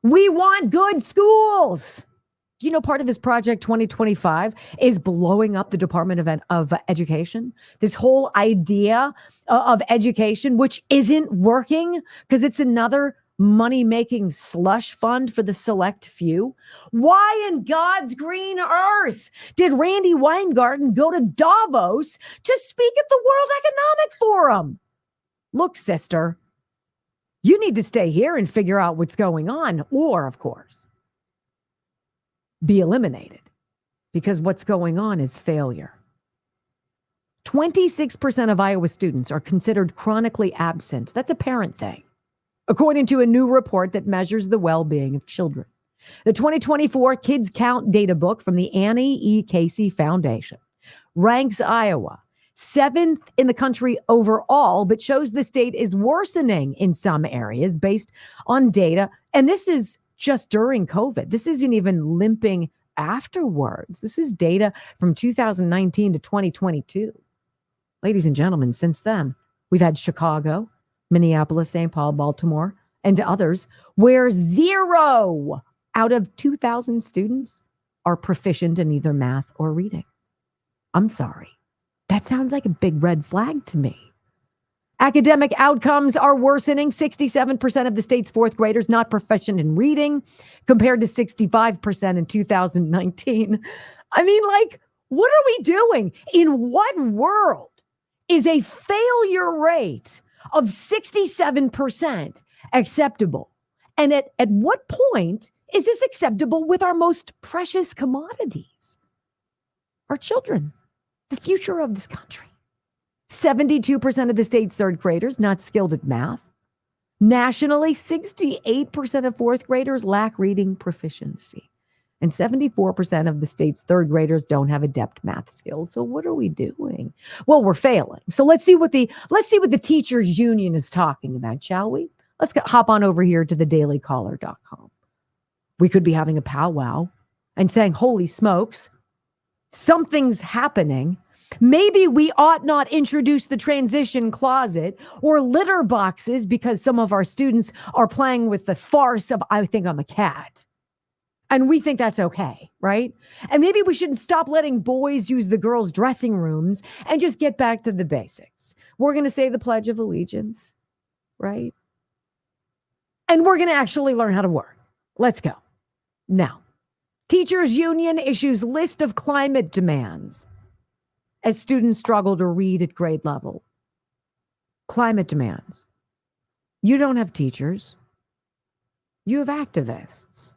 we want good schools. You know, part of his Project 2025 is blowing up the Department of Education. This whole idea of education, which isn't working because it's another money-making slush fund for the select few. Why in God's green earth did Randy Weingarten go to Davos to speak at the World Economic Forum? Look, sister, you need to stay here and figure out what's going on, or, of course, be eliminated, because what's going on is failure. 26% of Iowa students are considered chronically absent. That's a parent thing, according to a new report that measures the well-being of children. The 2024 Kids Count data book from the Annie E. Casey Foundation ranks Iowa 7th in the country overall, but shows the state is worsening in some areas based on data. And this is just during COVID. This isn't even limping afterwards. This is data from 2019 to 2022. Ladies and gentlemen, since then, we've had Chicago, Minneapolis, St. Paul, Baltimore, and others where 0 out of 2,000 students are proficient in either math or reading. I'm sorry. That sounds like a big red flag to me. Academic outcomes are worsening. 67% of the state's fourth graders not proficient in reading, compared to 65% in 2019. I mean, like, what are we doing? In what world is a failure rate of 67% acceptable? And at what point is this acceptable with our most precious commodities? Our children, the future of this country. 72% of the state's third graders not skilled at math. Nationally, 68% of fourth graders lack reading proficiency. And 74% of the state's third graders don't have adept math skills. So what are we doing? Well, we're failing. So let's see what the teachers union is talking about, shall we? Let's hop on over here to thedailycaller.com. We could be having a powwow and saying, holy smokes, something's happening. Maybe we ought not introduce the transition closet or litter boxes because some of our students are playing with the farce of, I think I'm a cat. And we think that's okay, right? And maybe we shouldn't stop letting boys use the girls' dressing rooms and just get back to the basics. We're going to say the Pledge of Allegiance, right? And we're going to actually learn how to work. Let's go. Now, teachers union issues list of climate demands as students struggle to read at grade level. Climate demands. You don't have teachers. You have activists.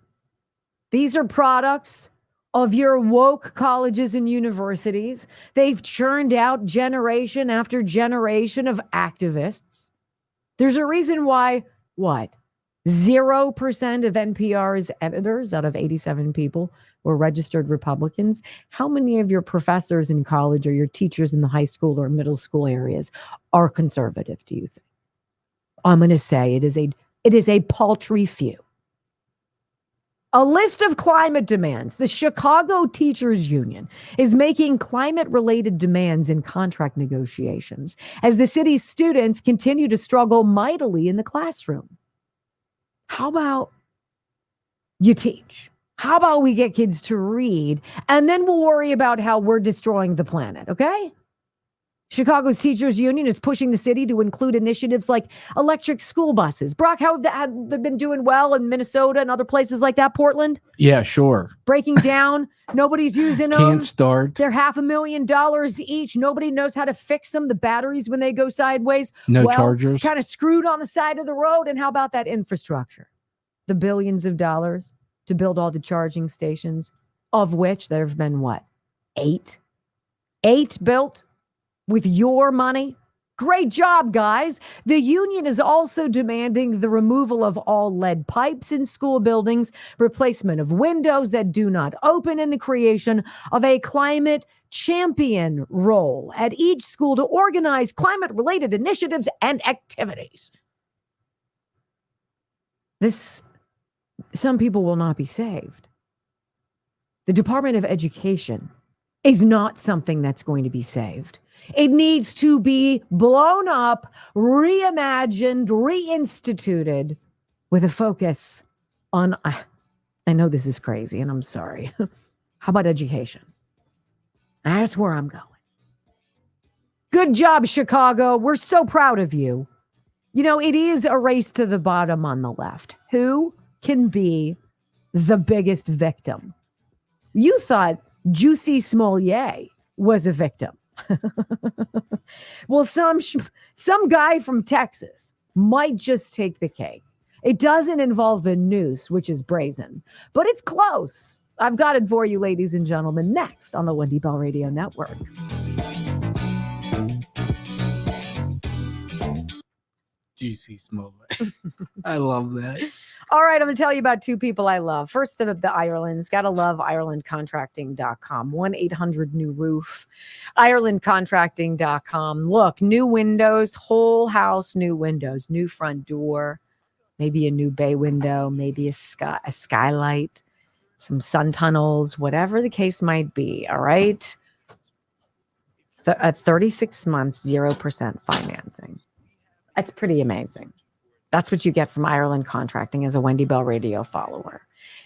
These are products of your woke colleges and universities. They've churned out generation after generation of activists. There's a reason why, 0% of NPR's editors out of 87 people were registered Republicans. How many of your professors in college or your teachers in the high school or middle school areas are conservative, do you think? I'm going to say it is a paltry few. A list of climate demands. The Chicago Teachers Union is making climate-related demands in contract negotiations as the city's students continue to struggle mightily in the classroom. How about you teach? How about we get kids to read, and then we'll worry about how we're destroying the planet, okay? Chicago's Teachers Union is pushing the city to include initiatives like electric school buses. Brock, how have they been doing well in Minnesota and other places like that, Portland? Yeah, sure. Breaking down. Nobody's using them. Can't start. They're $500,000 each. Nobody knows how to fix them. The batteries, when they go sideways. No chargers. Kind of screwed on the side of the road. And how about that infrastructure? The billions of dollars to build all the charging stations, of which there have been, 8? 8 built with your money? Great job, guys. The union is also demanding the removal of all lead pipes in school buildings, replacement of windows that do not open, and the creation of a climate champion role at each school to organize climate-related initiatives and activities. Some people will not be saved. The Department of Education is not something that's going to be saved. It needs to be blown up, reimagined, reinstituted with a focus on, I know this is crazy and I'm sorry. How about education? That's where I'm going. Good job, Chicago. We're so proud of you. You know, it is a race to the bottom on the left. Who can be the biggest victim? You thought Juicy Smollett was a victim. Well, some guy from Texas might just take the cake. It doesn't involve a noose, which is brazen, but it's close. I've got it for you, ladies and gentlemen, next on the Wendy Bell Radio Network. Juicy Smollett. I love that. All right, I'm going to tell you about two people I love. First, the Irelands. Got to love IrelandContracting.com. 1-800-NEW-ROOF. IrelandContracting.com. Look, new windows, whole house, new windows, new front door, maybe a new bay window, maybe a skylight, some sun tunnels, whatever the case might be. All right. 36 months, 0% financing. That's pretty amazing. That's what you get from Ireland Contracting as a Wendy Bell Radio follower.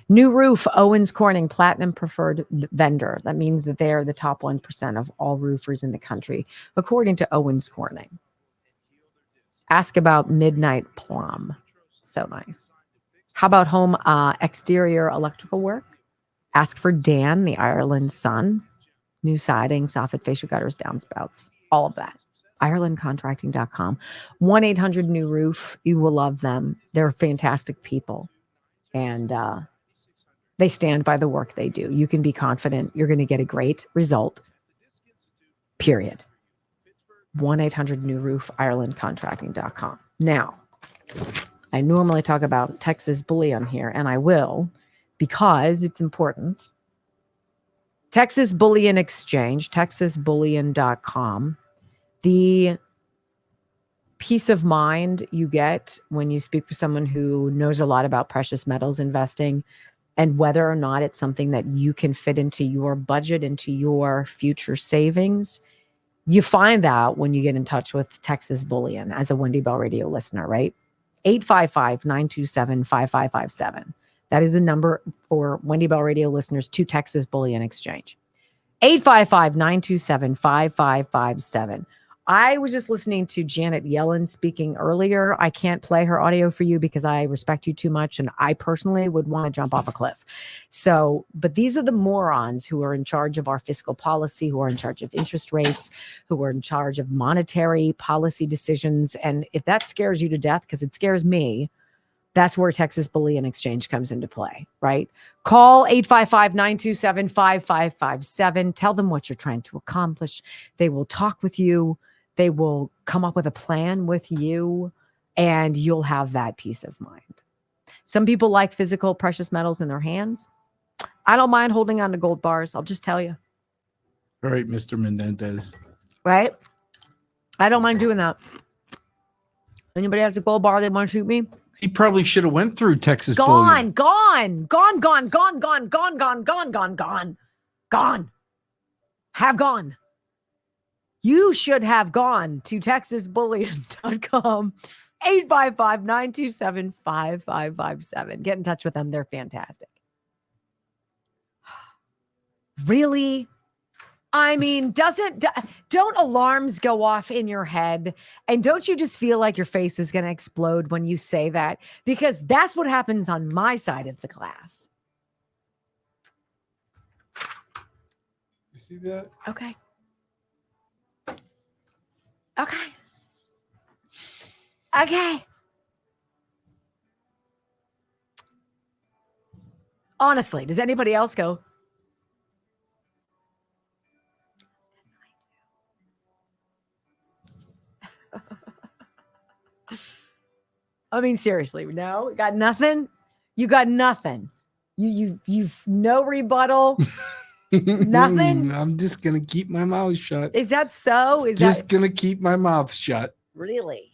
New roof, Owens Corning, platinum preferred vendor. That means that they are the top 1% of all roofers in the country, according to Owens Corning. Ask about Midnight Plum. So nice. How about home exterior electrical work? Ask for Dan, the Ireland Sun. New siding, soffit, fascia gutters, downspouts, all of that. IrelandContracting.com. 1-800-NEW-ROOF. You will love them. They're fantastic people. And they stand by the work they do. You can be confident you're going to get a great result. Period. 1-800-NEW-ROOF. IrelandContracting.com. Now, I normally talk about Texas Bullion here, and I will because it's important. Texas Bullion Exchange, TexasBullion.com. The peace of mind you get when you speak with someone who knows a lot about precious metals investing and whether or not it's something that you can fit into your budget, into your future savings, you find that when you get in touch with Texas Bullion as a Wendy Bell Radio listener, right? 855-927-5557. That is the number for Wendy Bell Radio listeners to Texas Bullion Exchange. 855-927-5557. I was just listening to Janet Yellen speaking earlier. I can't play her audio for you because I respect you too much, and I personally would want to jump off a cliff. So, but these are the morons who are in charge of our fiscal policy, who are in charge of interest rates, who are in charge of monetary policy decisions. And if that scares you to death, because it scares me, that's where Texas Bullion Exchange comes into play, right? Call 855-927-5557. Tell them what you're trying to accomplish. They will talk with you. They will come up with a plan with you, and you'll have that peace of mind. Some people like physical precious metals in their hands. I don't mind holding on to gold bars. I'll just tell you. All right, Mr. Menendez. Right? I don't mind doing that. Anybody has a gold bar they want to shoot me? He probably should have went through Texas Bullion. Gone. Have gone. You should have gone to TexasBullion.com. 855-927-5557. Get in touch with them. They're fantastic. Really? I mean, don't alarms go off in your head? And don't you just feel like your face is going to explode when you say that? Because that's what happens on my side of the class. You see that? Okay. Honestly, does anybody else go? I mean, seriously, no, got nothing. You got nothing. You've no rebuttal. Nothing. I'm just gonna keep my mouth shut. Is that so? Gonna keep my mouth shut. Really?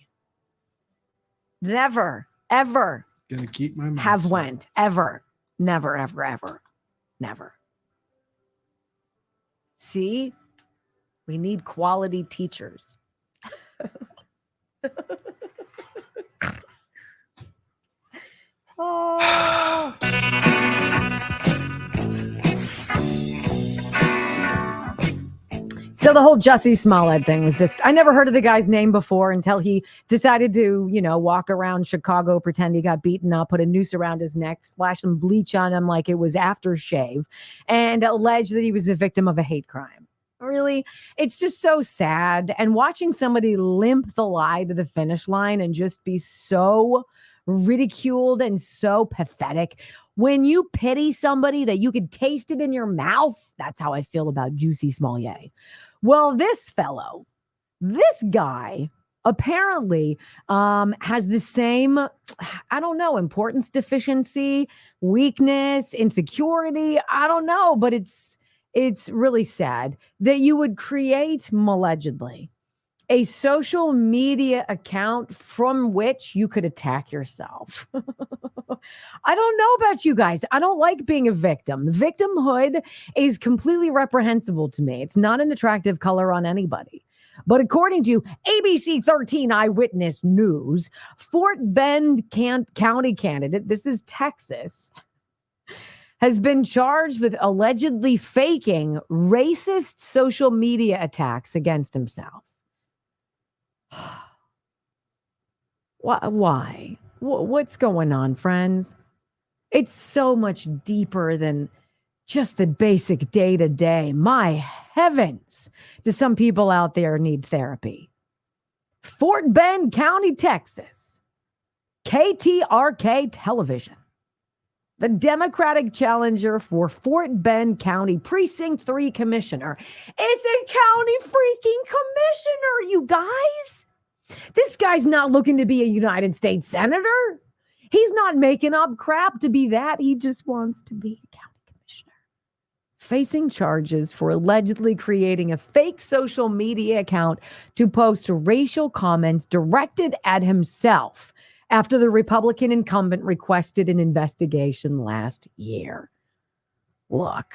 Never, ever. Gonna keep my mouth have shut. Went ever, never, ever, ever, never. See, we need quality teachers. Oh. So the whole Jussie Smollett thing was just, I never heard of the guy's name before until he decided to, walk around Chicago, pretend he got beaten up, put a noose around his neck, splash some bleach on him like it was aftershave, and allege that he was a victim of a hate crime. Really? It's just so sad. And watching somebody limp the lie to the finish line and just be so ridiculed and so pathetic. When you pity somebody that you could taste it in your mouth, that's how I feel about Jussie Smollett. Well, this guy apparently has the same, importance deficiency, weakness, insecurity. I don't know, but it's really sad that you would create, allegedly, a social media account from which you could attack yourself. I don't know about you guys. I don't like being a victim. Victimhood is completely reprehensible to me. It's not an attractive color on anybody. But according to ABC 13 Eyewitness News, Fort Bend County candidate, this is Texas, has been charged with allegedly faking racist social media attacks against himself. Why? What's going on, friends? It's so much deeper than just the basic day-to-day. My heavens, do some people out there need therapy? Fort Bend County, Texas. KTRK Television. The Democratic challenger for Fort Bend County Precinct 3 Commissioner. It's a county freaking commissioner, you guys. This guy's not looking to be a United States senator. He's not making up crap to be that. He just wants to be a county commissioner. Facing charges for allegedly creating a fake social media account to post racial comments directed at himself after the Republican incumbent requested an investigation last year. Look,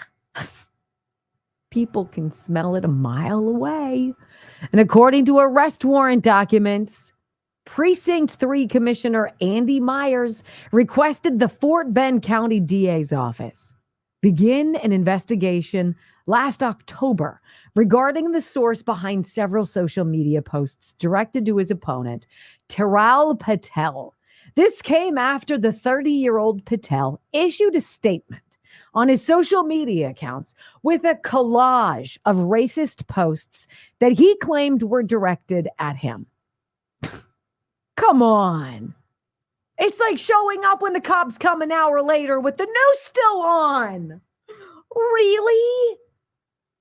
people can smell it a mile away. And according to arrest warrant documents, Precinct 3 Commissioner Andy Myers requested the Fort Bend County DA's office begin an investigation last October regarding the source behind several social media posts directed to his opponent, Teral Patel. This came after the 30-year-old Patel issued a statement on his social media accounts with a collage of racist posts that he claimed were directed at him. Come on. It's like showing up when the cops come an hour later with the noose still on. Really?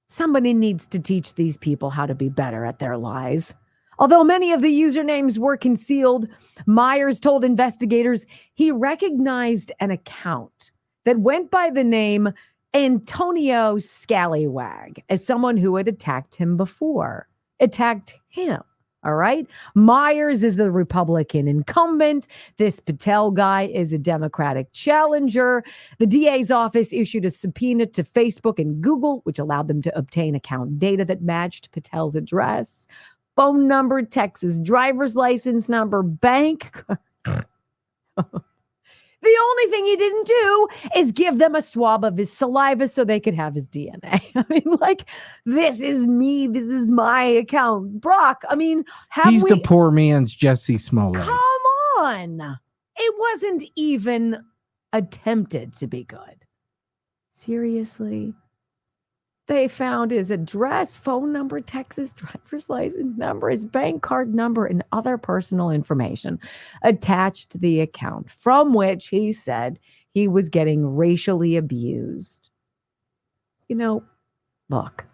Somebody needs to teach these people how to be better at their lies. Although many of the usernames were concealed, Myers told investigators he recognized an account that went by the name Antonio Scallywag as someone who had attacked him before. Attacked him. All right. Myers is the Republican incumbent. This Patel guy is a Democratic challenger. The DA's office issued a subpoena to Facebook and Google, which allowed them to obtain account data that matched Patel's address, phone number, Texas driver's license number, bank. The only thing he didn't do is give them a swab of his saliva so they could have his DNA. I mean, like, this is me. This is my account. Brock, I mean, he's the poor man's Jesse Smollett. Come on. It wasn't even attempted to be good. Seriously? They found his address, phone number, Texas driver's license number, his bank card number, and other personal information attached to the account from which he said he was getting racially abused. You know, look,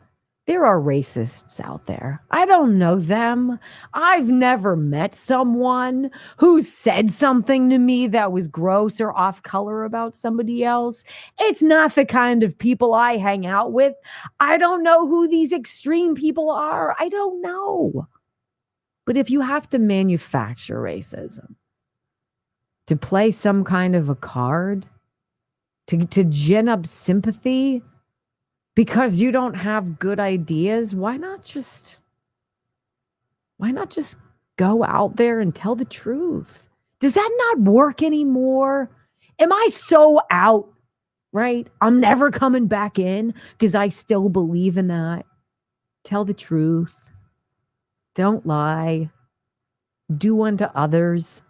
there are racists out there. I don't know them. I've never met someone who said something to me that was gross or off color about somebody else. It's not the kind of people I hang out with. I don't know who these extreme people are. I don't know. But if you have to manufacture racism to play some kind of a card, to gin up sympathy, because you don't have good ideas, why not just go out there and tell the truth? Does that not work anymore? Am I so out, right? I'm never coming back in because I still believe in that. Tell the truth. Don't lie. Do unto others.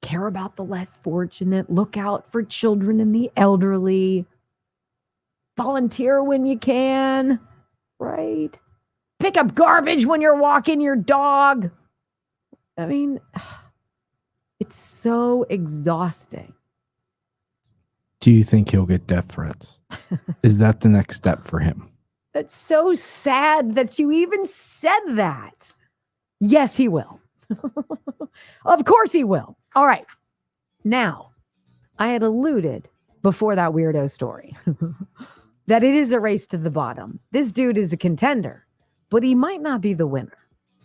Care about the less fortunate. Look out for children and the elderly. Volunteer when you can, right? Pick up garbage when you're walking your dog. I mean, it's so exhausting. Do you think he'll get death threats? Is that the next step for him? That's so sad that you even said that. Yes, he will. Of course he will. All right. Now, I had alluded before that weirdo story that it is a race to the bottom. This dude is a contender, but he might not be the winner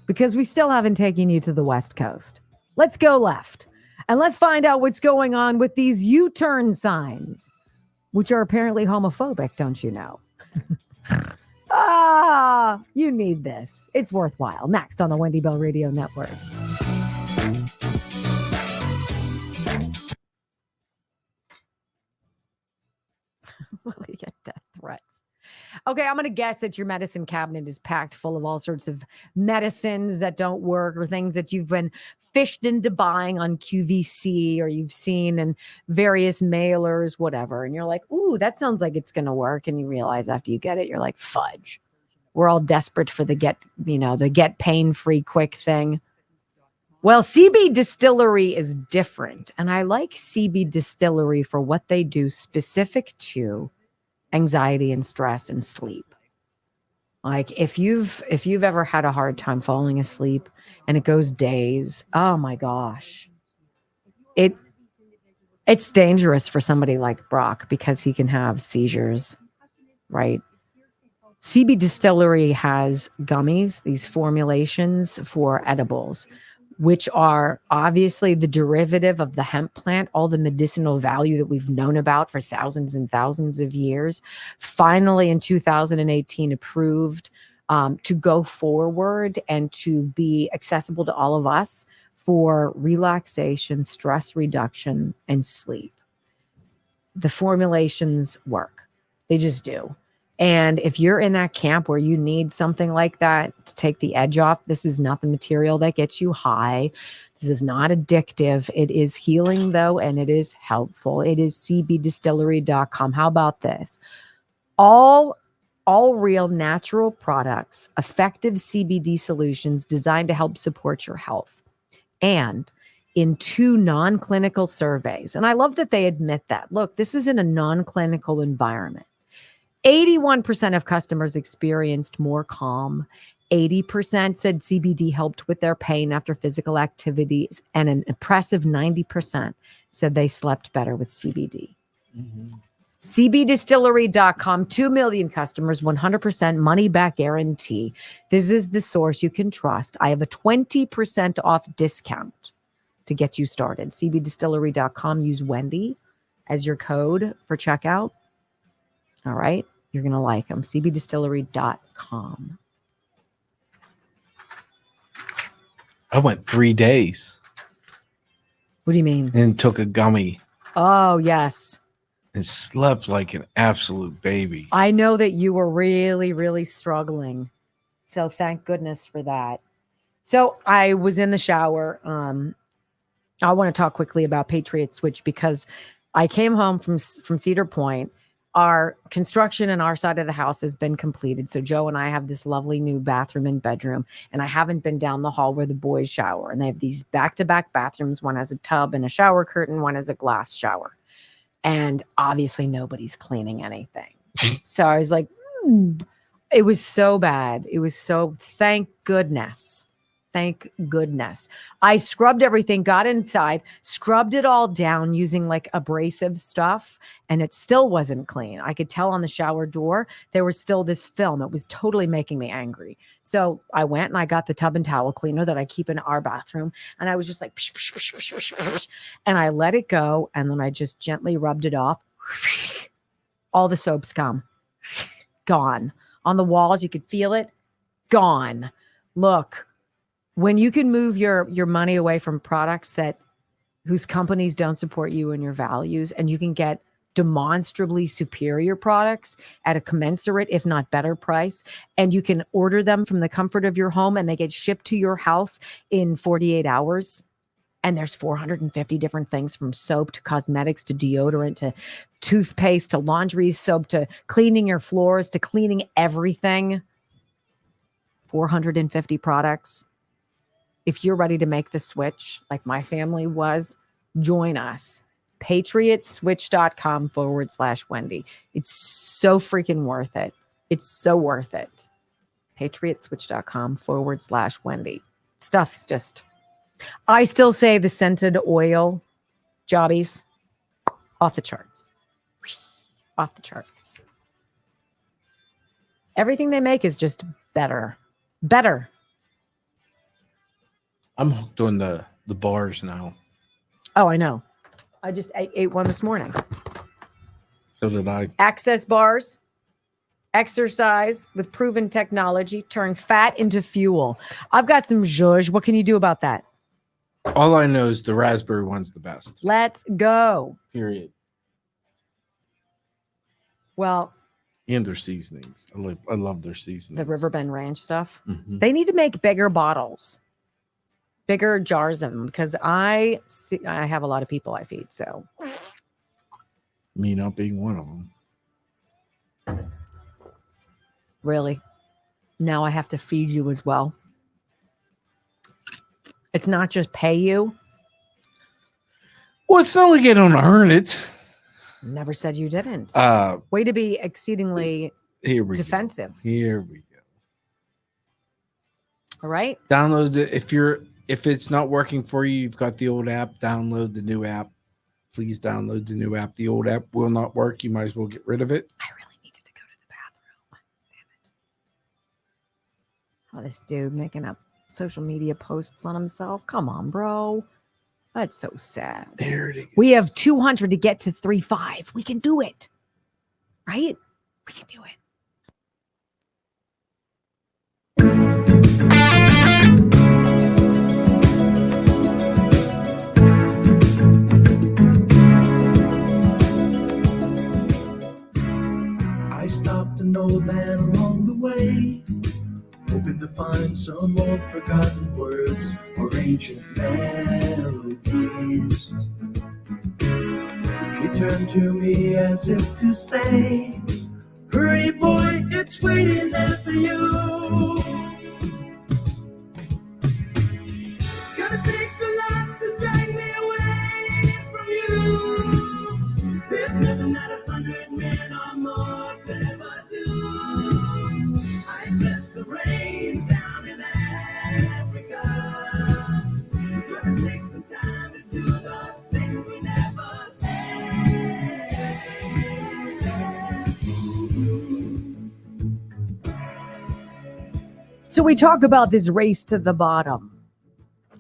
because we still haven't taken you to the West Coast. Let's go left and let's find out what's going on with these U-turn signs, which are apparently homophobic, don't you know? You need this. It's worthwhile. Next on the Wendy Bell Radio Network. You get death threats. Okay, I'm going to guess that your medicine cabinet is packed full of all sorts of medicines that don't work or things that you've been fished into buying on QVC or you've seen in various mailers, whatever. And you're like, ooh, that sounds like it's going to work. And you realize after you get it, you're like, fudge. We're all desperate for the get pain-free quick thing. Well, CB Distillery is different. And I like CB Distillery for what they do specific to anxiety and stress and sleep. Like if you've ever had a hard time falling asleep and it goes days, oh my gosh. It's dangerous for somebody like Brock because he can have seizures, right? CB Distillery has gummies, these formulations for edibles, which are obviously the derivative of the hemp plant, all the medicinal value that we've known about for thousands and thousands of years. Finally, in 2018, approved to go forward and to be accessible to all of us for relaxation, stress reduction, and sleep. The formulations work. They just do. And if you're in that camp where you need something like that to take the edge off, this is not the material that gets you high. This is not addictive. It is healing, though, and it is helpful. It is cbdistillery.com. How about this? All real natural products, effective CBD solutions designed to help support your health. And in 2 non-clinical surveys, and I love that they admit that. Look, this is in a non-clinical environment. 81% of customers experienced more calm. 80% said CBD helped with their pain after physical activities. And an impressive 90% said they slept better with CBD. Mm-hmm. CBDistillery.com, 2 million customers, 100% money back guarantee. This is the source you can trust. I have a 20% off discount to get you started. CBDistillery.com, use Wendy as your code for checkout. All right. You're going to like them. CBDistillery.com. I went 3 days. What do you mean? And took a gummy. Oh, yes. And slept like an absolute baby. I know that you were really, really struggling. So thank goodness for that. So I was in the shower. I want to talk quickly about Patriot Switch because I came home from Cedar Point. Our construction in our side of the house has been completed. So Joe and I have this lovely new bathroom and bedroom. And I haven't been down the hall where the boys shower. And they have these back-to-back bathrooms. One has a tub and a shower curtain. One has a glass shower. And obviously nobody's cleaning anything. So I was like, It was so bad. It was so, thank goodness. Thank goodness. I scrubbed everything, got inside, scrubbed it all down using like abrasive stuff, and it still wasn't clean. I could tell on the shower door, there was still this film. It was totally making me angry. So I went and I got the tub and towel cleaner that I keep in our bathroom. And I was just like, psh, psh, psh, psh, psh, psh, and I let it go. And then I just gently rubbed it off. All the soap scum gone. On the walls, you could feel it. Gone. Look. When you can move your money away from products whose companies don't support you and your values, and you can get demonstrably superior products at a commensurate, if not better price, and you can order them from the comfort of your home and they get shipped to your house in 48 hours, and there's 450 different things from soap to cosmetics to deodorant to toothpaste to laundry soap to cleaning your floors to cleaning everything. 450 products. If you're ready to make the switch, like my family was, join us. PatriotSwitch.com/Wendy. It's so freaking worth it. It's so worth it. PatriotSwitch.com/Wendy. Stuff's just, I still say the scented oil jobbies, off the charts. Off the charts. Everything they make is just better. Better. I'm hooked on the bars now. Oh, I know. I just ate one this morning. So did I. Access bars. exercise with proven technology, turn fat into fuel. I've got some zhuzh. What can you do about that? All I know is the raspberry one's the best. Let's go. Period. Well, and their seasonings. I love their seasonings. The Riverbend Ranch stuff. Mm-hmm. They need to make bigger bottles, bigger jars of them, because I have a lot of people I feed. So, me not being one of them. Really, now I have to feed you as well. It's not just pay you. Well, it's not like I don't earn it. Never said you didn't. Way to be exceedingly defensive. Here we go. All right. Download it. If it's not working for you, you've got the old app, download the new app. Please download the new app. The old app will not work. You might as well get rid of it. I really needed to go to the bathroom. Damn it. Oh, this dude making up social media posts on himself. Come on, bro. That's so sad. There it is. We have 200 to get to 3.5. We can do it. Right? We can do it. I stopped an old man along the way, hoping to find some old forgotten words or ancient melodies. He turned to me as if to say, hurry boy, it's waiting there for you. Gotta take a lot to drag me away from you. There's nothing that 100 men or more could ever do. I bless the rains down in Africa. Gonna take some time to do the things we never did. So we talk about this race to the bottom.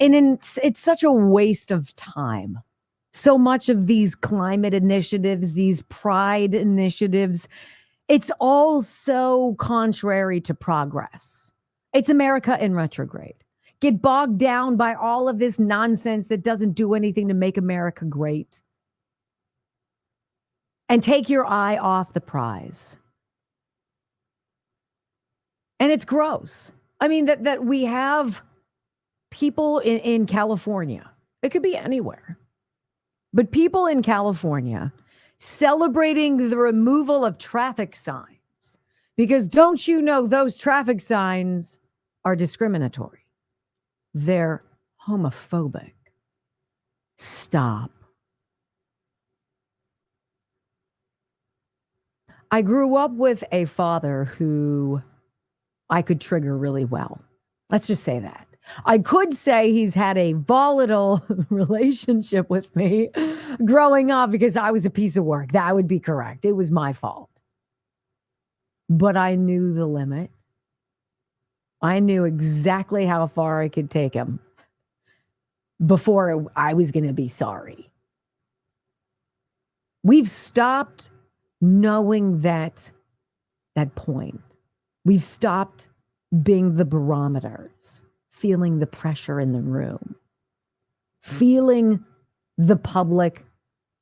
And it's such a waste of time. So much of these climate initiatives, these pride initiatives, it's all so contrary to progress. It's America in retrograde. Get bogged down by all of this nonsense that doesn't do anything to make America great. And take your eye off the prize. And it's gross. I mean, that we have people in California. It could be anywhere. But people in California celebrating the removal of traffic signs. Because don't you know those traffic signs are discriminatory? They're homophobic. Stop. I grew up with a father who I could trigger really well. Let's just say that. I could say he's had a volatile relationship with me growing up because I was a piece of work. That would be correct. It was my fault. But I knew the limit. I knew exactly how far I could take him before I was going to be sorry. We've stopped knowing that point. We've stopped being the barometers, feeling the pressure in the room, feeling the public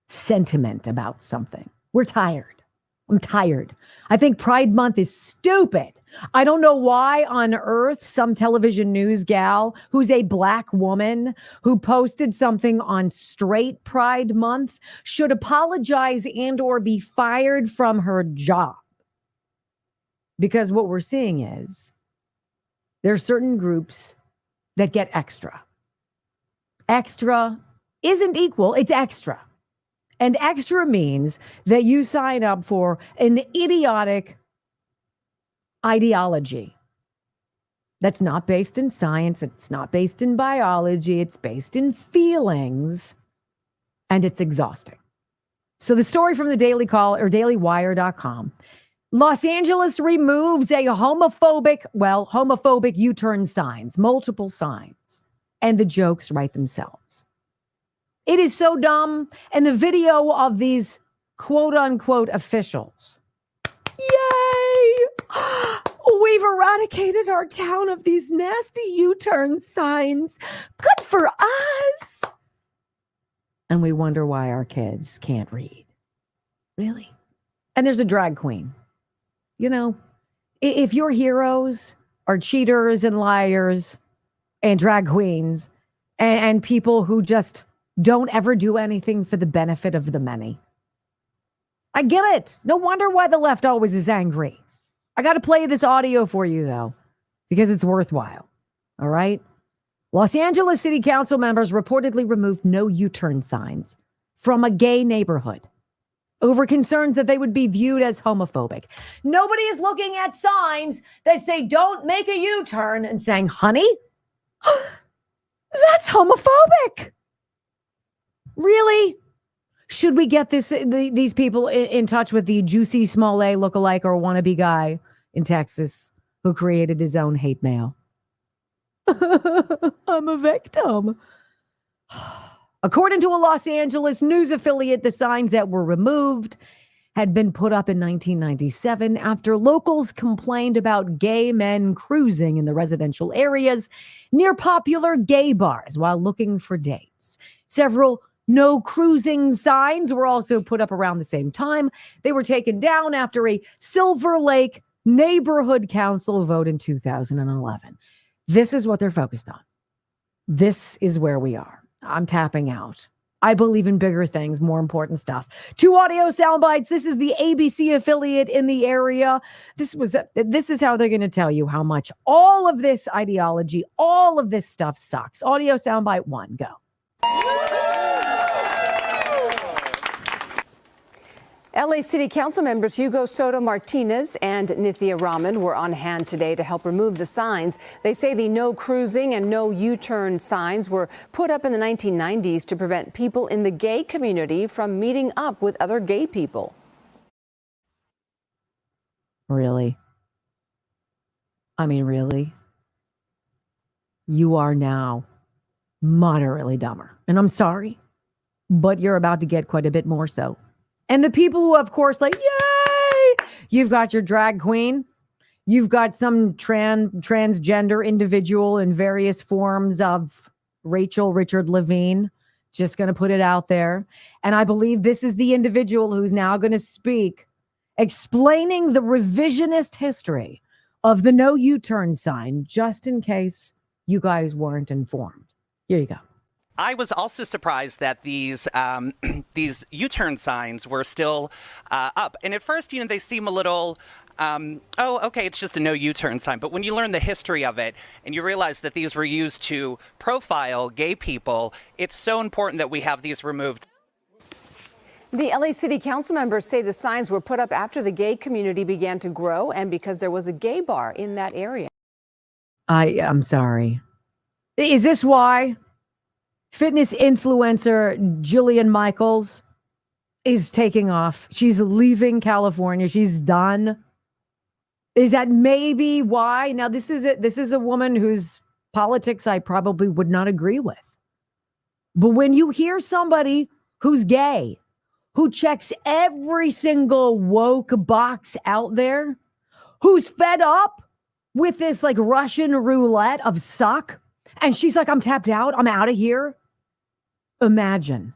sentiment about something. We're tired. I'm tired. I think Pride Month is stupid. I don't know why on earth some television news gal who's a black woman who posted something on straight Pride Month should apologize and or be fired from her job. Because what we're seeing is there are certain groups that get extra. Extra isn't equal, it's extra. And extra means that you sign up for an idiotic ideology that's not based in science, it's not based in biology, it's based in feelings, and it's exhausting. So the story from the Daily Call or dailywire.com. Los Angeles removes a homophobic U-turn signs, multiple signs, and the jokes write themselves. It is so dumb. And the video of these quote unquote officials. Yay! We've eradicated our town of these nasty U-turn signs. Good for us. And we wonder why our kids can't read. Really? And there's a drag queen. You know, if your heroes are cheaters and liars and drag queens and people who just don't ever do anything for the benefit of the many, I get it. No wonder why the left always is angry. I got to play this audio for you, though, because it's worthwhile. All right? Los Angeles City Council members reportedly removed no U-turn signs from a gay neighborhood over concerns that they would be viewed as homophobic. Nobody is looking at signs that say, don't make a U-turn, and saying, honey, that's homophobic. Really? Should we get these people in touch with the Juicy Smollett lookalike or wannabe guy in Texas who created his own hate mail? I'm a victim. According to a Los Angeles news affiliate, the signs that were removed had been put up in 1997 after locals complained about gay men cruising in the residential areas near popular gay bars while looking for dates. Several no cruising signs were also put up around the same time. They were taken down after a Silver Lake Neighborhood Council vote in 2011. This is what they're focused on. This is where we are. I'm tapping out. I believe in bigger things, more important stuff. 2 audio sound bites. This is the ABC affiliate in the area. This is how they're going to tell you how much all of this ideology, all of this stuff sucks. Audio sound bite 1, go. LA City Council members Hugo Soto Martinez and Nithya Raman were on hand today to help remove the signs. They say the no cruising and no U-turn signs were put up in the 1990s to prevent people in the gay community from meeting up with other gay people. Really? I mean, really? You are now moderately dumber. And I'm sorry, but you're about to get quite a bit more so. And the people who, of course, like, yay! You've got your drag queen. You've got some transgender individual in various forms of Rachel Richard Levine. Just going to put it out there. And I believe this is the individual who's now going to speak, explaining the revisionist history of the no U-turn sign, just in case you guys weren't informed. Here you go. I was also surprised that these U-turn signs were still up. And at first, they seem a little, okay, it's just a no U-turn sign. But when you learn the history of it and you realize that these were used to profile gay people, it's so important that we have these removed. The LA City Council members say the signs were put up after the gay community began to grow and because there was a gay bar in that area. I'm sorry. Is this why fitness influencer Jillian Michaels is taking off? She's leaving California. She's done. Is that maybe why? Now, this is a woman whose politics I probably would not agree with. But when you hear somebody who's gay, who checks every single woke box out there, who's fed up with this like Russian roulette of suck, and she's like, I'm tapped out, I'm out of here. Imagine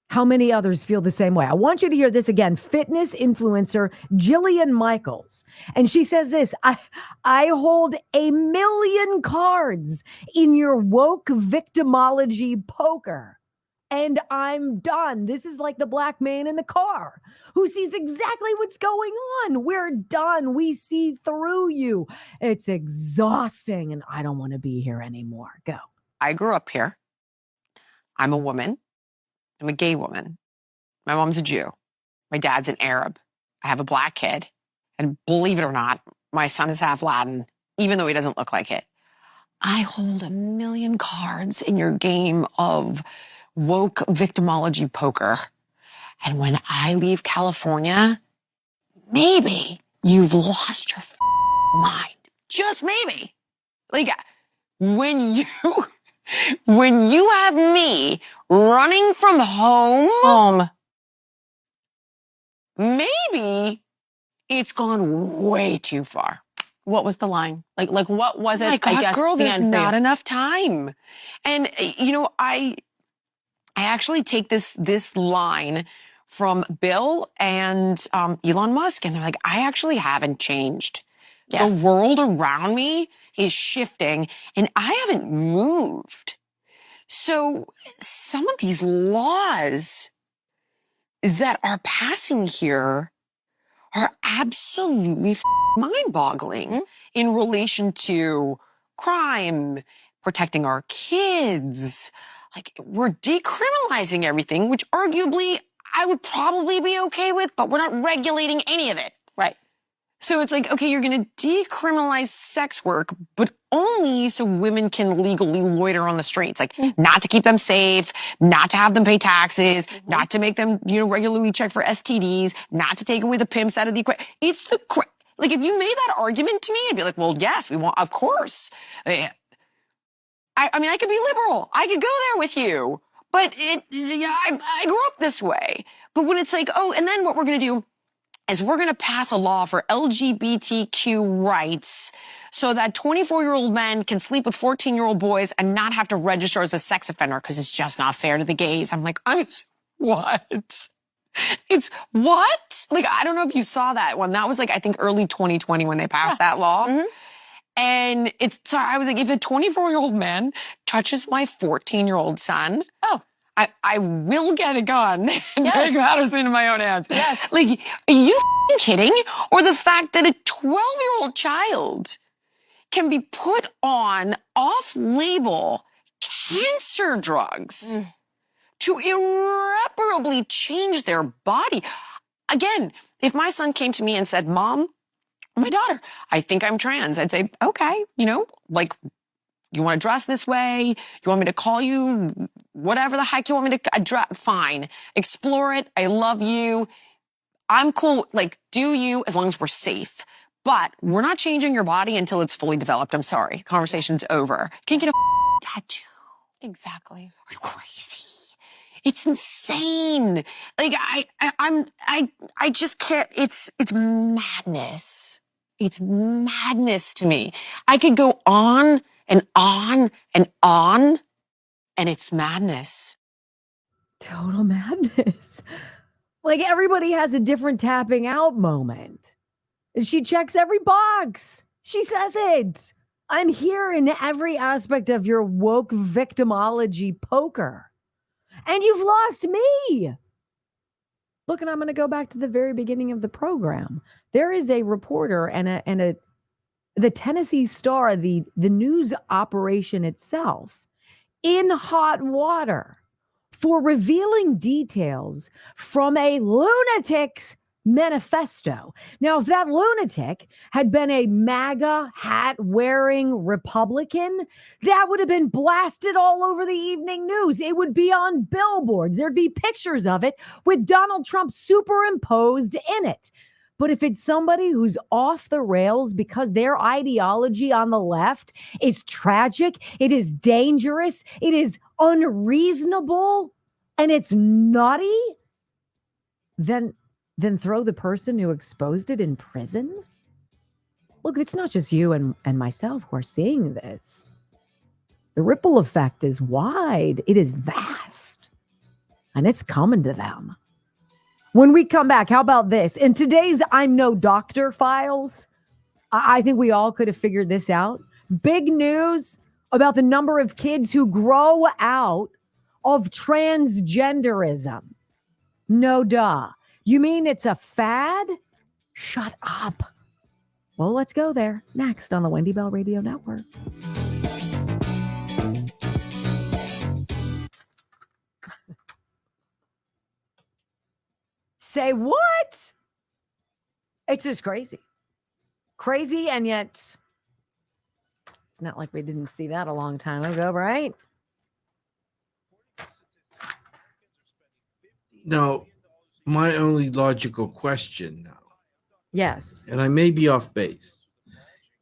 how many others feel the same way. I want you to hear this again. Fitness influencer Jillian Michaels. And she says this, I hold 1 million cards in your woke victimology poker. And I'm done. This is like the black man in the car who sees exactly what's going on. We're done. We see through you. It's exhausting. And I don't want to be here anymore. Go. I grew up here. I'm a woman. I'm a gay woman. My mom's a Jew. My dad's an Arab. I have a black kid. And believe it or not, my son is half Latin, even though he doesn't look like it. I hold 1 million cards in your game of woke victimology poker. And when I leave California, maybe you've lost your mind. Just maybe. Like, when you have me running from home, maybe It's gone way too far. What was the line? Like what was it? My God, I guess girl, there's not enough. enough time. And I actually take this line from Bill and Elon Musk, and they're like, I actually haven't changed. Yes. The world around me is shifting, and I haven't moved. So some of these laws that are passing here are absolutely mind-boggling in relation to crime, protecting our kids. Like, we're decriminalizing everything, which arguably I would probably be okay with, but we're not regulating any of it. Right. So it's like, okay, you're going to decriminalize sex work, but only so women can legally loiter on the streets. Like, not to keep them safe, not to have them pay taxes, not to make them, regularly check for STDs, not to take away the pimps out of the equation. It's like, if you made that argument to me, I'd be like, well, yes, we want, of course. I mean, I could be liberal. I could go there with you. But I grew up this way. But when it's like, oh, and then what we're going to do is we're going to pass a law for LGBTQ rights so that 24-year-old men can sleep with 14-year-old boys and not have to register as a sex offender because it's just not fair to the gays. I'm like, what? It's what? Like, I don't know if you saw that one. That was like, I think early 2020 when they passed that law. Mm-hmm. And I was like, if a 24-year-old man touches my 14-year-old son, I will get a gun and take matters into my own hands. Yes. Like, are you kidding? Or the fact that a 12-year-old child can be put on off-label cancer drugs to irreparably change their body. Again, if my son came to me and said, Mom, my daughter, I think I'm trans, I'd say, okay, like, you want to dress this way? You want me to call you whatever the heck you want me to fine. Explore it. I love you. I'm cool. Like, do you, as long as we're safe. But we're not changing your body until it's fully developed. I'm sorry. Conversation's over. Can't get a tattoo. Exactly. Are you crazy? It's insane. Like, I just can't. It's madness. It's madness to me. I could go on and on and on, and it's madness. Total madness. Like, everybody has a different tapping out moment. And she checks every box. She says it. I'm here in every aspect of your woke victimology poker. And you've lost me. Look, and I'm going to go back to the very beginning of the program. There is a reporter and the Tennessee Star, the news operation itself, in hot water for revealing details from a lunatic's manifesto. Now, if that lunatic had been a MAGA hat-wearing Republican, that would have been blasted all over the evening news. It would be on billboards. There'd be pictures of it with Donald Trump superimposed in it. But if it's somebody who's off the rails because their ideology on the left is tragic, it is dangerous, it is unreasonable, and it's naughty, then throw the person who exposed it in prison? Look, it's not just you and myself who are seeing this. The ripple effect is wide. It is vast. And it's coming to them. When we come back, how about this? In today's I'm No Doctor files, I think we all could have figured this out. Big news about the number of kids who grow out of transgenderism. No duh. You mean it's a fad? Shut up. Well, let's go there next on the Wendy Bell Radio Network. Say what? It's just crazy. Crazy, and yet it's not like we didn't see that a long time ago, right? No. My only logical question now. Yes. And I may be off base.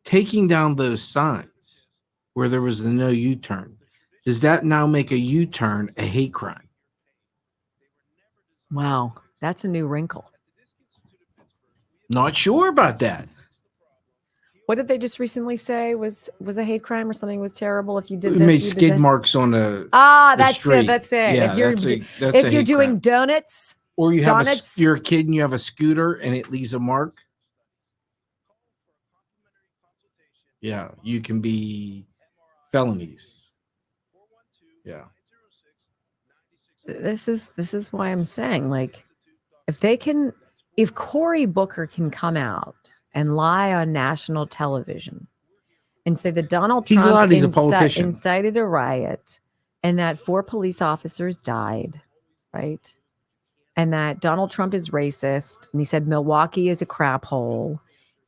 Taking down those signs where there was a no U-turn, does that now make a U-turn a hate crime? Wow. That's a new wrinkle. Not sure about that. What did they just recently say was a hate crime or something was terrible if you did We this? made you did skid that? marks on the That's street. it. That's it. Yeah, if you're that's a if you're hate doing crime. donuts, Or you have donuts, you're a kid and you have a scooter and it leaves a mark. Yeah, you can be felonies. Yeah. this is why I'm saying, like, if Cory Booker can come out and lie on national television and say that Donald He's Trump allowed, he's a politician. incited a riot and that 4 police officers died, right? And that Donald Trump is racist, and he said Milwaukee is a crap hole,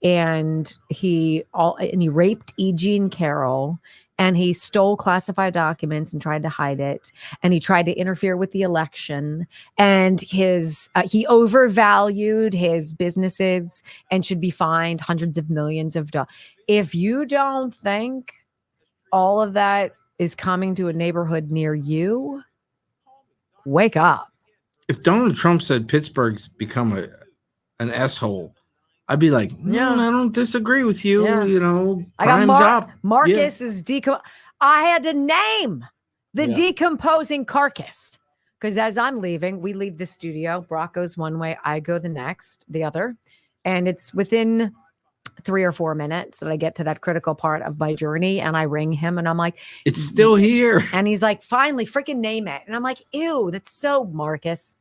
and he raped E. Jean Carroll, and he stole classified documents and tried to hide it, and he tried to interfere with the election, and he overvalued his businesses and should be fined hundreds of millions of dollars. If you don't think all of that is coming to a neighborhood near you, wake up. If Donald Trump said Pittsburgh's become an S-hole, I'd be like, I don't disagree with you. Yeah. You know, I got crime's up. Marcus is I had to name the decomposing carcass because as I'm leaving, we leave the studio. Brock goes one way, I go the other, and it's within 3 or 4 minutes that I get to that critical part of my journey, and I ring him and I'm like, it's still here. And he's like, finally, freaking name it. And I'm like, ew, that's so Marcus.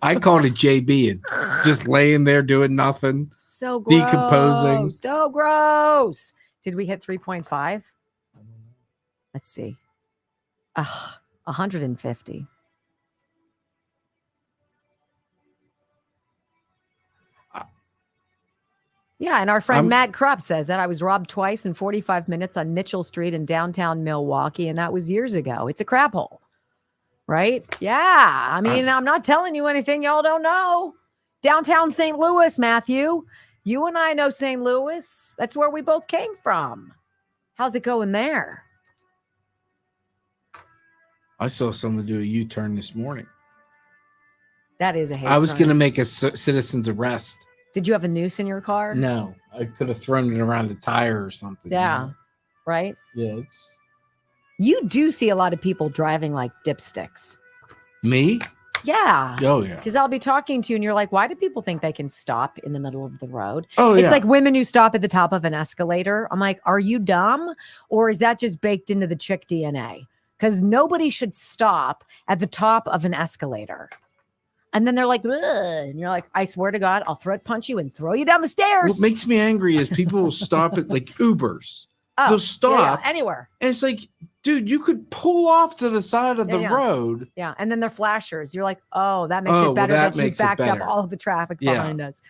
I called it JB and just laying there doing nothing. So gross. Decomposing. So gross. Did we hit 3.5? Let's see. 150. Yeah, and our friend Matt Krupp says that I was robbed twice in 45 minutes on Mitchell Street in downtown Milwaukee, and that was years ago. It's a crap hole, right? Yeah, I mean, I'm not telling you anything y'all don't know. Downtown St. Louis, Matthew. You and I know St. Louis. That's where we both came from. How's it going there? I saw someone do a U-turn this morning. That is a hate I was crime. going to make a citizen's arrest. Did you have a noose in your car? No, I could have thrown it around the tire or something. Yeah, you know? right? Yeah, You do see a lot of people driving like dipsticks. Me? Yeah. Oh, yeah. Because I'll be talking to you and you're like, why do people think they can stop in the middle of the road? Oh, it's yeah. like women who stop at the top of an escalator. I'm like, are you dumb? Or is that just baked into the chick DNA? Because nobody should stop at the top of an escalator. And then they're like, ugh. And you're like, I swear to God, I'll throat punch you and throw you down the stairs. What makes me angry is people will stop at like Ubers. Oh, They'll stop yeah, anywhere. And it's like, dude, you could pull off to the side of the road. Yeah. And then they're flashers. You're like, oh, that makes Oh, it well, better that that you makes it backed up better. all of the traffic Yeah. behind us.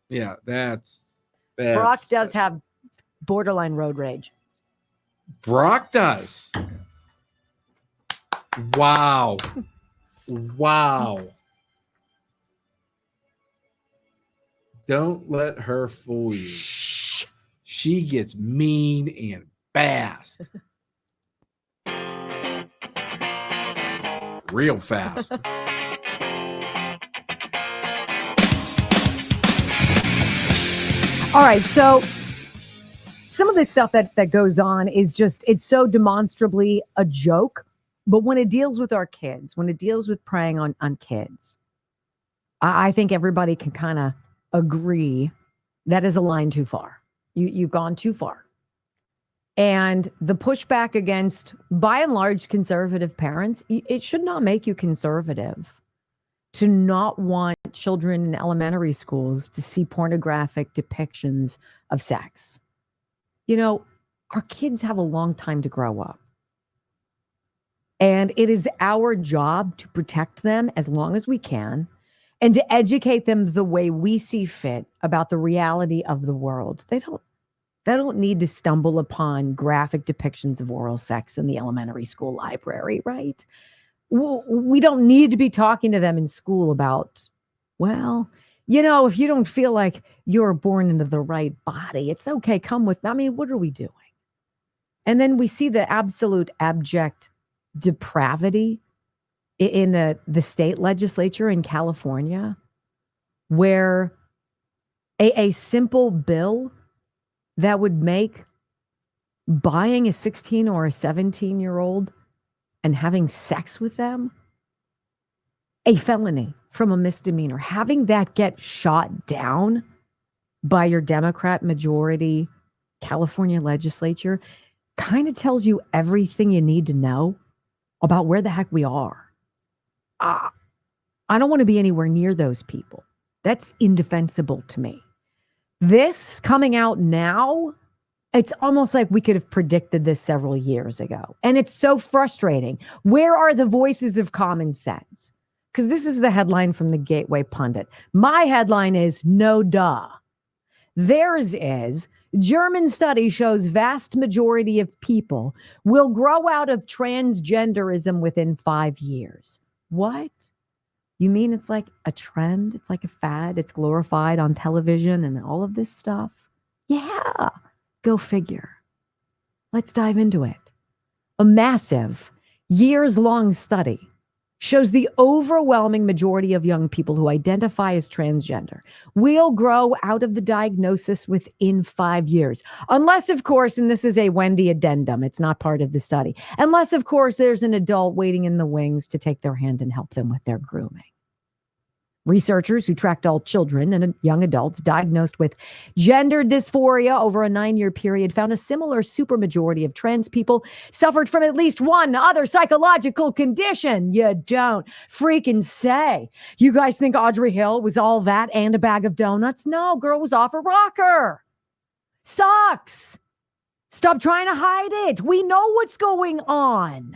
Yeah, that's Brock does have borderline road rage. Brock does. Wow. Wow. Don't let her fool you. She gets mean and fast. Real fast. All right. So some of this stuff that goes on is just, it's so demonstrably a joke. But when it deals with our kids, when it deals with preying on kids, I think everybody can kind of agree that is a line too far. You've gone too far. And the pushback against, by and large, conservative parents, it should not make you conservative to not want children in elementary schools to see pornographic depictions of sex. You know, our kids have a long time to grow up. And it is our job to protect them as long as we can and to educate them the way we see fit about the reality of the world. They don't need to stumble upon graphic depictions of oral sex in the elementary school library, right? We don't need to be talking to them in school about, well, you know, if you don't feel like you're born into the right body, it's okay. Come with me. I mean, what are we doing? And then we see the absolute abject depravity in the state legislature in California, where A simple bill that would make buying a 16 or a 17-year-old and having sex with them a felony from a misdemeanor. Having that get shot down by your Democrat majority California legislature kind of tells you everything you need to know about where the heck we are. I don't want to be anywhere near those people. That's indefensible to me. This coming out now, it's almost like we could have predicted this several years ago. And it's so frustrating. Where are the voices of common sense? Because this is the headline from the Gateway Pundit. My headline is no duh. Theirs is German study shows vast majority of people will grow out of transgenderism within 5 years. What? You mean it's like a trend? It's like a fad? It's glorified on television and all of this stuff? Yeah. Go figure. Let's dive into it. A massive, years-long study shows the overwhelming majority of young people who identify as transgender will grow out of the diagnosis within 5 years. Unless, of course, and this is a Wendy addendum, it's not part of the study, unless, of course, there's an adult waiting in the wings to take their hand and help them with their grooming. Researchers who tracked all children and young adults diagnosed with gender dysphoria over a 9-year period found a similar supermajority of trans people suffered from at least one other psychological condition. You don't freaking say. You guys think Audrey Hill was all that and a bag of donuts? No, girl was off a rocker. Sucks. Stop trying to hide it. We know what's going on.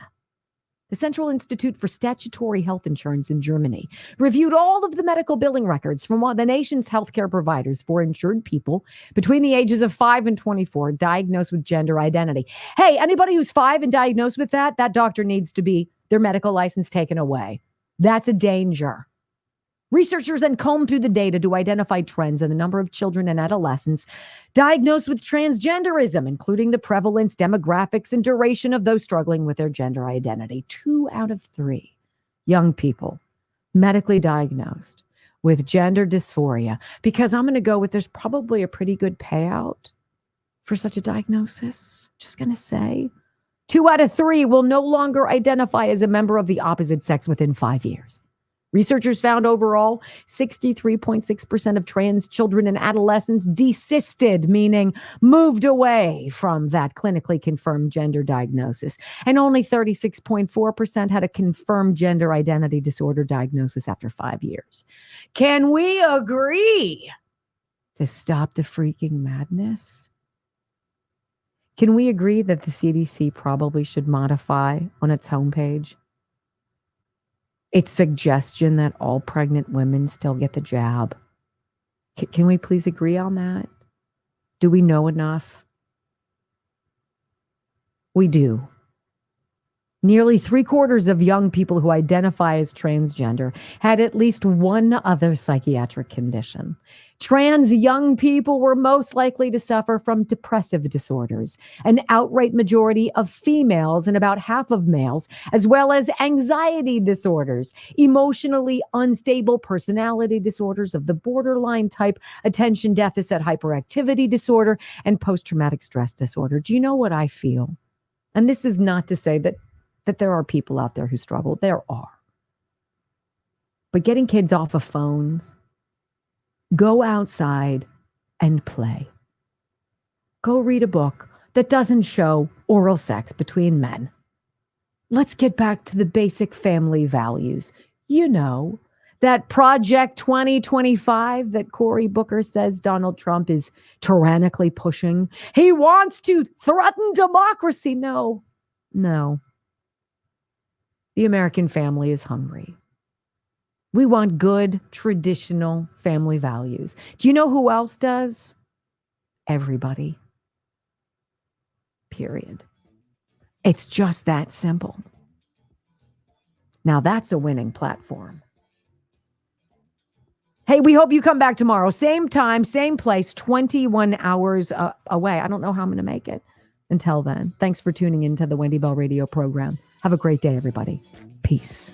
The Central Institute for Statutory Health Insurance in Germany reviewed all of the medical billing records from the nation's healthcare providers for insured people between the ages of 5 and 24 diagnosed with gender identity. Hey, anybody who's 5 and diagnosed with that doctor needs to be their medical license taken away. That's a danger. Researchers then combed through the data to identify trends in the number of children and adolescents diagnosed with transgenderism, including the prevalence, demographics, and duration of those struggling with their gender identity. 2 out of 3 young people medically diagnosed with gender dysphoria, because I'm going to go with there's probably a pretty good payout for such a diagnosis. Just going to say 2 out of 3 will no longer identify as a member of the opposite sex within 5 years. Researchers found overall 63.6% of trans children and adolescents desisted, meaning moved away from that clinically confirmed gender diagnosis. And only 36.4% had a confirmed gender identity disorder diagnosis after 5 years. Can we agree to stop the freaking madness? Can we agree that the CDC probably should modify on its homepage its suggestion that all pregnant women still get the jab? Can we please agree on that? Do we know enough? We do. Nearly 3/4 of young people who identify as transgender had at least one other psychiatric condition. Trans young people were most likely to suffer from depressive disorders, an outright majority of females and about half of males, as well as anxiety disorders, emotionally unstable personality disorders of the borderline type, attention deficit hyperactivity disorder, and post-traumatic stress disorder. Do you know what I feel? And this is not to say that there are people out there who struggle. There are. But getting kids off of phones, go outside and play. Go read a book that doesn't show oral sex between men. Let's get back to the basic family values. You know, that Project 2025 that Cory Booker says Donald Trump is tyrannically pushing. He wants to threaten democracy. No. The American family is hungry. We want good, traditional family values. Do you know who else does? Everybody. Period. It's just that simple. Now that's a winning platform. Hey, we hope you come back tomorrow. Same time, same place, 21 hours away. I don't know how I'm going to make it until then. Thanks for tuning into the Wendy Bell Radio program. Have a great day, everybody. Peace.